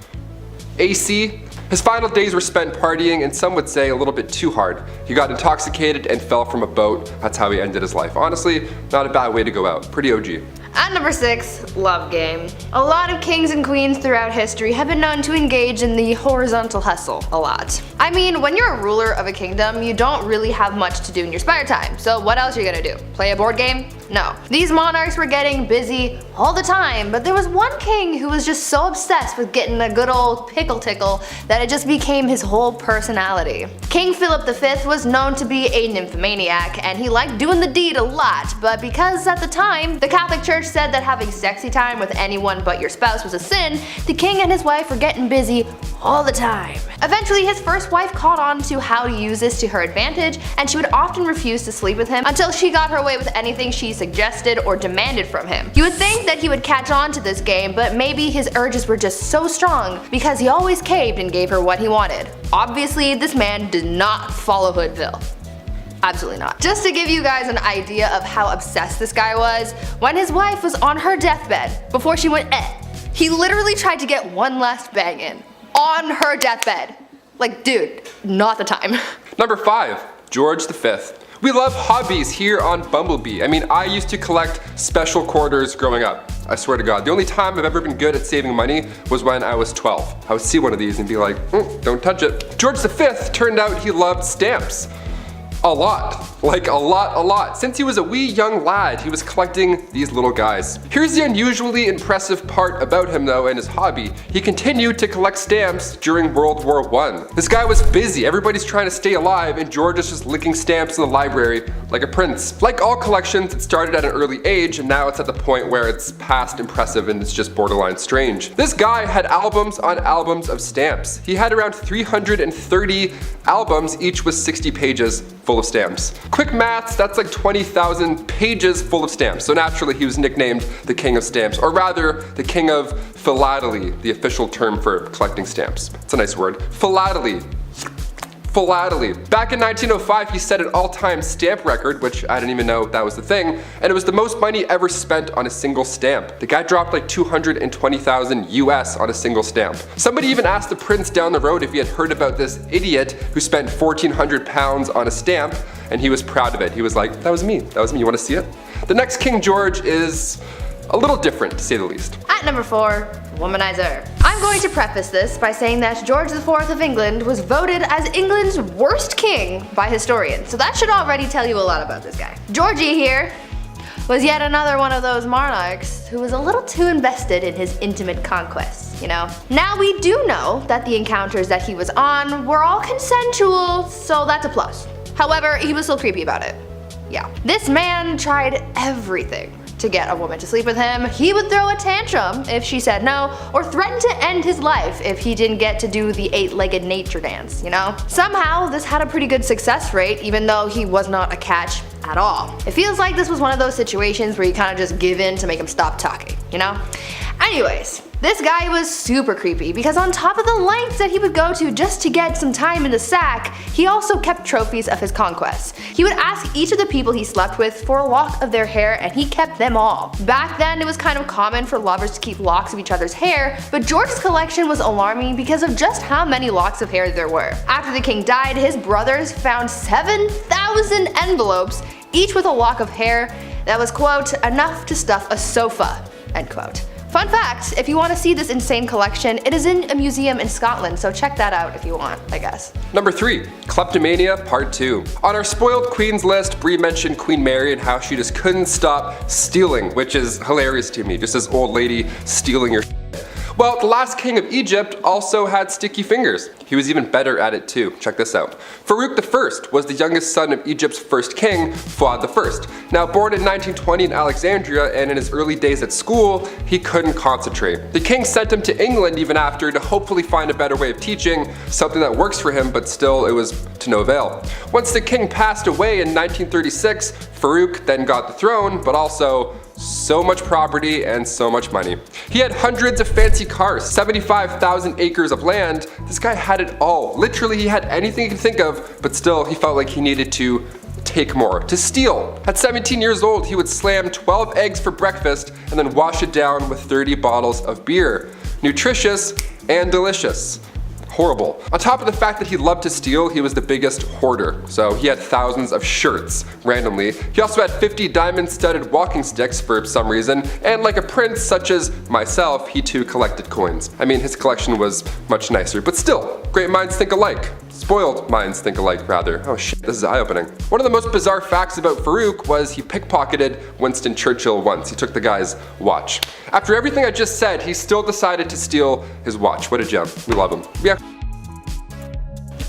AC? His final days were spent partying, and some would say a little bit too hard. He got intoxicated and fell from a boat. That's how he ended his life. Honestly, not a bad way to go out. Pretty OG. At number 6, love game. A lot of kings and queens throughout history have been known to engage in the horizontal hustle a lot. I mean, when you're a ruler of a kingdom, you don't really have much to do in your spare time, so what else are you gonna do? Play a board game? No. These monarchs were getting busy all the time, but there was one king who was just so obsessed with getting a good old pickle tickle that it just became his whole personality. King Philip V was known to be a nymphomaniac, and he liked doing the deed a lot, but because at the time, the Catholic Church said that having sexy time with anyone but your spouse was a sin, the king and his wife were getting busy all the time. Eventually, his first wife caught on to how to use this to her advantage, and she would often refuse to sleep with him until she got her way with anything she suggested or demanded from him. You would think that he would catch on to this game, but maybe his urges were just so strong because he always caved and gave her what he wanted. Obviously, this man did not follow Hoodville. Absolutely not. Just to give you guys an idea of how obsessed this guy was, when his wife was on her deathbed, before she went he literally tried to get one last bang in. On her deathbed. Like, dude, not the time. Number 5, George V. We love hobbies here on Bumblebee. I mean, I used to collect special quarters growing up. I swear to God. The only time I've ever been good at saving money was when I was 12. I would see one of these and be like, don't touch it. George V turned out he loved stamps. A lot. Like a lot. Since he was a wee young lad, he was collecting these little guys. Here's the unusually impressive part about him though and his hobby. He continued to collect stamps during World War I. This guy was busy, everybody's trying to stay alive, and George is just licking stamps in the library like a prince. Like all collections, it started at an early age and now it's at the point where it's past impressive and it's just borderline strange. This guy had albums on albums of stamps. He had around 330 albums, each with 60 pages full of stamps. Quick maths, that's like 20,000 pages full of stamps. So naturally he was nicknamed the King of Stamps, or rather the King of Philately, the official term for collecting stamps. It's a nice word. Philately. Back in 1905, he set an all-time stamp record, which I didn't even know that was the thing, and it was the most money ever spent on a single stamp. The guy dropped like 220,000 US on a single stamp. Somebody even asked the prince down the road if he had heard about this idiot who spent 1,400 pounds on a stamp, and he was proud of it. He was like, that was me, you wanna see it? The next King George is a little different, to say the least. At number 4, womanizer. I'm going to preface this by saying that George IV of England was voted as England's worst king by historians, so that should already tell you a lot about this guy. Georgie here was yet another one of those monarchs who was a little too invested in his intimate conquests, you know? Now we do know that the encounters that he was on were all consensual, so that's a plus. However, he was still creepy about it. Yeah. This man tried everything to get a woman to sleep with him. He would throw a tantrum if she said no, or threaten to end his life if he didn't get to do the 8-legged nature dance, you know? Somehow, this had a pretty good success rate, even though he was not a catch at all. It feels like this was one of those situations where you kind of just give in to make him stop talking, you know? Anyways, this guy was super creepy because on top of the lengths that he would go to just to get some time in the sack, he also kept trophies of his conquests. He would ask each of the people he slept with for a lock of their hair, and he kept them all. Back then, it was kind of common for lovers to keep locks of each other's hair, but George's collection was alarming because of just how many locks of hair there were. After the king died, his brothers found 7,000 envelopes, each with a lock of hair that was, quote, enough to stuff a sofa, end quote. Fun fact, if you want to see this insane collection, it is in a museum in Scotland, so check that out if you want, I guess. Number 3, Kleptomania Part 2. On our spoiled queens list, Brie mentioned Queen Mary and how she just couldn't stop stealing, which is hilarious to me, just this old lady stealing your shit. Well, the last king of Egypt also had sticky fingers. He was even better at it too. Check this out. Farouk I was the youngest son of Egypt's first king, Fuad I. Now born in 1920 in Alexandria, and in his early days at school, he couldn't concentrate. The king sent him to England even after to hopefully find a better way of teaching, something that works for him, but still it was to no avail. Once the king passed away in 1936, Farouk then got the throne, but also so much property and so much money. He had hundreds of fancy cars, 75,000 acres of land. This guy had it all. Literally, he had anything he could think of, but still he felt like he needed to take more, to steal. At 17 years old, he would slam 12 eggs for breakfast and then wash it down with 30 bottles of beer. Nutritious and delicious. horrible. On top of the fact that he loved to steal, he was the biggest hoarder. So he had thousands of shirts, randomly. He also had 50 diamond-studded walking sticks for some reason, and like a prince such as myself, he too collected coins. I mean, his collection was much nicer, but still, great minds think alike. Spoiled minds think alike, rather. Oh shit, this is eye-opening. One of the most bizarre facts about Farouk was he pickpocketed Winston Churchill once. He took the guy's watch. After everything I just said, he still decided to steal his watch. What a gem. We love him. Yeah.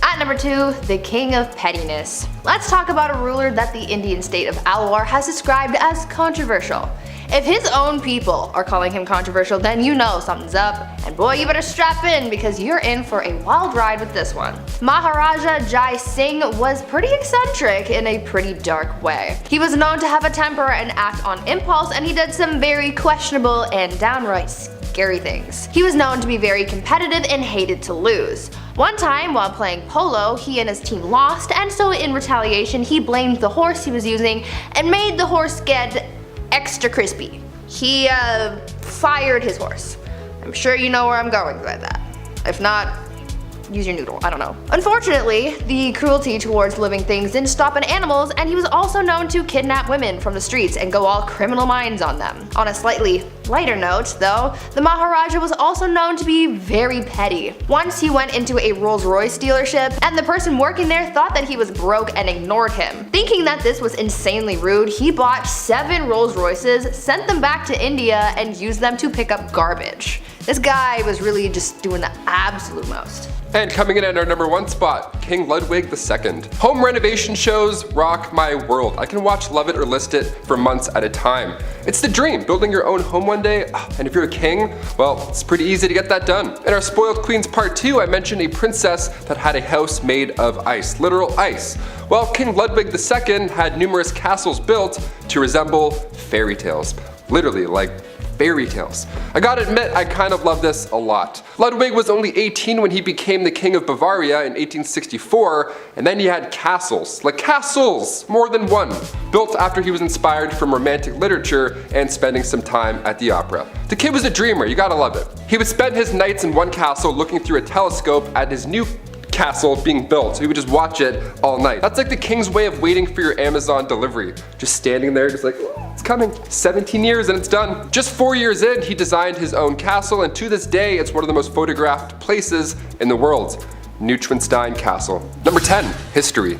At number 2, the king of pettiness. Let's talk about a ruler that the Indian state of Alwar has described as controversial. If his own people are calling him controversial, then you know something's up, and boy, you better strap in because you're in for a wild ride with this one. Maharaja Jai Singh was pretty eccentric in a pretty dark way. He was known to have a temper and act on impulse, and he did some very questionable and downright scary things. He was known to be very competitive and hated to lose. One time while playing polo, he and his team lost, and so in retaliation he blamed the horse he was using and made the horse get extra crispy. He fired his horse. I'm sure you know where I'm going with that. If not, use your noodle, I don't know. Unfortunately, the cruelty towards living things didn't stop at animals, and he was also known to kidnap women from the streets and go all criminal minds on them. On a slightly lighter note, though, the Maharaja was also known to be very petty. Once he went into a Rolls-Royce dealership, and the person working there thought that he was broke and ignored him. Thinking that this was insanely rude, he bought 7 Rolls-Royces, sent them back to India, and used them to pick up garbage. This guy was really just doing the absolute most. And coming in at our number 1 spot, King Ludwig II. Home renovation shows rock my world. I can watch Love It or List It for months at a time. It's the dream, building your own home one day, and if you're a king, well, it's pretty easy to get that done. In our Spoiled Queens Part 2, I mentioned a princess that had a house made of ice, literal ice. Well, King Ludwig II had numerous castles built to resemble fairy tales. Literally, like fairy tales. I gotta admit, I kind of love this a lot. Ludwig was only 18 when he became the King of Bavaria in 1864, and then he had castles, like castles, more than one, built after he was inspired from romantic literature and spending some time at the opera. The kid was a dreamer, you gotta love it. He would spend his nights in one castle looking through a telescope at his new castle being built, so he would just watch it all night. That's like the king's way of waiting for your Amazon delivery. Just standing there, just like, oh, it's coming. 17 years and it's done. Just 4 years in, he designed his own castle, and to this day, it's one of the most photographed places in the world. Neuschwanstein Castle. Number 10, history.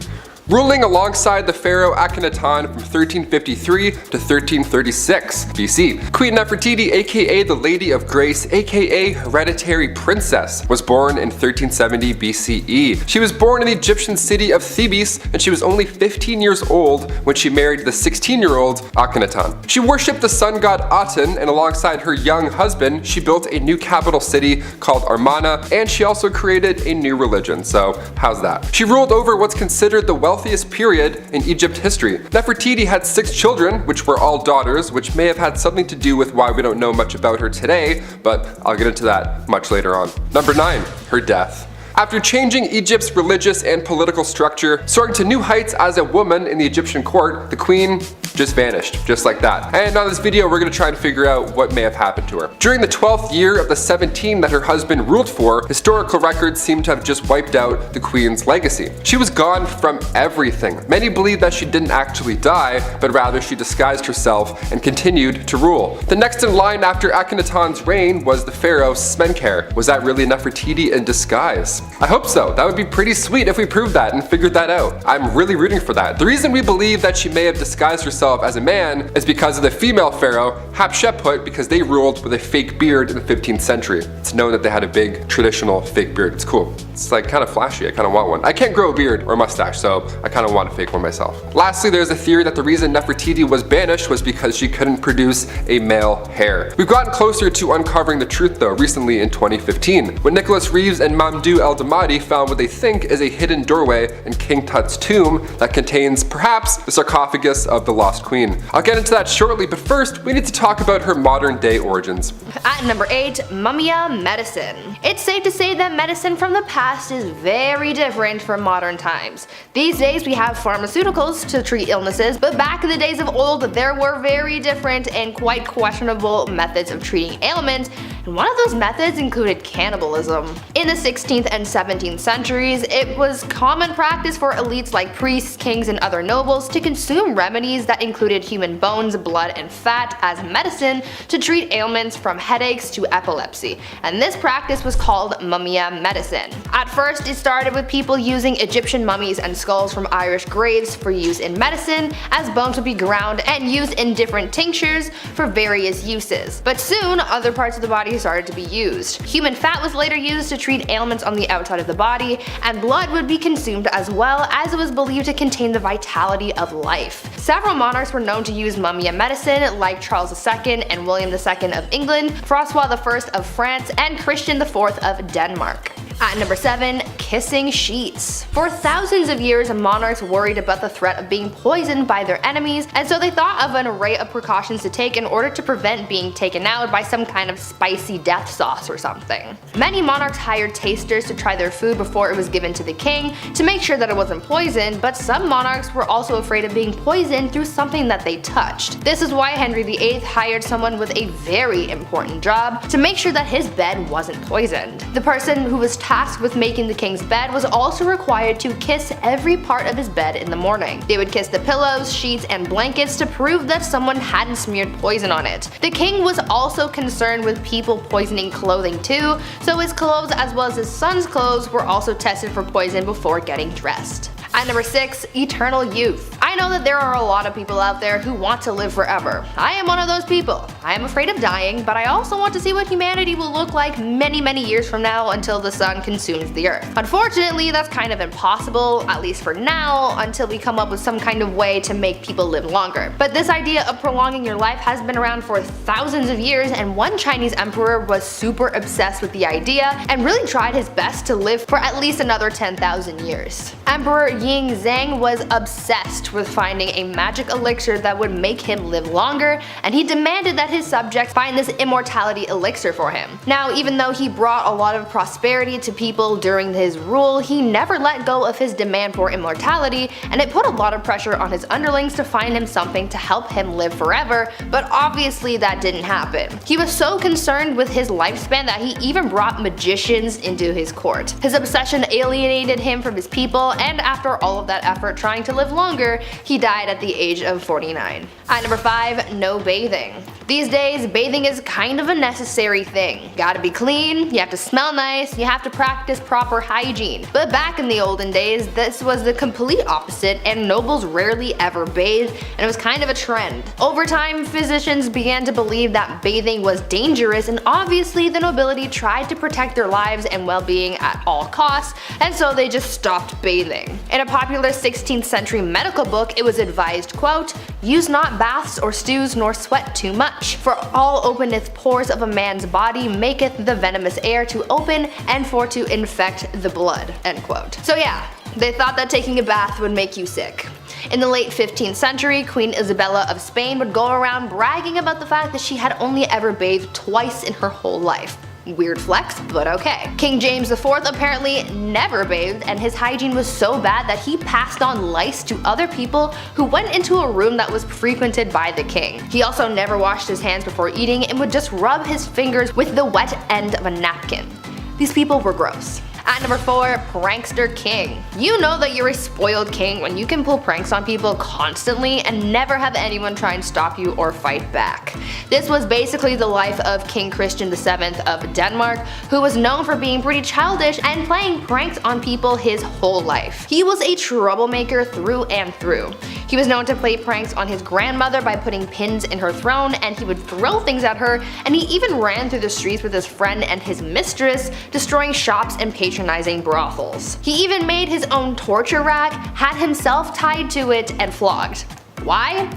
Ruling alongside the pharaoh Akhenaten from 1353 to 1336 BC. Queen Nefertiti, aka the Lady of Grace, aka Hereditary Princess, was born in 1370 BCE. She was born in the Egyptian city of Thebes, and she was only 15 years old when she married the 16-year-old Akhenaten. She worshipped the sun god Aten, and alongside her young husband, she built a new capital city called Amarna, and she also created a new religion, so how's that? She ruled over what's considered the wealthiest period in Egypt history. Nefertiti had 6 children, which were all daughters, which may have had something to do with why we don't know much about her today, but I'll get into that much later on. Number 9, her death. After changing Egypt's religious and political structure, soaring to new heights as a woman in the Egyptian court, the queen just vanished, just like that. And on this video, we're gonna try and figure out what may have happened to her. During the 12th year of the 17 that her husband ruled for, historical records seem to have just wiped out the queen's legacy. She was gone from everything. Many believe that she didn't actually die, but rather she disguised herself and continued to rule. The next in line after Akhenaten's reign was the pharaoh Smenkhare. Was that really Nefertiti in disguise? I hope so. That would be pretty sweet if we proved that and figured that out. I'm really rooting for that. The reason we believe that she may have disguised herself as a man is because of the female pharaoh Hatshepsut, because they ruled with a fake beard in the 15th century. It's known that they had a big traditional fake beard. It's cool. It's like kind of flashy. I kind of want one. I can't grow a beard or a mustache, so I kind of want a fake one myself. Lastly, there's a theory that the reason Nefertiti was banished was because she couldn't produce a male heir. We've gotten closer to uncovering the truth though recently in 2015, when Nicholas Reeves and Mamdouh El-Damadi found what they think is a hidden doorway in King Tut's tomb that contains perhaps the sarcophagus of the lost lost queen. I'll get into that shortly, but first we need to talk about her modern day origins. At number 8, Mumia medicine. It's safe to say that medicine from the past is very different from modern times. These days we have pharmaceuticals to treat illnesses, but back in the days of old there were very different and quite questionable methods of treating ailments, and one of those methods included cannibalism. In the 16th and 17th centuries, it was common practice for elites like priests, kings, and other nobles to consume remedies that included human bones, blood, and fat as medicine to treat ailments from headaches to epilepsy, and this practice was called Mumia medicine. At first, it started with people using Egyptian mummies and skulls from Irish graves for use in medicine, as bones would be ground and used in different tinctures for various uses. But soon, other parts of the body started to be used. Human fat was later used to treat ailments on the outside of the body, and blood would be consumed as well, as it was believed to contain the vitality of life. Several monarchs were known to use Mumia medicine, like Charles II and William II of England, Francois I of France, and Christian IV of Denmark. At number 7, kissing sheets. For thousands of years, monarchs worried about the threat of being poisoned by their enemies, and so they thought of an array of precautions to take in order to prevent being taken out by some kind of spicy death sauce or something. Many monarchs hired tasters to try their food before it was given to the king to make sure that it wasn't poisoned, but some monarchs were also afraid of being poisoned through something that they touched. This is why Henry VIII hired someone with a very important job to make sure that his bed wasn't poisoned. The person who was tasked with making the king's bed was also required to kiss every part of his bed in the morning. They would kiss the pillows, sheets, and blankets to prove that someone hadn't smeared poison on it. The king was also concerned with people poisoning clothing too, so his clothes as well as his son's clothes were also tested for poison before getting dressed. At number 6, eternal youth. I know that there are a lot of people out there who want to live forever. I am one of those people. I am afraid of dying, but I also want to see what humanity will look like many years from now until the sun consumes the earth. Unfortunately, that's kind of impossible, at least for now, until we come up with some kind of way to make people live longer. But this idea of prolonging your life has been around for thousands of years, and one Chinese emperor was super obsessed with the idea and really tried his best to live for at least another 10,000 years. Emperor Ying Zhang was obsessed with finding a magic elixir that would make him live longer, and he demanded that his subjects find this immortality elixir for him. Now, even though he brought a lot of prosperity to people during his rule, he never let go of his demand for immortality, and it put a lot of pressure on his underlings to find him something to help him live forever, but obviously that didn't happen. He was so concerned with his lifespan that he even brought magicians into his court. His obsession alienated him from his people, and after all of that effort trying to live longer, he died at the age of 49. At number 5, no bathing. These days, bathing is kind of a necessary thing. Gotta be clean, you have to smell nice, you have to practice proper hygiene. But back in the olden days, this was the complete opposite, and nobles rarely ever bathed, and it was kind of a trend. Over time, physicians began to believe that bathing was dangerous, and obviously the nobility tried to protect their lives and well-being at all costs, and so they just stopped bathing. In a popular 16th century medical book, it was advised, quote, "Use not baths or stews nor sweat too much, for all openeth pores of a man's body maketh the venomous air to open and for to infect the blood," end quote. So yeah, they thought that taking a bath would make you sick. In the late 15th century, Queen Isabella of Spain would go around bragging about the fact that she had only ever bathed twice in her whole life. Weird flex, but okay. King James IV apparently never bathed, and his hygiene was so bad that he passed on lice to other people who went into a room that was frequented by the king. He also never washed his hands before eating and would just rub his fingers with the wet end of a napkin. These people were gross. At number 4, prankster king. You know that you're a spoiled king when you can pull pranks on people constantly and never have anyone try and stop you or fight back. This was basically the life of King Christian VII of Denmark, who was known for being pretty childish and playing pranks on people his whole life. He was a troublemaker through and through. He was known to play pranks on his grandmother by putting pins in her throne, and he would throw things at her, and he even ran through the streets with his friend and his mistress, destroying shops and patronizing brothels. He even made his own torture rack, had himself tied to it, and flogged. Why?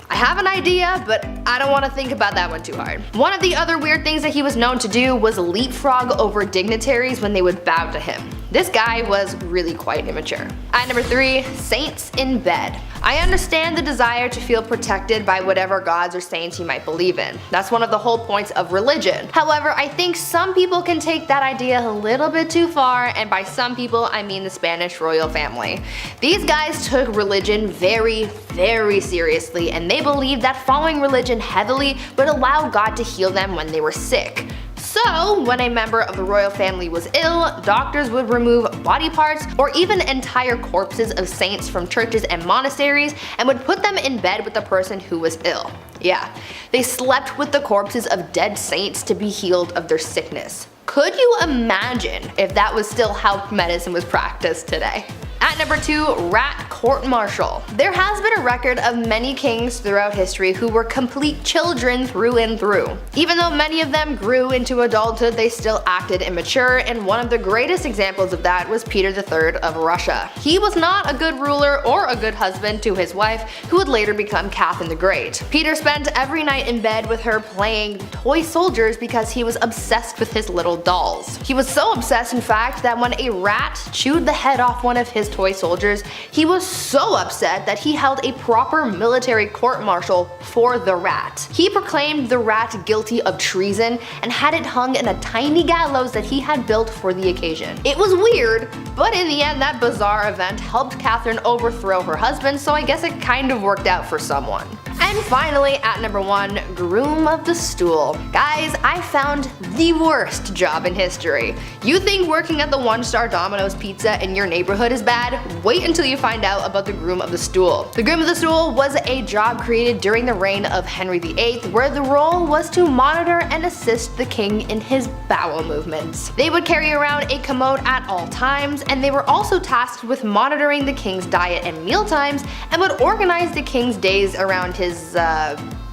I have an idea, but I don't want to think about that one too hard. One of the other weird things that he was known to do was leapfrog over dignitaries when they would bow to him. This guy was really quite immature. At number 3, saints in bed. I understand the desire to feel protected by whatever gods or saints you might believe in. That's one of the whole points of religion. However, I think some people can take that idea a little bit too far, and by some people I mean the Spanish royal family. These guys took religion very, very seriously, and they believed that following religion heavily would allow God to heal them when they were sick. So, when a member of the royal family was ill, doctors would remove body parts or even entire corpses of saints from churches and monasteries and would put them in bed with the person who was ill. Yeah, they slept with the corpses of dead saints to be healed of their sickness. Could you imagine if that was still how medicine was practiced today? At number 2, rat court-martial. There has been a record of many kings throughout history who were complete children through and through. Even though many of them grew into adulthood, they still acted immature, and one of the greatest examples of that was Peter III of Russia. He was not a good ruler or a good husband to his wife, who would later become Catherine the Great. Peter spent every night in bed with her playing toy soldiers because he was obsessed with his little dolls. He was so obsessed, in fact, that when a rat chewed the head off one of his toy soldiers, he was so upset that he held a proper military court-martial for the rat. He proclaimed the rat guilty of treason and had it hung in a tiny gallows that he had built for the occasion. It was weird, but in the end that bizarre event helped Catherine overthrow her husband, so I guess it kind of worked out for someone. And finally, at number 1, groom of the stool. Guys, I found the worst job in history. You think working at the 1-star Domino's Pizza in your neighborhood is bad? Wait until you find out about the groom of the stool. The groom of the stool was a job created during the reign of Henry VIII, where the role was to monitor and assist the king in his bowel movements. They would carry around a commode at all times, and they were also tasked with monitoring the king's diet and meal times, and would organize the king's days around his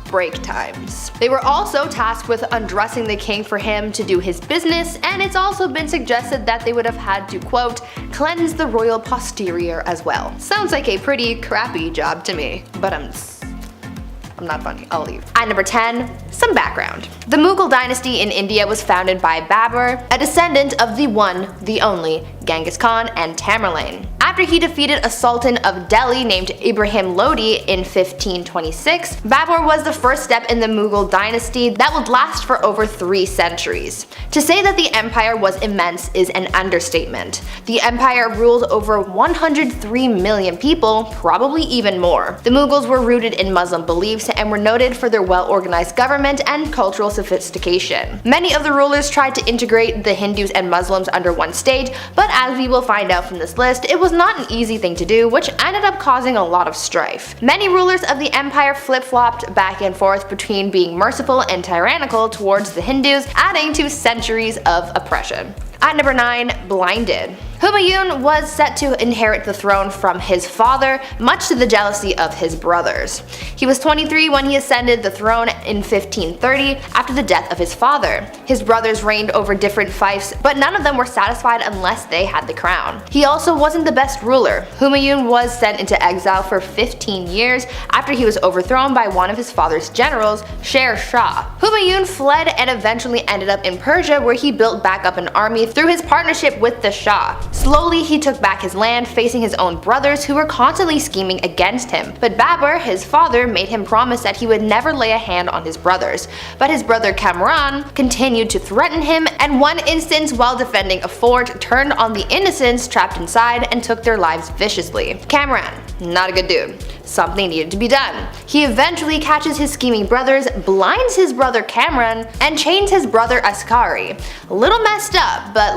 break times. They were also tasked with undressing the king for him to do his business, and it's also been suggested that they would have had to, quote, cleanse the royal posterior as well. Sounds like a pretty crappy job to me, but I'm not funny, I'll leave. At number 10, some background. The Mughal dynasty in India was founded by Babur, a descendant of the one, the only, Genghis Khan and Tamerlane. After he defeated a sultan of Delhi named Ibrahim Lodi in 1526, Babur was the first step in the Mughal dynasty that would last for over 3 centuries. To say that the empire was immense is an understatement. The empire ruled over 103 million people, probably even more. The Mughals were rooted in Muslim beliefs and were noted for their well-organized government and cultural sophistication. Many of the rulers tried to integrate the Hindus and Muslims under one state, but as we will find out from this list, it was not an easy thing to do, which ended up causing a lot of strife. Many rulers of the empire flip-flopped back and forth between being merciful and tyrannical towards the Hindus, adding to centuries of oppression. At number 9, blinded. Humayun was set to inherit the throne from his father, much to the jealousy of his brothers. He was 23 when he ascended the throne in 1530 after the death of his father. His brothers reigned over different fiefs, but none of them were satisfied unless they had the crown. He also wasn't the best ruler. Humayun was sent into exile for 15 years after he was overthrown by one of his father's generals, Sher Shah. Humayun fled and eventually ended up in Persia, where he built back up an army through his partnership with the Shah. Slowly he took back his land, facing his own brothers who were constantly scheming against him. But Babur, his father, made him promise that he would never lay a hand on his brothers. But his brother Kamran continued to threaten him, and one instance while defending a fort turned on the innocents trapped inside and took their lives viciously. Kamran, not a good dude. Something needed to be done. He eventually catches his scheming brothers, blinds his brother Kamran, and chains his brother Askari. A little messed up, but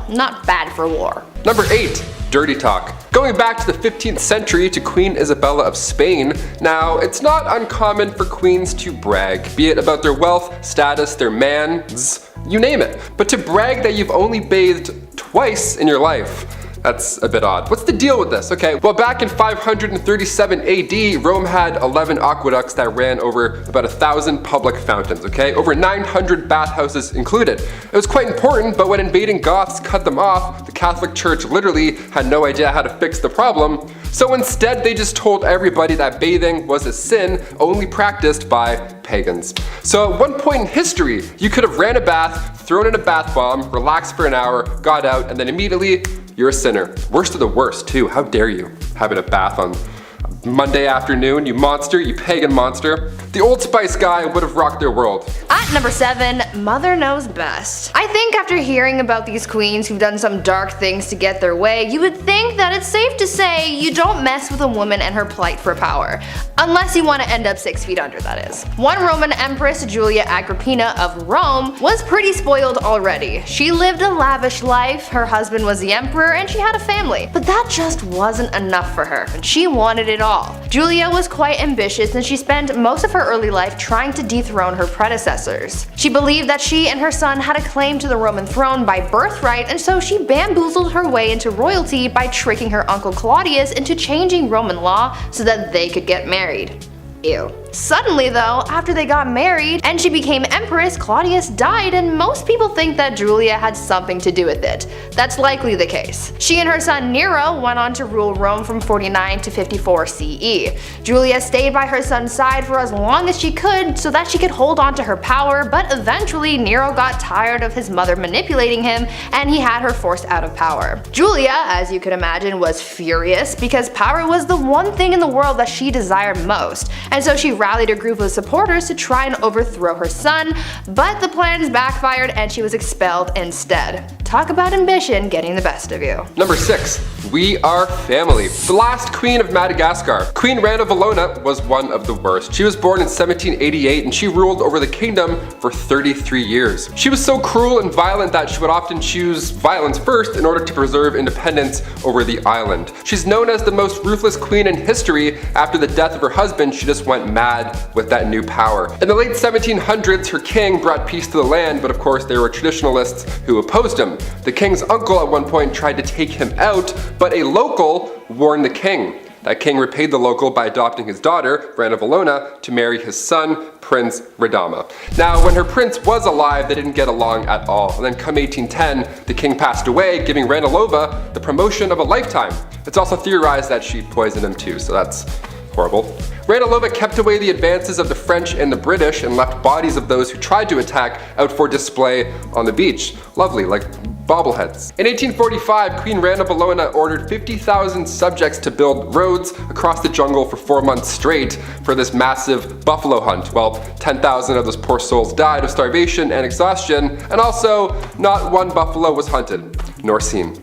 not bad for war. Number 8, dirty talk. Going back to the 15th century to Queen Isabella of Spain, now it's not uncommon for queens to brag, be it about their wealth, status, their mans, you name it. But to brag that you've only bathed twice in your life, that's a bit odd. What's the deal with this? Okay, well, back in 537 AD, Rome had 11 aqueducts that ran over about 1,000 public fountains, okay? Over 900 bathhouses included. It was quite important, but when invading Goths cut them off, the Catholic Church literally had no idea how to fix the problem. So instead, they just told everybody that bathing was a sin only practiced by pagans. So at one point in history, you could have ran a bath, thrown in a bath bomb, relaxed for an hour, got out, and then immediately you're a sinner. Worst of the worst too, how dare you having a bath on Monday afternoon, you monster, you pagan monster. The Old Spice guy would have rocked their world. At number 7, Mother Knows Best. I think after hearing about these queens who've done some dark things to get their way, you would think that it's safe to say you don't mess with a woman and her plight for power. Unless you want to end up 6 feet under, that is. One Roman Empress, Julia Agrippina of Rome, was pretty spoiled already. She lived a lavish life, her husband was the emperor, and she had a family. But that just wasn't enough for her, and she wanted it all. Julia was quite ambitious, and she spent most of her early life trying to dethrone her predecessors. She believed that she and her son had a claim to the Roman throne by birthright, and so she bamboozled her way into royalty by tricking her uncle Claudius into changing Roman law so that they could get married. Ew. Suddenly though, after they got married and she became empress, Claudius died, and most people think that Julia had something to do with it. That's likely the case. She and her son Nero went on to rule Rome from 49 to 54 CE. Julia stayed by her son's side for as long as she could so that she could hold on to her power, but eventually Nero got tired of his mother manipulating him and he had her forced out of power. Julia, as you could imagine, was furious because power was the one thing in the world that she desired most, and so she rallied a group of supporters to try and overthrow her son, but the plans backfired and she was expelled instead. Talk about ambition getting the best of you. Number 6. We are family. The last queen of Madagascar. Queen Rana Valona was one of the worst. She was born in 1788 and she ruled over the kingdom for 33 years. She was so cruel and violent that she would often choose violence first in order to preserve independence over the island. She's known as the most ruthless queen in history. After the death of her husband, she just went mad with that new power. In the late 1700s, her king brought peace to the land, but of course there were traditionalists who opposed him. The king's uncle at one point tried to take him out, but a local warned the king. That king repaid the local by adopting his daughter, Rana Valona, to marry his son, Prince Radama. Now, when her prince was alive, they didn't get along at all. And then come 1810, the king passed away, giving Ranilova the promotion of a lifetime. It's also theorized that she poisoned him too, so that's horrible. Ranilova kept away the advances of the French and the British and left bodies of those who tried to attack out for display on the beach. Lovely, like bobbleheads. In 1845, Queen Rana Valona ordered 50,000 subjects to build roads across the jungle for 4 months straight for this massive buffalo hunt. Well, 10,000 of those poor souls died of starvation and exhaustion, and also not one buffalo was hunted, nor seen.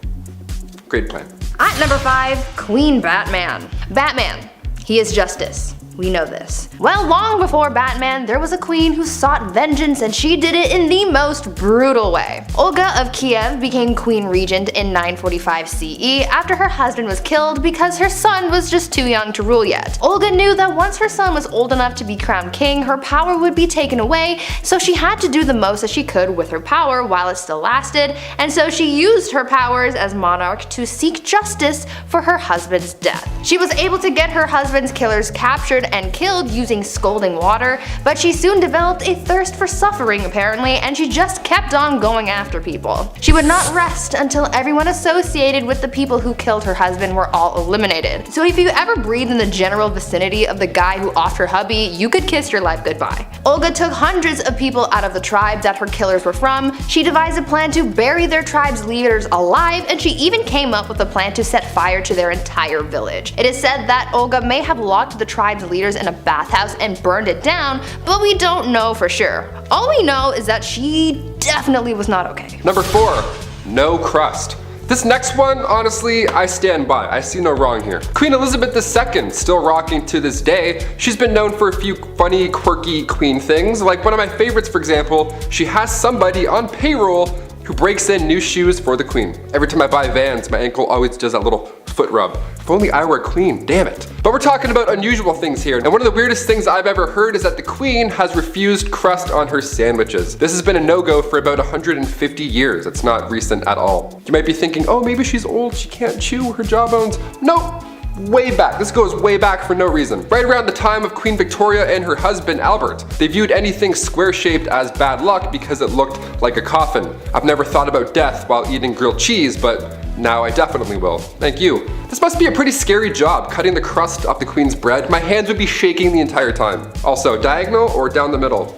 Great plan. At number 5, Queen Batman. Batman. He is justice. We know this. Well, long before Batman, there was a queen who sought vengeance, and she did it in the most brutal way. Olga of Kiev became queen regent in 945 CE after her husband was killed because her son was just too young to rule yet. Olga knew that once her son was old enough to be crowned king, her power would be taken away, so she had to do the most that she could with her power while it still lasted, and so she used her powers as monarch to seek justice for her husband's death. She was able to get her husband's killers captured and killed using scalding water, but she soon developed a thirst for suffering apparently, and she just kept on going after people. She would not rest until everyone associated with the people who killed her husband were all eliminated. So if you ever breathed in the general vicinity of the guy who offed her hubby, you could kiss your life goodbye. Olga took hundreds of people out of the tribe that her killers were from. She devised a plan to bury their tribe's leaders alive, and she even came up with a plan to set fire to their entire village. It is said that Olga may have locked the tribe's leaders in a bathhouse and burned it down, but we don't know for sure. All we know is that she definitely was not okay. Number 4, no crust. This next one, honestly, I stand by. I see no wrong here. Queen Elizabeth II, still rocking to this day. She's been known for a few funny, quirky queen things. Like one of my favorites, for example, she has somebody on payroll who breaks in new shoes for the queen. Every time I buy Vans, my ankle always does that little foot rub. If only I were a queen, damn it. But we're talking about unusual things here, and one of the weirdest things I've ever heard is that the queen has refused crust on her sandwiches. This has been a no-go for about 150 years. It's not recent at all. You might be thinking, oh, maybe she's old, she can't chew her jawbones. Nope. Way back. This goes way back for no reason. Right around the time of Queen Victoria and her husband Albert. They viewed anything square-shaped as bad luck because it looked like a coffin. I've never thought about death while eating grilled cheese, but Now I definitely will. Thank you. This must be a pretty scary job, cutting the crust off the queen's bread. My hands would be shaking the entire time. Also, diagonal or down the middle?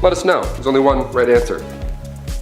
Let us know. There's only one right answer.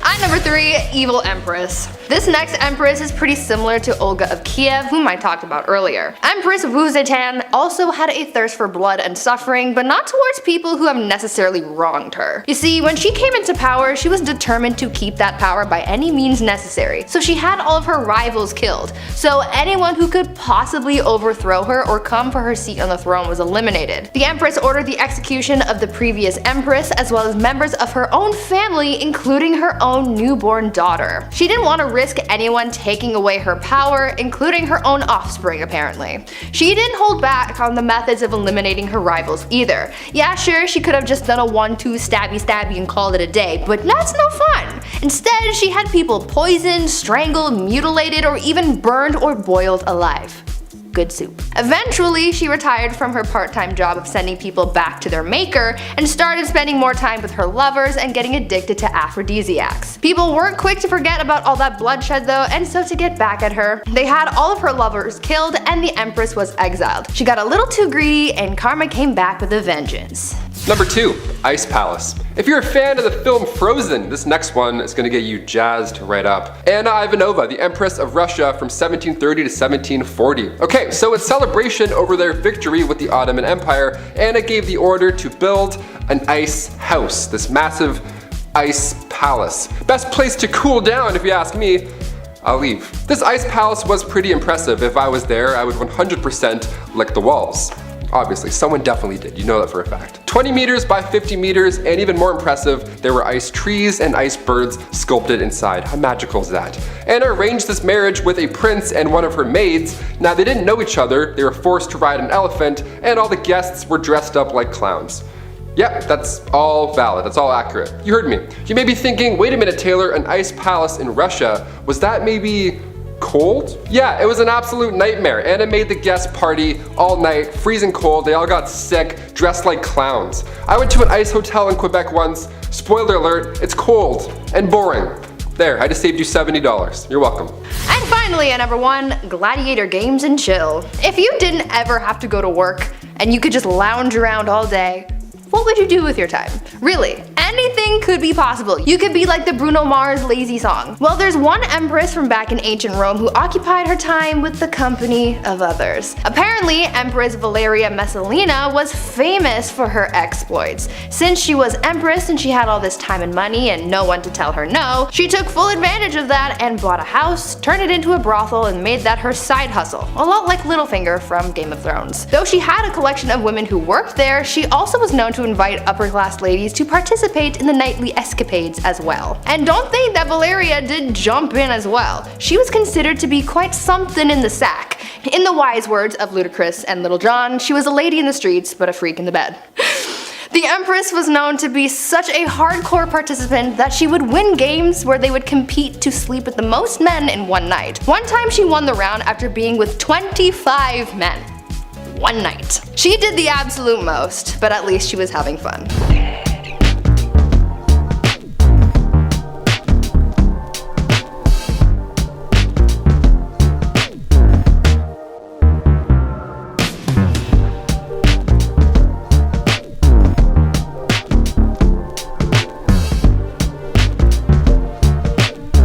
At number 3, Evil Empress. This next Empress is pretty similar to Olga of Kiev, whom I talked about earlier. Empress Wu Zetian also had a thirst for blood and suffering, but not towards people who have necessarily wronged her. You see, when she came into power, she was determined to keep that power by any means necessary, so she had all of her rivals killed. So anyone who could possibly overthrow her or come for her seat on the throne was eliminated. The Empress ordered the execution of the previous Empress, as well as members of her own family, including her own newborn daughter. She didn't want to risk anyone taking away her power, including her own offspring apparently. She didn't hold back on the methods of eliminating her rivals either. Yeah, sure, she could have just done a 1-2 stabby stabby and called it a day, but that's no fun. Instead, she had people poisoned, strangled, mutilated, or even burned or boiled alive. Good soup. Eventually, she retired from her part-time job of sending people back to their maker and started spending more time with her lovers and getting addicted to aphrodisiacs. People weren't quick to forget about all that bloodshed though, and so to get back at her, they had all of her lovers killed and the Empress was exiled. She got a little too greedy and karma came back with a vengeance. Number 2, Ice Palace. If you're a fan of the film Frozen, this next one is gonna get you jazzed right up. Anna Ivanova, the Empress of Russia from 1730 to 1740. Okay, so in celebration over their victory with the Ottoman Empire, Anna gave the order to build an ice house, this massive ice palace. Best place to cool down if you ask me. I'll leave. This ice palace was pretty impressive. If I was there, I would 100% lick the walls. Obviously, someone definitely did, you know that for a fact. 20 meters by 50 meters, and even more impressive, there were ice trees and ice birds sculpted inside. How magical is that? Anna arranged this marriage with a prince and one of her maids. Now they didn't know each other, they were forced to ride an elephant, and all the guests were dressed up like clowns. Yep, that's all valid, that's all accurate. You heard me. You may be thinking, wait a minute Taylor, an ice palace in Russia, was that maybe cold? Yeah, it was an absolute nightmare. Anna made the guests party all night, freezing cold, they all got sick, dressed like clowns. I went to an ice hotel in Quebec once, spoiler alert, it's cold and boring. There, I just saved you $70. You're welcome. And finally at number 1, Gladiator Games and Chill. If you didn't ever have to go to work and you could just lounge around all day, what would you do with your time? Really, anything could be possible. You could be like the Bruno Mars Lazy song. Well, there's one empress from back in ancient Rome who occupied her time with the company of others. Apparently, Empress Valeria Messalina was famous for her exploits. Since she was empress and she had all this time and money and no one to tell her no, she took full advantage of that and bought a house, turned it into a brothel, and made that her side hustle. A lot like Littlefinger from Game of Thrones. Though she had a collection of women who worked there, she also was known to invite upper-class ladies to participate in the nightly escapades as well. And don't think that Valeria did jump in as well. She was considered to be quite something in the sack. In the wise words of Ludacris and Little John, she was a lady in the streets, but a freak in the bed. The Empress was known to be such a hardcore participant that she would win games where they would compete to sleep with the most men in one night. One time she won the round after being with 25 men. One night. She did the absolute most, but at least she was having fun.